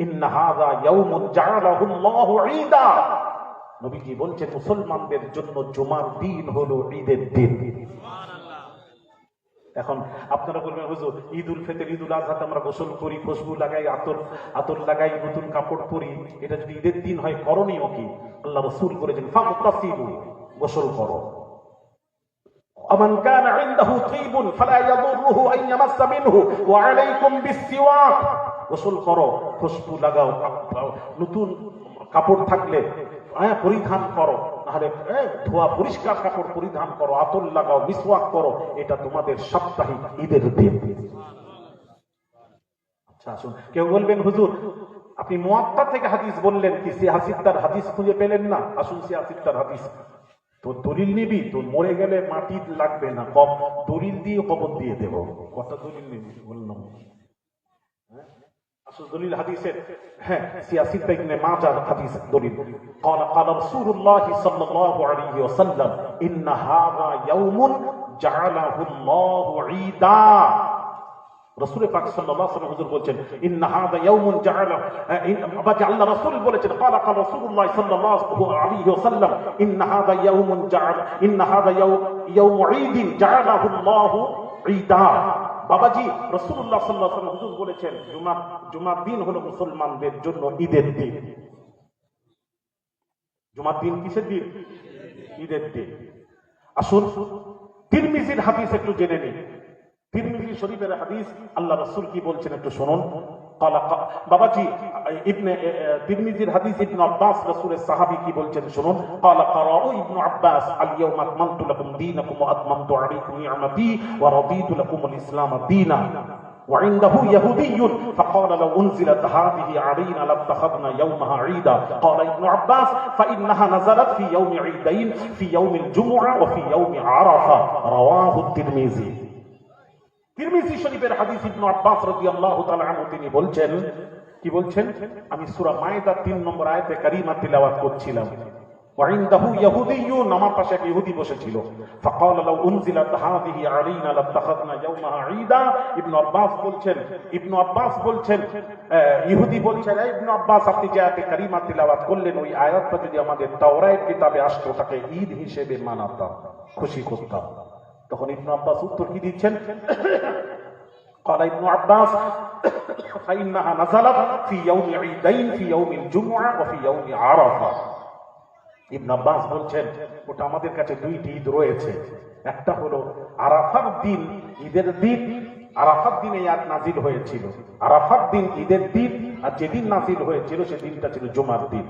ইন্না হাযা ইয়াউমুন জা'আলাহু আল্লাহু ঈদা। নবীজি বলছেন মুসলমানদের জন্য জুমার দিন হলো ঈদের দিন। এখন আপনারা বলবেন হুজুর ঈদ উল ফিতর ঈদ উল আজহাতে আমরা গোসল করি, খুশবু লাগাই, আতর লাগাই, নতুন কাপড় পরি, এটা যদি ঈদের দিন হয় করণীয় কি? আল্লাহ রাসূল বলেছেন ফাগতাসিলু, গোসল করো। ومن كان عنده طيب فلا يضره ان يمس منه وعليكم بالسواك, গোসল করো, খুশবু লাগাও, নতুন কাপড় থাকলে পরিধান করো, নাহলে ধোয়া পরিষ্কার কাপড় পরিধান করো, আতর লাগাও, মিসওয়াক করো, এটা তোমাদের সাপ্তাহিক ঈদের দিন। আচ্ছা আসুন, কেউ বলবেন হুজুর আপনি মুয়াত্তা থেকে হাদিস বললেন কি, সিয়াসিত্তার হাদিস খুঁজে পেলেন না? আসুন সিয়াসিত্তার হাদিস, তো দলিল নিবি তো মরে গেলে মাটি লাগবে না, দলিল দিয়ে কবর দিয়ে দেব, কত দলিল নিবি বললাম। দলিল হাদিসের হ্যাঁ সিয়াসিত্তা ইবনে মাজাহ হাদিস দলিল, قال قال رسول الله صلى الله عليه وسلم ان هذا يوم جعله الله عيدا। রাসূল পাক সাল্লাল্লাহু আলাইহি ওয়াসাল্লাম হুজুর বলেন ইন হাযা ইয়াউমুন জাআলা, আল্লাহ রাসূল বলেছেন قال قال رسول الله صلى الله عليه وسلم ان هذا يوم جعل ان هذا يوم عيد جعله الله عيدا। বাবাজি রাসূলুল্লাহ সাল্লাল্লাহু আলাইহি ওয়াসাল্লাম হুজুর বলেছেন জুমার দিন হলো মুসলমানদের জন্য ঈদের দিন। জুমার দিন কিসের দিন? ঈদের দিন। আসুন তিরমিজির হাদিস একটু জেনে নিন। তিরমিজি শরীফের হাদিস, আল্লাহ রাসূল কি বলছেন একটু শুনুন। বাবাজি ইবনে তিরমিজির হাদিস ইবনে আব্বাস রাসূলের সাহাবী কি বলছেন শুনুন। قال قرأ ابن عباس اليوم أكملت لكم دينكم وأتممت عليكم نعمتي ورضيت لكم الإسلام دينا وعنده يهودي فقال لو أنزلت هذه علينا لاتخذنا يومها عيدا قال ابن عباس فإنها نزلت في يوم عيدين في يوم الجمعة وفي يوم عرفة رواه الترمذي। তিরমিজি শরীফের হাদিস ইবনে আব্বাস রাদিয়াল্লাহু তাআলা আনহু তিনি বলছেন কি বলছেন, আমি সূরা মায়েদা 3 নম্বর আয়াতে কারিমা তিলাওয়াত করছিলাম, وعنده يهودي, আমার পাশে এক ইহুদি বসেছিল, فقال لو انزلت هذه علينا لاتخذنا يومها عيدا। ইবনে আব্বাস বলছেন ইহুদি বলছেন ইবনে আব্বাস আপনি যে আয়াতে কারিমা তিলাওয়াত করলেন ওই আয়াতটা যদি আমাদের তাওরাত কিতাবে আসতো তাকে ঈদ হিসেবে মানাতাম, খুশি করতাম। তখন ইবনে আব্বাস উত্তর কি দিচ্ছেন, قال ابن عباس فإنها نزلت في يوم عيدين في يوم الجمعة وفي يوم عرفة। ইবনে আব্বাস বলছেন ওটা আমাদের কাছে দুইটি ঈদ রয়েছে, একটা হলো আরাফার দিন, ঈদের দিন, আরাফার দিনে আয়াত নাজিল হয়েছিল, আরাফার দিন ঈদের দিন, আর যেদিন নাজিল হয়েছিল সেদিনটা ছিল জুমার দিন।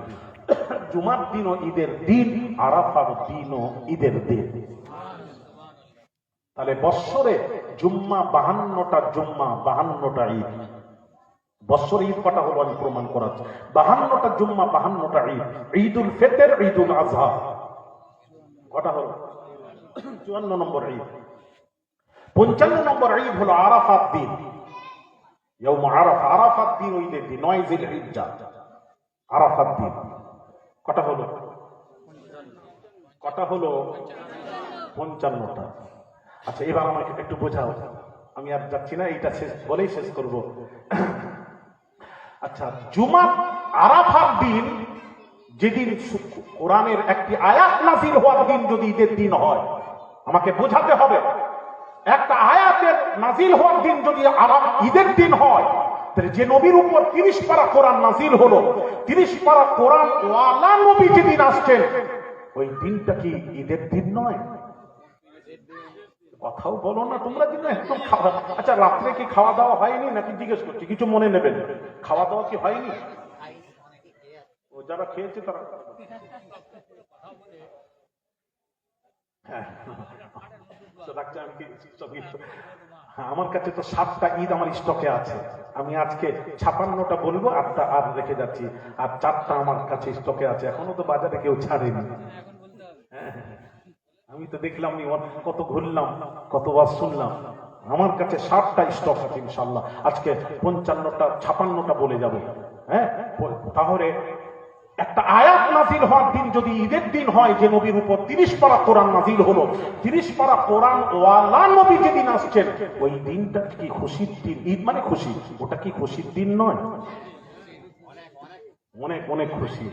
জুমার দিনও ঈদের দিন, আরাফার দিনও ঈদের দিন। তাহলে বৎসরে জুম্মা 52টা জুম্মা, 52টা ঈদ। বৎসরে ঈদ কটা হলো আমি প্রমাণ করাচ্ছি, 52টা জুম্মা, 52টা ঈদ। ঈদ উল ফিতর, ঈদ উল আজহা কটা হলো? 54 নম্বর ঈদ। 55 নম্বর ঈদ হলো আরাফাত দিন, ইয়াউম আরাফা। আরাফাত দিন ওই দিন 9 জিলহিজ্জা, আরাফাত দিন। কটা হলো? 55টা। আচ্ছা এবার আমাকে একটু বোঝাও, আমি আর যাচ্ছি না, এইটা বলেই শেষ করব। আচ্ছা জুমা আরাফার দিন, যেদিন কোরআনের একটি আয়াত নাযিল হওয়ার দিন যদি ঈদের দিন হয়, আমাকে বোঝাতে হবে একটা আয়াতের নাযিল হওয়ার দিন যদি ঈদের দিন হয়, তাহলে যে নবীর উপর 30 পারা কোরআন নাযিল হলো, 30 পারা কোরআন ওয়ালা নবী যেদিন আসছেন ওই দিনটা কি ঈদের দিন নয়? কথাও বলো না তোমরা, দিন একদম খাওয়া। আচ্ছা রাত্রে কি খাওয়া দাওয়া হয়নি নাকি জিজ্ঞেস করছি, কিছু মনে নেবেন, খাওয়া দাওয়া কি হয়নি? ও যারা খেয়েছে তারা আমার কাছে তো 7টা ঈদ আমার স্টকে আছে, আমি আজকে 56টা বলবো, 8টা আর রেখে যাচ্ছি, আর 4টা আমার কাছে স্টকে আছে, এখনো তো বাজারে কেউ ছাড়েনি। আমি তো দেখলাম কত ঘুরলাম, কতবার শুনলাম, আমার কাছে 7টা স্টক আছে ইনশাআল্লাহ, আজকে 55টা 56টা বলে যাব। হ্যাঁ, তাহলে একটা আয়াত নাযিল হওয়ার দিন যদি ঈদের দিন হয়, যে নবীর উপর 30 পারা কোরআন নাযিল হলো, 30 পারা কোরআন ওয়ালা নবী যেদিন আসছেন ওই দিনটা কি খুশির দিন? ঈদ মানে খুশি, ওটা কি খুশির দিন নয়? অনেক অনেক খুশি।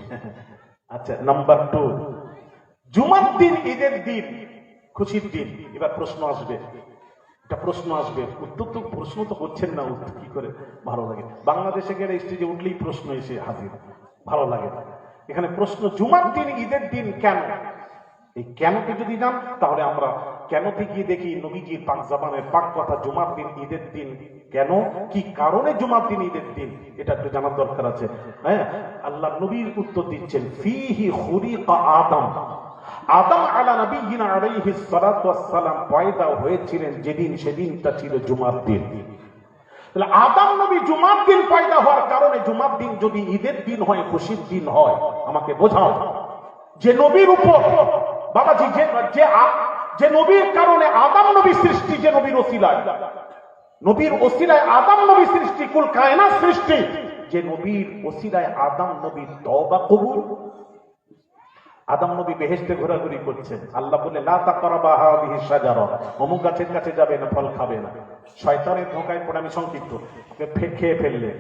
আচ্ছা, নাম্বার 2, জুমার দিন ঈদের দিন, খুশির দিন। এবার প্রশ্ন আসবে, একটা প্রশ্ন আসবে, উত্তর তো প্রশ্ন তো করছেন না, উত্তর কি করে ভালো লাগে? বাংলাদেশে গেলে স্টেজে উঠলেই প্রশ্ন এসে হাজির, ভালো লাগে। এখানে প্রশ্ন, জুমার দিন ঈদের দিন কেন? এই কেনকে যদি জান তাহলে আমরা কেনতে গিয়ে দেখি নবীজির পাক জাবানের পাক কথা, জুমার দিন ঈদের দিন কেন, কি কারণে জুমার দিন ঈদের দিন, এটা একটু জানার দরকার আছে। হ্যাঁ, আল্লাহ নবীর উত্তর দিচ্ছেন, ফিহি খুলিকা আদম, আদম আলা নবিয়িনা আলাইহিস সালাতু ওয়াস সালাম পয়দা হয়েছিলেন যেদিন, সেদিনটা ছিল জুমার দিন। তাহলে আদম নবী জুমার দিন পয়দা হওয়ার কারণে, জুমার দিন যদি ঈদের দিন হয়, খুশির দিন হয়, আমাকে বোঝাও যে নবীর উপর বাবাজি যে নবীর কারণে আদম নবী সৃষ্টি, যে নবীর ওসিলায়, নবীর ওসিলায় আদম নবী সৃষ্টি, কুল কায়নাত সৃষ্টি, যে নবীর ওসিলায় আদম নবীর তওবা কবুল। আদম নবী বেহেশতে ঘোরাঘুরি করছেন, আল্লাহ বলে লা তাকরাবা হাযিহি শাজারা, অমুক গাছের কাছে যাবে না, ফল খাবে না। শয়তানের ধোঁকায় পড়ে, আমি সংক্ষিপ্ত, খেয়ে ফেললে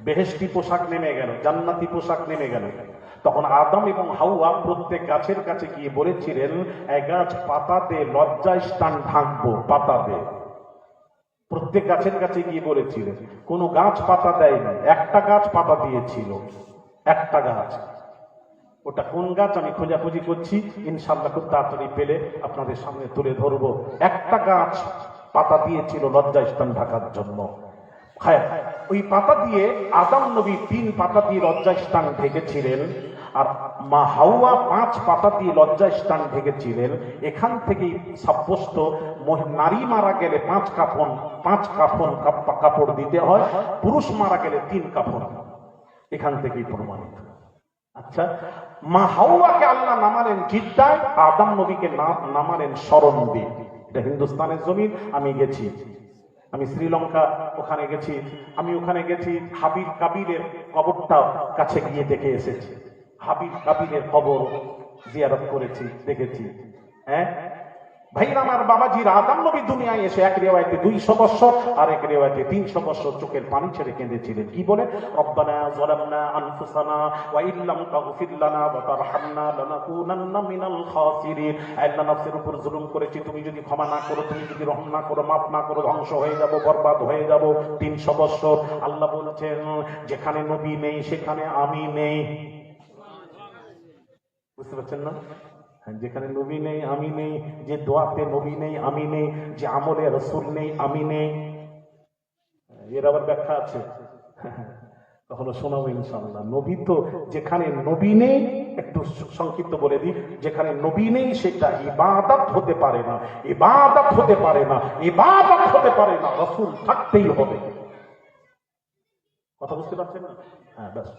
বেহেশতি পোশাক নেমে গেল, জান্নাতি পোশাক নেমে গেল। তখন আদম এবং হাওয়া প্রত্যেক গাছের কাছে গিয়ে বলেছিলেন, এক গাছ পাতা দে, লজ্জায় স্থান ঢাকবো, পাতা দে। প্রত্যেক গাছের কাছে গিয়ে বলেছিলেন, কোন গাছ পাতা দেয়নি, একটা গাছ পাতা দিয়েছিল, একটা গাছ। ওটা কোন গাছ আমি খোঁজাখুঁজি করছি, ইনশাআল্লাহ খুব তাড়াতাড়ি পেলে আপনাদের সামনে তুলে ধরবো। একটা গাছ পাতা দিয়েছিল লজ্জা স্থান ঢাকার জন্য। হ্যাঁ, ওই পাতা দিয়ে আদম নবী 3 পাতা দিয়ে লজ্জা স্থান ঢেকেছিলেন, আর মা হাওয়া 5 পাতা দিয়ে লজ্জা স্থান ঢেকেছিলেন। এখান থেকেই সাব্যস্ত, নারী মারা গেলে 5 কাপড় দিতে হয়, পুরুষ মারা গেলে 3 কাপড়। এখান থেকেই প্রমাণিত। আচ্ছা, মা হাওয়াকে আল্লাহ নামালেন জিদ্দায়, আদম নবীকে নামালেন শরণদ্বীপ। এটা হিন্দুস্তানের জমিন। আমি গেছি, আমি শ্রীলঙ্কা ওখানে গেছি, আমি ওখানে গেছি, হাবিব কাবিলের কবরটা কাছে গিয়ে দেখে এসেছি। হাবিব কাবিলের কবর জিয়ারত করেছি, দেখেছি। হ্যাঁ ভাইরা আমার, বাবাজির আদম নবী দুনিয়ায় এসে এক রিওয়ায়াতে 200 বছর, আর এক রিওয়ায়াতে 300 বছর চোখের পানি ছেড়ে কেঁদেছিলেন। কি বলে? রব্বানা যালামনা আনফুসানা ওয়া ইল্লাম তাগফির লানা ওয়া তারহামনা লানাকুনান্না মিনাল খাসিরিন। আল্লাহ, নফসের উপর জুলুম করেছি, তুমি যদি ক্ষমা না করো, তুমি যদি রহম না করো, মাফ না করো, ধ্বংস হয়ে যাব, বরবাদ হয়ে যাব। 300 বছর আল্লাহ বলছেন, যেখানে নবী নেই সেখানে আমি নেই। বুঝতে পারছেন না? যেখানে নবী নেই আমি নেই, যে দোয়াতে নবী নেই আমি নেই, যে আমলে রাসূল নেই আমি নেই। এর আবার ব্যাখ্যা আছে, কখনো শোনাবো ইনশাআল্লাহ। নবী তো, যেখানে নবী নেই, একটু সংক্ষিপ্ত বলে দিই, যেখানে নবী নেই সেটা ইবাদত হতে পারে না, ইবাদত হতে পারে না, ইবাদত হতে পারে না, রাসূল থাকতেই হবে। কথা বুঝতে পারছেন না? হ্যাঁ, ব্যাস।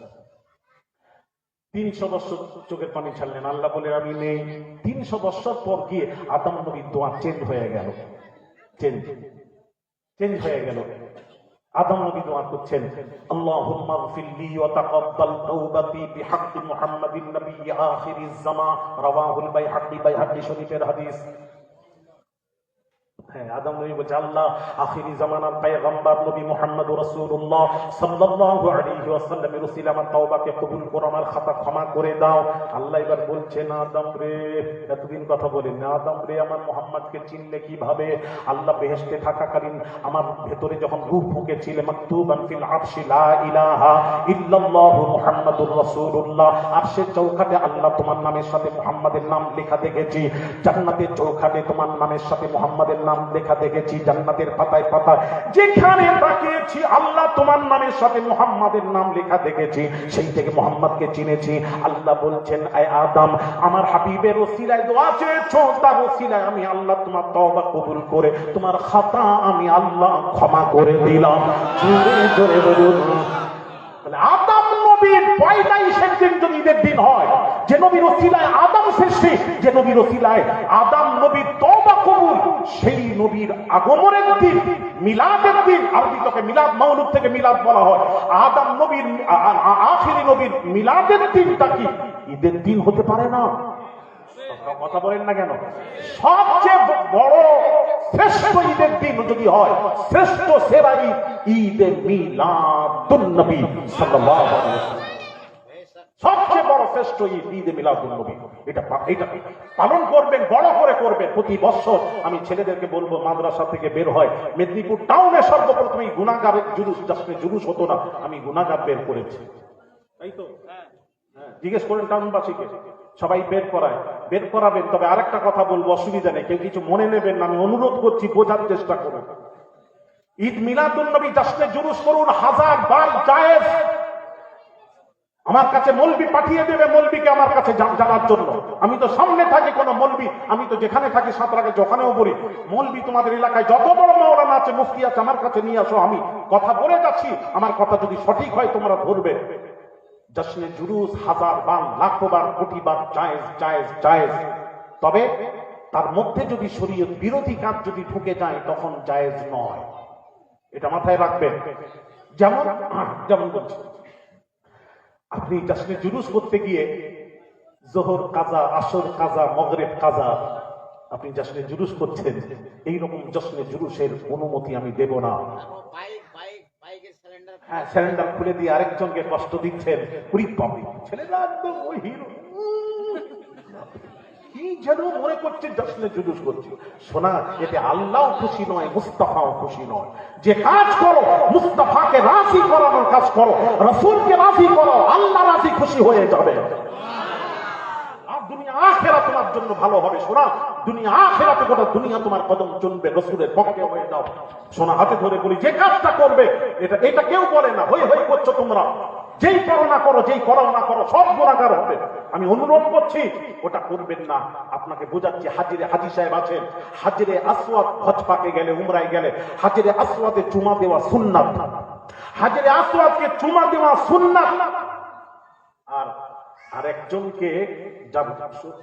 300 বছর চোখের পানি ছাড়লেন, আল্লাহ বলে আমি নেই। 300 বছর পর গিয়ে আদম নবীর দোয়া চেঞ্জ হয়ে গেল, চেঞ্জ হয়ে গেল। আদম নবী দোয়া করছেন, আল্লাহুম্মা গফিরলি ওয়া তাকাব্বাল তাওবাতি বিহাক্কি মুহাম্মাদিন নবী আখিরিজ জামান, রাওয়াহুল বাইহাকি শরীফের হাদিস। হ্যাঁ, আদম নবী বলছে, আল্লাহ আখিরি জামানার পয়গম্বর নবী মুহাম্মদুর রাসূলুল্লাহ সাল্লাল্লাহু আলাইহি ওয়াসাল্লামের ওসিলা আমার তওবাকে কবুল করো, আমার খাতা ক্ষমা করে দাও। আল্লাহ এবার বলছেন, আদম রে, এতদিন কথা বলেন না, আদম রে, আমার মুহাম্মদকে চিনলে কিভাবে? আল্লাহ বেহেশতে থাকাকালীন আমার ভেতরে যখন রূহ ফুঁকেছিলে, মাকতুবান ফিল আরশি লা ইলাহা ইল্লাল্লাহু মুহাম্মাদুর রাসূলুল্লাহ, আরশের চৌখাটে আল্লাহ তোমার নামের সাথে মুহাম্মাদের নাম লেখা দেখেছি, জান্নাতের চৌখাটে তোমার নামের সাথে মুহাম্মাদের নাম লেখা দেখেছি, জান্নাতের পাতায় পাতায় যেখানে তাকিয়েছি আল্লাহ তোমার নামের সাথে মুহাম্মাদের নাম লেখা দেখেছি, সেই থেকে মুহাম্মাদকে চিনেছি। আল্লাহ বলছেন, আয় আদম, আমার হাবিবের ওসিলায় দোয়া চেয়েছো, তার ওসিলায় আমি আল্লাহ তোমার তওবা কবুল করে তোমার খাতা আমি আল্লাহ ক্ষমা করে দিলাম। জোরে জোরে বলুন। আদম নবীর পয়দাই সেদিন যদি ঈদের দিন হয়, যে নবীর ওসিলায় আদম সৃষ্টি, যে নবীর ওসিলায় আদম নবীর তওবা কবুল, সেই নবীর আগমনের দিন, মিলাদের দিন, আরবিতে মিলাদ মাউলুদ থেকে মিলাদ বলা হয়। আদম নবীর আখিরি নবীর মিলাদের দিনটা কি ঈদের দিন হতে পারে না? কথা বলেন না কেন? সবচেয়ে বড় শ্রেষ্ঠ ঈদের দিন যদি হয়, শ্রেষ্ঠ সেরা ঈদ ঈদে মিলাদুন নবী সাল্লাল্লাহু আলাইহি ওয়াসাল্লাম, সবচেয়ে বড় সর্বশ্রেষ্ঠ ঈদে মিলাদুন নবী। এটা পালন করবেন, বড় করে করবেন প্রতি বছর। আমি ছেলেদেরকে বলবো মাদ্রাসা থেকে বের হয় মেদিনীপুর টাউনে সর্বপ্রথম এই গুনাহগারের জুলুস হতো না, আমি গুনাহগার বের করেছি, তাই তো? জিজ্ঞেস করেন টাউনবাসীকে, সবাই বের করাবেন। তবে আরেকটা কথা বলবো, অসুবিধা নেই, কেউ কিছু মনে নেবেন না, আমি অনুরোধ করছি, বোঝার চেষ্টা করুন। ঈদ মিলাদুন নবী জশ্নে জুলুস করুন, 1000 বার জায়েজ। আমার কাছে মৌলবি পাঠিয়ে দেবে, মৌলবিকে আমার কাছে জানার জন্য। আমি তো সামনে থাকি, কোন মৌলবি, আমি তো যেখানে থাকি সাঁতরাগাছ, ওখানেও বলি মৌলবি তোমাদের এলাকায় যত বড় মাওলানা আছে, মুফতি আছে, আমার কাছে নিয়ে আসো। আমি কথা বলে যাচ্ছি, আমার কথা যদি সঠিক হয় তোমরা ধরবে। জশ্নে জুলুস 1000 বার, লাখো বার, কোটি বার জায়েজ জায়েজ জায়েজ। তবে তার মধ্যে যদি শরীয়ত বিরোধী কাজ যদি ঢুকে যায় তখন জায়েজ নয়, এটা মাথায় রাখবেন। যেমন বলছি, আপনি জশ্নে জুলুস করতে গিয়ে জোহর কাজা, আসর কাজা, মাগরিব কাজা, আপনি জশ্নে জুলুস করছেন, এইরকম জশ্নে জুলুসের অনুমতি আমি দেব না। বাইকের সিলিন্ডার হ্যাঁ, সিলিন্ডার খুলে দিয়ে আরেকজনকে কষ্ট দিচ্ছেন, পুরি পাবি ছেলেরা একদম ওই হিরো, কি যেন মনে করছে জশ্নে জুলুস করছে। শোনা, এতে আল্লাহ খুশি নয়, মুস্তাফাও খুশি নয়। যে কাজ করো মুস্তাফাকে রাজি করানোর কাজ করো, রাসূলকে রাজি করো, আল্লাহ রাজি খুশি হয়ে যাবে। আর দুনিয়া আখিরা তোমার জন্য ভালো হবে। শোনা, দুনিয়া আখিরাতে গোটা দুনিয়া তোমার কদম চলবে, রাসূলের পক্ষে হয়ে যাও। শোনা, হাতে ধরে বলি, যে কাজটা করবে, এটা কেউ বলে না, হই হই করছো তোমরা, যেই করো না করো, যেই করো না করো, সব গুনাহগার হবে। আমি অনুরোধ করছি ওটা করবেন না। আপনাকে বোঝাচ্ছি, হাজি সাহেব আছেন, হাজরে আসওয়াদ, হজ পাকে গেলে, উমরায় গেলে হাজরে আসওয়াদে চুমা দেওয়া সুন্নাত, হাজরে আসওয়াদকে চুমা দেওয়া সুন্নাত। আর একজনকে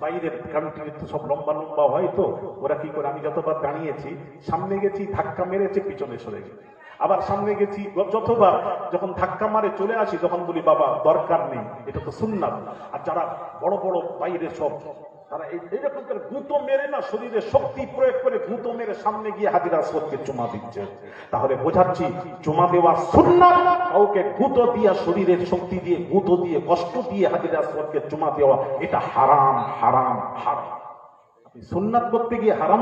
বাইরের কান্ট্রিতে সব লম্বা লম্বা হয়, তো ওরা কি করে, আমি যতবার দাঁড়িয়েছি, সামনে গেছি ধাক্কা মেরেছে, পিছনে সরে গেছে, আবার সামনে গেছি, যতবার যখন ধাক্কা মারে চলে আসি, তখন বলি বাবা দরকার নেই, এটা তো সুন্নাত। আর যারা বড় বড় বাইরে সব, তারা এইরকম করে গুঁতো মেরে না, শরীরে শক্তি প্রয়োগ করে গুঁতো মেরে সামনে গিয়ে হাজরে আসওয়াদকে চুমা দিচ্ছে। তাহলে বোঝাচ্ছি, চুমা দেওয়া সুন্নাত। কাউকে গুঁতো দিয়ে, শরীরের শক্তি দিয়ে গুঁতো দিয়ে, কষ্ট দিয়ে হাজরে আসওয়াদকে চুমা দেওয়া, এটা হারাম হারাম হারাম। আপনি সুন্নাত করতে গিয়ে হারাম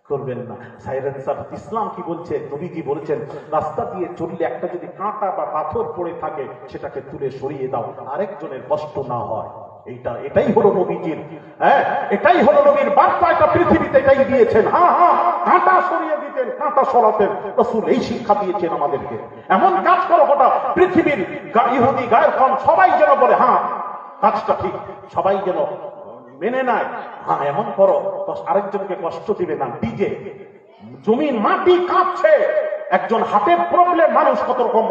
করবেন না। সাইলেন্সার ইসলাম কি বলছে, নবীজি বলেছেন, রাস্তা দিয়ে চললে একটা যদি কাঁটা বা পাথর পড়ে থাকে, সেটাকে তুলে সরিয়ে দাও, আরেকজনের কষ্ট না হয়। এটাই হলো নবীজির, এটাই হলো নবীর বার্তা। এটা পৃথিবীতে এটাই দিয়েছেন। কাঁটা সরিয়ে দিতেন, কাঁটা সরাতেন, রাসূল এই শিক্ষা দিয়েছেন আমাদেরকে। এমন কাজ করো গোটা পৃথিবীর ইহুদি গায়ের কম সবাই যেন বলে কাজটা ঠিক, সবাই যেন মেনে নেয়। এমন করো, আরেকজনকে কষ্ট দিবে না। ডিজে, জমিন মাটি কাঁপছে, একজন হার্টের প্রবলেম, মানুষ কত রকম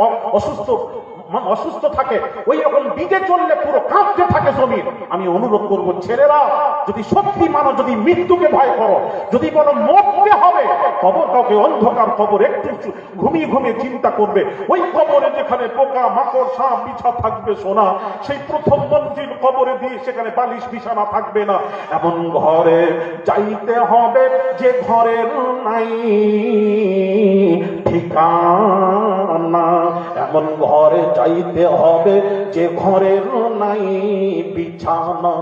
অসুস্থ থাকে, ওই রকম ডিজে চললে পুরো কাঁপতে থাকে জমিন। আমি অনুরোধ করব, ছেলেরা যদি সত্যি মানো, যদি মৃত্যুকে ভয় করো, যদি বলো মরতে হবে, কবর কাউকে অন্ধকার কবর, একটু ঘুমিয়ে ঘুমিয়ে চিন্তা করবে, ওই কবরে যেখানে পোকা মাকড় সাপ বিছা থাকবে, সোনা, সেই প্রথম মঞ্জিল কবরে দিয়ে সেখানে বালিশ বিছানা থাকবে না। এমন ঘরে যাইতে হবে যে ঘরের নাই ঠিকানা, এমন ঘরে যাইতে হবে যে ঘরের নাই বিছানা।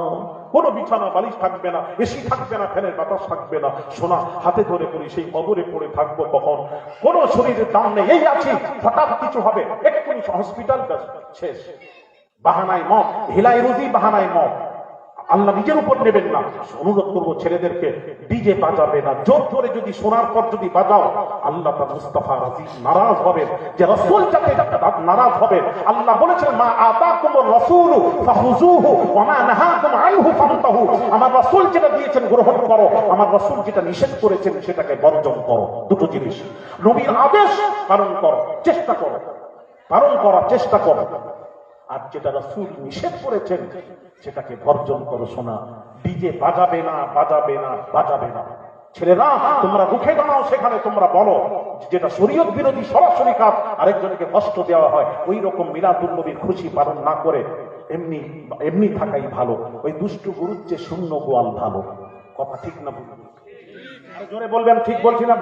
কোনো বিছানা বালিশ থাকবে না, এসি থাকবে না, ফ্যানের বাতাস থাকবে না। সোনা, হাতে ধরে করি, সেই কবরে পড়ে থাকবো কখন? কোন শরীরের দাম নেই, এই আছি, হঠাৎ কিছু হবে, এক্ষুনি হসপিটাল শেষ, বাহানায় মত, হিলাই রুজি বাহানায় মত। আল্লাহ নিজের উপর নেবেন না। অনুরোধ করবো ছেলেদেরকে, ডিজে বাজাবে না। জোর করে যদি শোনার পর যদি বাজাও, আল্লাহ তার মুস্তাফা রাজি নারাজ হবেন, যে রাসূল যাতে নারাজ হবেন। আল্লাহ বলেছেন, মা আতাকুমুর রাসূলু ফাখুযুহু ওয়া মা নাহাকুম আনহু ফান্তাহু। আমার রাসূল যেটা দিয়েছেন গ্রহণ করো, আমার রাসূল যেটা নিষেধ করেছেন সেটাকে বর্জন করো। দুটো জিনিস, নবীর আদেশ পালন করো, চেষ্টা করো, পালন করার চেষ্টা করো, আর যেটা রাসূল নিষেধ করেছেন সেটাকে বর্জন করো। শোনা, ডিজে বাজাবে না, বাজাবে না, বাজাবে না। ছেলেরা, তোমরা রুখে দাঁড়াও, সেখানে তোমরা বলো যেটা শরীয়ত বিরোধী সরাসরি কাজ, আরেকজনকে কষ্ট দেওয়া হয়, ওই রকম মিলাদুন নবীর খুশি পালন না করে এমনি থাকাই ভালো। ওই দুষ্টু গরুর চেয়ে শূন্য গোয়াল ভালো। কথা ঠিক না? জোরে বলবেন, ঠিক বলছি না?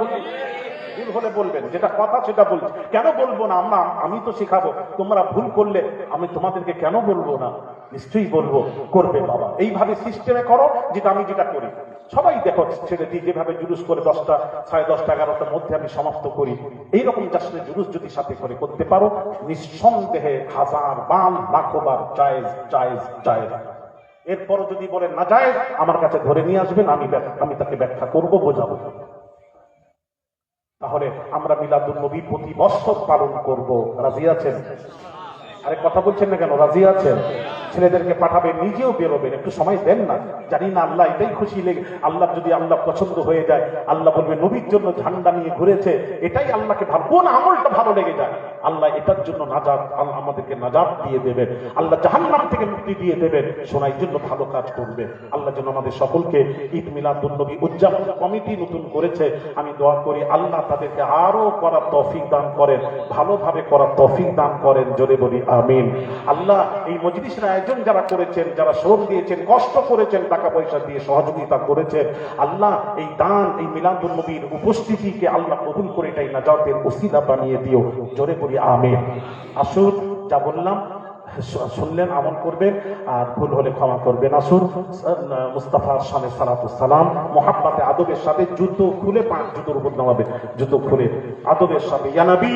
ভুল হলে বলবেন, যেটা কথা সেটা বলবেন। কেন বলবো না? আমি তো শিখাবো, তোমরা ভুল করলে আমি তোমাদেরকে কেন বলবো না? নিশ্চয়ই বলবো, করবে বাবা। এইভাবে সিস্টেমে করো, যেটা করি। সবাই দেখো ছেড়ে দিয়ে যেভাবে জুলুস করে 10টা, 10:30, 11টার মধ্যে আমি সমাপ্ত করি। এইরকম জাসরে জুলুস যদি সাথে করে করতে পারো, নিঃসন্দেহে 1000 বার লাখো বার জায়েজ জায়েজ জায়েজ। এরপর যদি বলে না জায়েজ, আমার কাছে ধরে নিয়ে আসবেন, আমি তাকে ব্যাখ্যা করব, বোঝাবো। তাহলে আমরা মিলাদুন নবী প্রতি বছর পালন করব। রাজি আছেন? আরে কথা বলছেন না কেন? রাজি আছেন? ছেলেদেরকে পাঠাবেন, নিজেও বেরোবেন, একটু সময় দেন না। জানি না আল্লাহ এটাই খুশি লেগে, আল্লাহ যদি আল্লাহ পছন্দ হয়ে যায়, আল্লাহ বলবে নবীর জন্য ঝান্ডা নিয়ে ঘুরেছে, এটাই আল্লাহকে কোন আমলটা ভালো লেগে যায়, আল্লাহ এটার জন্য নাজাত, আল্লাহ আমাদেরকে নাজাত দিয়ে দেবেন, আল্লাহ জাহান্নাম থেকে মুক্তি দিয়ে দেবেন। শোনার জন্য ভালো কাজ করবে। আল্লাহ যেন আমাদের সকলকে ঈদ মিলাদুন নবী উদযাপন কমিটি নতুন করেছে, আমি দোয়া করি আল্লাহ তাদেরকে আরো করার তৌফিক দান করেন, ভালোভাবে করার তৌফিক দান করেন। জোরে বলি আমিন। আল্লাহ এই মজলিসের আয়োজন যারা করেছেন, যারা শ্রম দিয়েছেন, কষ্ট করেছেন, টাকা পয়সা দিয়ে সহযোগিতা করেছেন, আল্লাহ এই দান, এই মিলাদুন নবীর উপস্থিতিকে আল্লাহ কবুল করে এটাই নাজাতের ওসিলা বানিয়ে দিও। জোরে বলি আমিন। আসুন, যা বললাম শুনলেন, আমল করবেন, আর ভুল হলে ক্ষমা করবেন। আসুন মুস্তাফার শানে সালাতুস সালাম মোহাব্বতে আদবের সাথে জুতো খুলে, জুতোর উপর নামাবে, জুতো খুলে আদবের সাথে ইয়া নবী।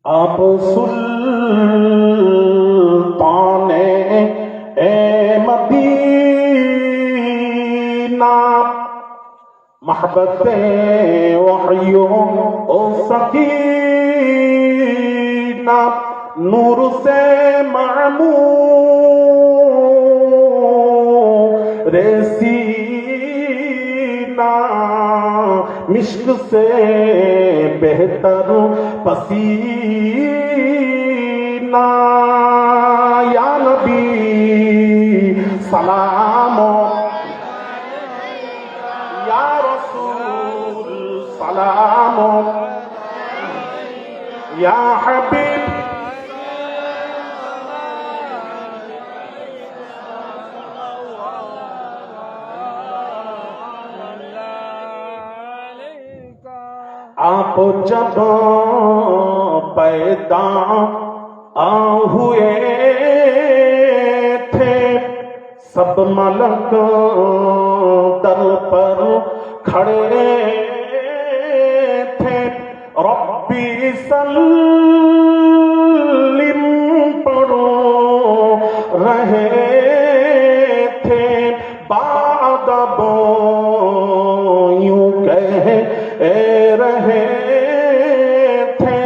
आप सुल्ताने ए मदीना महबते वहयो ओ सकीना नूर से मामूर सीना मिश्क से बेहतर पसीना या नबी सलाम या रसूल सलाम या हबीब आप जब पैदा हुए थे, सब मलक दर पर खड़े थे। रब्बी सल्लिम पढ़ो रहे थे, बादबो यूं कह रहे थे।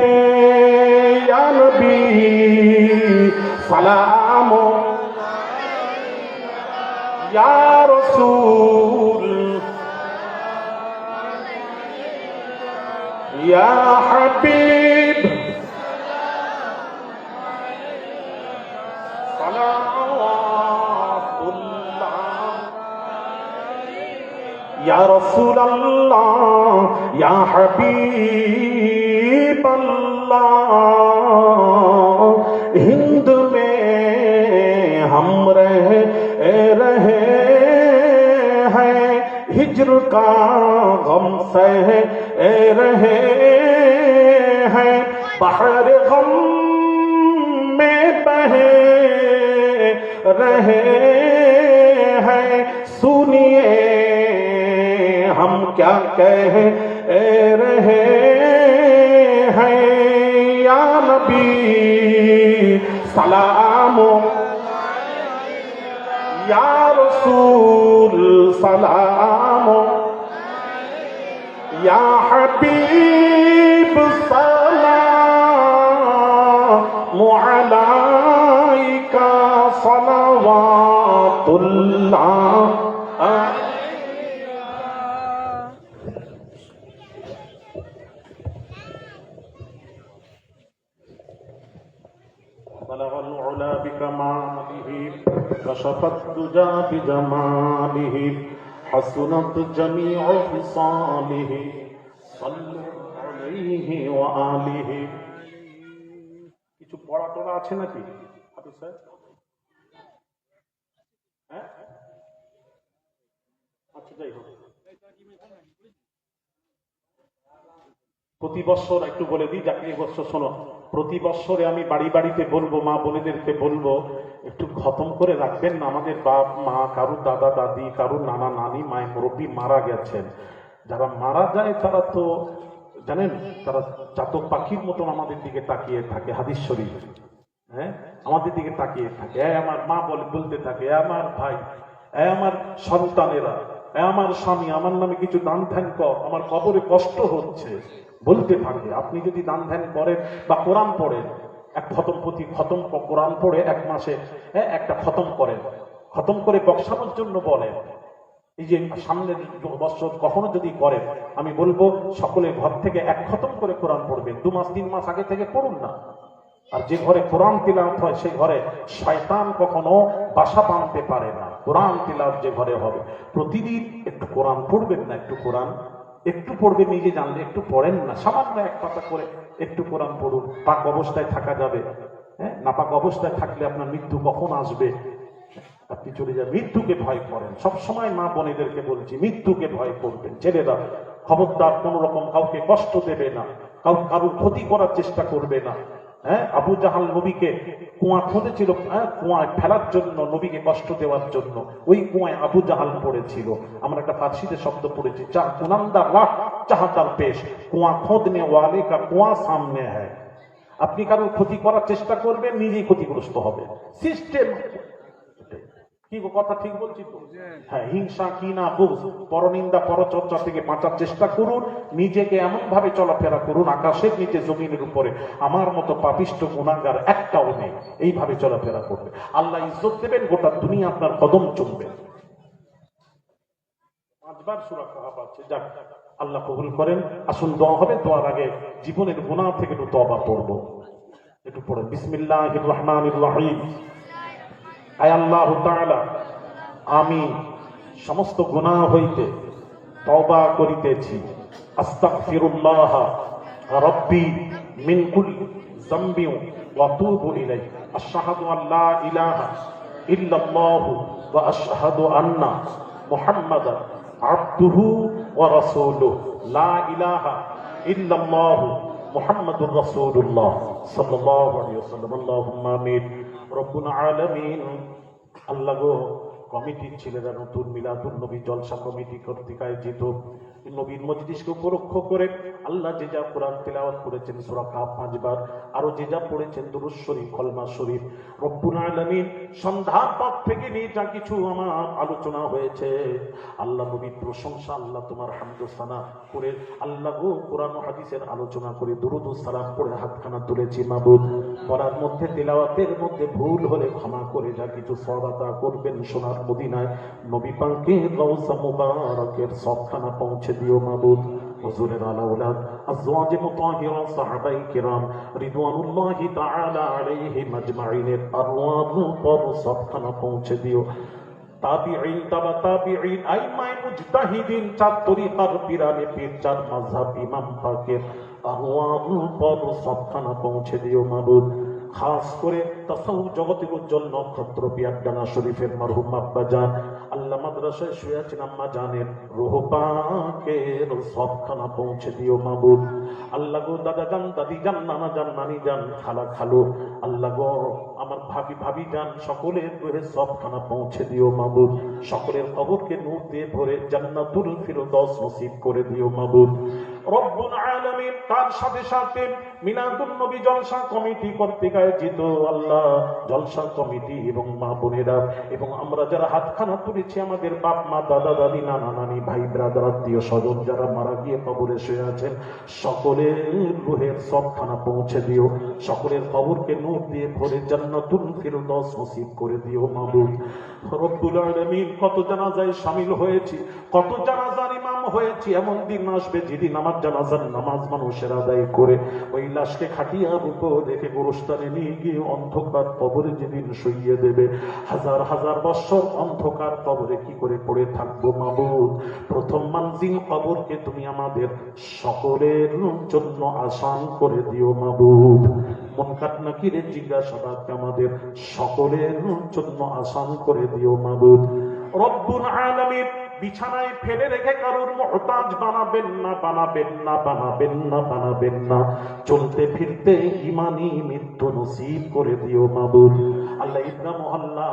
या नबी सलाम या रसूल या हबीब या रसूल अल्लाह या हबीब अल्लाह। हिंद में हम रहे हैं, हिज्र का गम सह रहे हैं, बहर गम में बहे रहे हैं। सुनिए हम क्या कह रहे हैं। या नबी सलाम या रसूल सलाम या हबीब सलाम अलैका सलवातुल्लाह। بلغ العلا بكماله كشف الدجى بجماله حسنت جميع خصاله صلوا عليه وآله কিছু পড়া টড়া আছে নাকি হাফিজ স্যার? হ্যাঁ, আচ্ছা যাই হোক, প্রতি বছর একটু বলে দিই যাকে বছর শোনো, প্রতি বছরে আমি বাড়ি বাড়িতে বলবো, মা বোনেদেরকে বলবো একটু খতম করে রাখবেন না। আমাদের বাপ মা, কারুর দাদা দাদি, কারুর নানা নানি, মায়ের মুরব্বী মারা গেছেন। যারা মারা যায় তারা তো জানেন, তারা চাতক পাখির মতন আমাদের দিকে তাকিয়ে থাকে। হাদিস শরীফ, হ্যাঁ, আমাদের দিকে তাকিয়ে থাকে। আমার মা বলতে থাকে, আমার ভাই, আমার সন্তানেরা, আমার স্বামী, আমার নামে কিছু দান ধ্যান কর, আমার কবরে কষ্ট হচ্ছে, বলতে থাকে। আপনি যদি দান ধ্যান করেন বা কোরআন পড়েন, এক খতম প্রতি খতম কোরআন পড়ে এক মাসে একটা খতম করেন, খতম করে বক্সানোর জন্য বলেন। এই যে সামনের বছর কখনো যদি করেন, আমি বলবো সকলে ঘর থেকে এক খতম করে কোরআন পড়বেন। 2 মাস 3 মাস আগে থেকে পড়ুন না। আর যে ঘরে কোরআন তিলাওয়াত হয় সেই ঘরে শয়তান কখনো বাসা বাঁধতে পারে না। কোরআন তিলাওয়াত যে ঘরে হবে, প্রতিদিন একটু কোরআন পড়বেন না, একটু কোরআন একটু পড়বে, নিজে জানলে একটু পড়েন না, সামান্য এক পাতা করে একটু কোরআন পড়ুন। পাক অবস্থায় থাকা যাবে, হ্যাঁ, নাপাক অবস্থায় থাকলে আপনার মৃত্যু কখন আসবে আপনি চলে যাবেন। মৃত্যুকে ভয় করেন, সবসময় মা বোনেদেরকে বলছি, মৃত্যুকে ভয় করবেন। ছেলেরা খবরদার কোন রকম কাউকে কষ্ট দেবে না, কারুর ক্ষতি করার চেষ্টা করবে না। হ্যাঁ, আবু জাহাল নবীকে কুয়া খুঁজেছিল, কুয়ায় ফেলার জন্য, নবীকে কষ্ট দেওয়ার জন্য। ওই কুয়ায় আবু জাহাল পড়েছিল। আমরা একটা ফার্সিতে শব্দ পড়েছি, চাহ কুনান্দা রাহ চাহাতার পেশ, কুয়া খোঁজনে ওয়ালে কা কুয়া সামনে হ্যায়। আপনি কারোর ক্ষতি করার চেষ্টা করবেন, নিজেই ক্ষতিগ্রস্ত হবে। সিস্টেম কি কথা ঠিক বলছি তো? হ্যাঁ, হিংসা, ঘৃণা, বুঘজ, পরনিন্দা, পরচর্চা থেকে বাঁচার চেষ্টা করুন। নিজেকে এমন ভাবে চলাফেরা করুন, আকাশের নিচে জমিনের উপরে আমার মতো পাপিষ্ট গুনাহগার একটাও নেই, এইভাবে চলাফেরা করবে। আল্লাহ ইজ্জত দেবেন, গোটা দুনিয়া আপনার কদম চুমবে। 5 বার সূরা কাহাফ আছে। যাক, আল্লাহ কবুল করেন। আসুন দোয়া হবে, দোয়ার আগে জীবনের গুনাহ থেকে একটু তওবা করব। একটু পড়েন, বিসমিল্লাহির রহমানির রহিম। আয় আল্লাহ তাআলা, আমি সমস্ত গুনাহ হইতে তওবা করিতেছি। আস্তাগফিরুল্লাহ রাব্বি মিন কুল্লি যামবি ওয়া আতুবু ইলাইহি। আশহাদু আল্লা ইলাহা ইল্লাল্লাহ ওয়া আশহাদু আন্না মুহাম্মাদান আবদুহু ওয়া রাসূলুহু। লা ইলাহা ইল্লাল্লাহ মুহাম্মাদুর রাসূলুল্লাহ সাল্লাল্লাহু আলাইহি ওয়াসাল্লাম। আল্লাহুম্মা আমিন। রব্বুল আলামিন, আল্লাহ গো, কমিটির ছেলেরা নতুন মিলাদুন নবী জলসা কমিটি কর্তৃক আয়োজিত নবীর মজলিসকে উপলক্ষ করে আল্লাহ যে যা কোরআন তেলাওয়াত করেছেন সূরা কাহফ 5 বার, আরো যে যা পড়েছেন দুরূদ শরীফ, কলমা শরীফ, রব্বুল আলামিন সন্ধ্যার পর থেকে নিয়ে যা কিছু আমার আলোচনা হয়েছে, আল্লাহ নবীর প্রশংসা, আল্লাহ তোমার হামদ সানা করে, আল্লাহ গো কোরআন ও হাদিসের আলোচনা করে দুরূদ ও সালাম পড়ে হাতখানা তুলেছি। মাবুদ, পড়ার মধ্যে তেলাওয়াতের মধ্যে ভুল হলে ক্ষমা করে যা কিছু সওয়াব আতা করবেন সোনার মদিনায় নবী পাকের রওজা মুবারকের সবখানা পৌঁছে দিও। মাবুদ, হুজুরের আলা আওলাদ, আজওয়াজে মুতাহহিরা, সাহাবায়ে কিরাম রিদওয়ানুল্লাহি তাআলা আলাইহিম আজমাইনের আরওয়াহুল পর সবখানা পৌঁছে দিও। তাবিঈন, তাবা তাবিঈন, আইমায়ে মুজতাহিদিন, 4 তরিকার পীরানে পীর, 4 মাযহাব ইমাম পাকের আরওয়াহুল পর সবখানা পৌঁছে দিও। মাবুদ, খাস করে তাসাউফ জগতের উজ্জ্বল নক্ষত্র পিয়ারডাঙ্গা শরীফের মরহুম আব্বা জান, আল্লাহ মাদ্রাসায় শুয়ে আছেন আম্মা জানের রূহ পাকের সবখানা পৌঁছে দিও। মাবুদ, আল্লাহ গো, দাদা জান, দাদি জান, নানা জান, নানি জান, খালা খালু, আল্লাহ গো, আমার ভাবি জান, সকলের রূহে সবখানা পৌঁছে দিও। মাবুদ, সকলের কবরকে নূর দিয়ে ভরে জান্নাতুল ফিরদৌস নসিব করে দিও। মাবুদ, রব্বুল আলামিন, তার সাথে সাথে মিলাদুন নবী জলসা কমিটি কর্তৃক আয়োজিত আল্লাহ জলসা কমিটি এবং মা বোনেরা এবং আমরা যারা হাতখানা তুলেছি, আমাদের বাপ মা, দাদা দাদি, নানা নানি, ভাই ব্রাদার, আত্মীয় স্বজন যারা মারা গিয়ে কবরে শুয়ে আছেন, সকলের রূহের সবখানা পৌঁছে দিও। সকলের কবরকে নূর দিয়ে ভরে জান্নাতুল ফিরদৌস নসিব করে দিও। মাবুদ, রব্বুল আলামিন, কত জানাজায় শামিল হয়েছি, কত জানাজার ইমাম ইমাম হয়েছি, এমন দিন আসবে যেদিন আমার জানাজার নামাজ মানুষের আদায় করে ওই লাশকে খাটিয়ার উপর রেখে গোরস্থানে নিয়ে গিয়ে অন্ধকার কবরে যেদিন শুইয়ে দেবে, হাজার হাজার বছর অন্ধকার কবরে কি করে পড়ে থাকবো মাবুদ। প্রথম মানজিল কবরকে তুমি আমাদের সকলের জন্য আসান করে দিও মাবুদ। মুনকার নাকিরের জিজ্ঞাসাবাদকে আমাদের সকলের জন্য আসান করে দিও মাবুদ। রব্বুল আলামিন বিছানায় ফেলে রেখে কারোর মুহতাজ বানাবেন না, বানাবেন না, বানাবেন না, বানাবেন না। চলতে ফিরতে ইমানি মৃত্যু নসিব করে দিও মাবুদ। আল্লাহ ইবনা মহল্লা,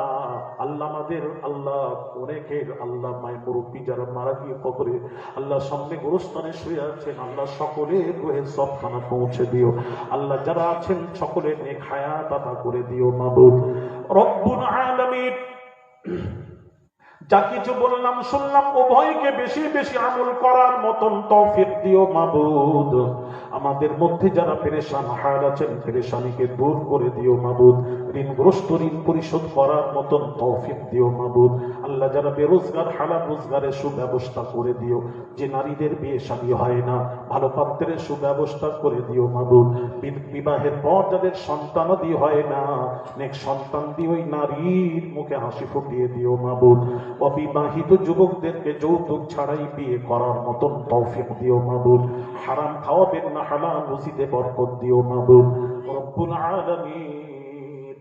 আল্লাহ আমাদের আল্লাহ অনেকের আল্লাহ মায়ের মুরব্বী যারা মারা গিয়ে কবরে আল্লাহ সামনে গোরস্থানে শুয়ে আছেন, আল্লাহ সকলের রুহে সবখানা পৌঁছে দিও। আল্লাহ যারা আছেন সকলের নেক হায়াত আতা করে দিও মাবুদ। রব্বুল আলামিন যা কিছু বললাম শুনলাম উভয়কে বেশি বেশি আমল করার মতন তৌফিক দিও মাবুদ। আমাদের মধ্যে যারা পেরেশান হাল আছেন পেরেশানিকে দূর করে দিও মাবুদ। ঋণগ্রস্ত ঋণ পরিশোধ করার মতন তৌফিক দিও মাবুদ। আল্লাহ যারা বেরোজগার হালাল রোজগারের সুব্যবস্থা করে দিও। যে নারীদের বিয়ে শাদী হয় না ভালো পাত্রের সুব্যবস্থা করে দিও মাবুদ। বিবাহের পর যাদের সন্তানাদি হয় না নেক সন্তান দিয়ে ওই নারীর মুখে হাসি ফুটিয়ে দিও মাবুদ। অবিবাহিত যুবকদেরকে যৌতুক ছাড়াই বিয়ে করার মতন তৌফিক দিও মাবুদ। হারাম খাওয়াবেন না, হালাল রুজিতে বরকত দিও মাবুদ। রব্বুল আলামিন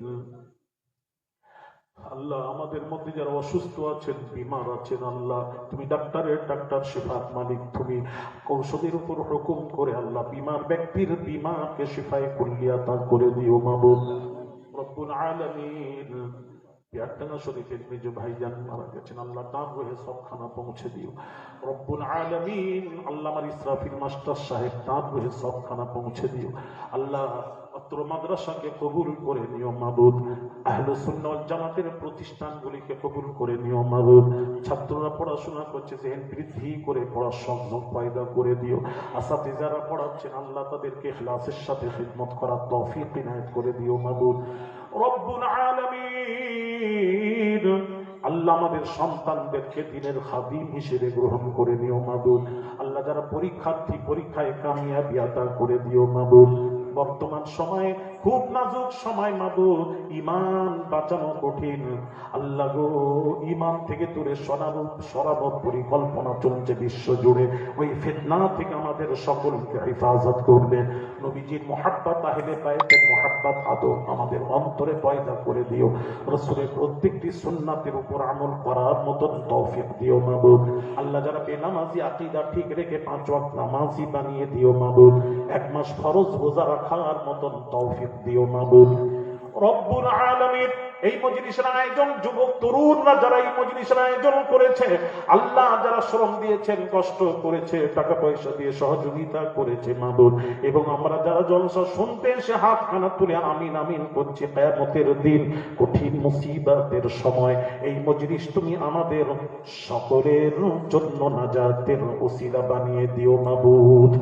আল্লাহ আমাদের মধ্যে যারা অসুস্থ আছেন বিমার আছেন আল্লাহ তুমি ডাক্তারের ডাক্তার শিফাত মালিক, তুমি ঔষধের উপর হুকুম করে আল্লাহ বিমার ব্যক্তির বিমাকে শিফায়ে কুল্লিয়া তা করে দিও মাবুদ। রব্বুল আলামিন পিয়ারটানা শরীফের মেজো ভাইজান মারা গেছেন আল্লাহ তার রুহে সবখানা পৌঁছে দিও। রব্বুল আলামিন আল্লাহ আমার ইসরাফিল মাস্টার সাহেব তার রুহে সবখানা পৌঁছে দিও। আল্লাহ অত্র মাদ্রাসাকে কবুল করে নিও মাবুদ। আহলুস সুন্নাহ ওয়াল জামাতের প্রতিষ্ঠানগুলিকে কবুল করে নিও মাবুদ। ছাত্ররা পড়াশোনা করছে জেহেন বৃদ্ধি করে পড়ার সংযোগ পয়দা করে দিও। আসাতিজারা পড়াচ্ছেন আল্লাহ তাদেরকে ইখলাসের সাথে খিদমত করার তৌফিক ইনায়েত করে দিও মাবুদ। রব্বুল আলামিন আল্লাহ আমাদের সন্তানদেরকে দিনের খাদিম হিসেবে গ্রহণ করে নিও মাবুদ। আল্লাহ যারা পরীক্ষার্থী পরীক্ষায় কামিয়াবি আতা করে দিও মাবুদ। বর্তমান সময়ে খুব নাজুক সময় মাবুদ, ইমান বাঁচানো কঠিন। আল্লাহ গো ইমান থেকে দূরে সরানোর পরিকল্পনা চলছে বিশ্ব জুড়ে। ওই ফিতনা থেকে আমাদের সকলকে হেফাজত করবে। নবীজির মুহাব্বত আহলে বাইতের মুহাব্বত আদব আমাদের অন্তরে পয়দা করে দিও। রাসূলের প্রত্যেকটি সুন্নাতের উপর আমল করার মতন তৌফিক দিও মাবুদ। আল্লাহ যারা বেনামাজি আকীদা ঠিক রেখে 5 ওয়াক্ত নামাজি বানিয়ে দিও মাবুদ। 1 মাস ফরজ রোজা রাখার মতন তৌফিক দিও মাবুদ। রব্বুল আলামিন এই মজলিসের আয়োজন যুবক তরুণরা যারা এই মজলিসের আয়োজন করেছে আল্লাহ যারা শ্রম দিয়েছেন কষ্ট করেছে টাকা পয়সা দিয়ে সহযোগিতা করেছে মাবুদ, এবং আমরা যারা জলসা শুনতে এসে হাত খানা তুলে আমিন আমিন করছি কিয়ামতের দিন কঠিন মুসিবতের সময় এই মজলিস তুমি আমাদের সকলের জন্য নাজাতের ওসিলা বানিয়ে দিও মাবুদ।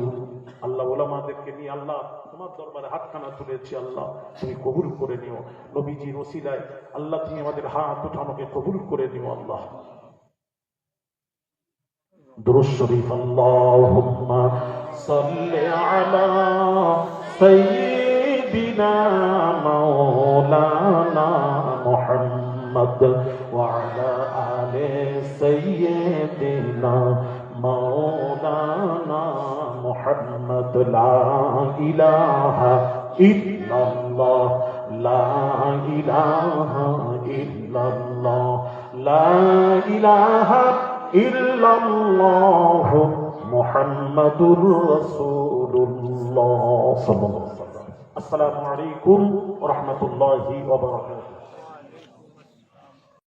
আল্লাহ ওলামাদেরকে নিয়ে আল্লাহ তোমার দরবারে হাতখানা তুলেছি আল্লাহ তুমি কবুল করে নিও। নবীজির ওসিলায় আল্লাহ তুমি আমাদের হাত উঠানোকে কবুল করে নিও আল্লাহ। দুরূদ শরীফ আল্লাহুম্মা সাল্লি আলা সাইয়্যিদিনা মাওলানা মুহাম্মদ ওয়া আলা আলি সাইয়্যিদিনা মাওলানা মুহাম্মদ। লা ইলাহা ইল্লাল্লাহ লা ইলাহা ইল্লাল্লাহ লা ইলাহা ইল্লাল্লাহ মুহাম্মাদুর রাসূলুল্লাহ সাল্লাল্লাহু আলাইহি ওয়াসাল্লাম। আসসালামু আলাইকুম ওয়া রাহমাতুল্লাহি ওয়া বারাকাতুহু।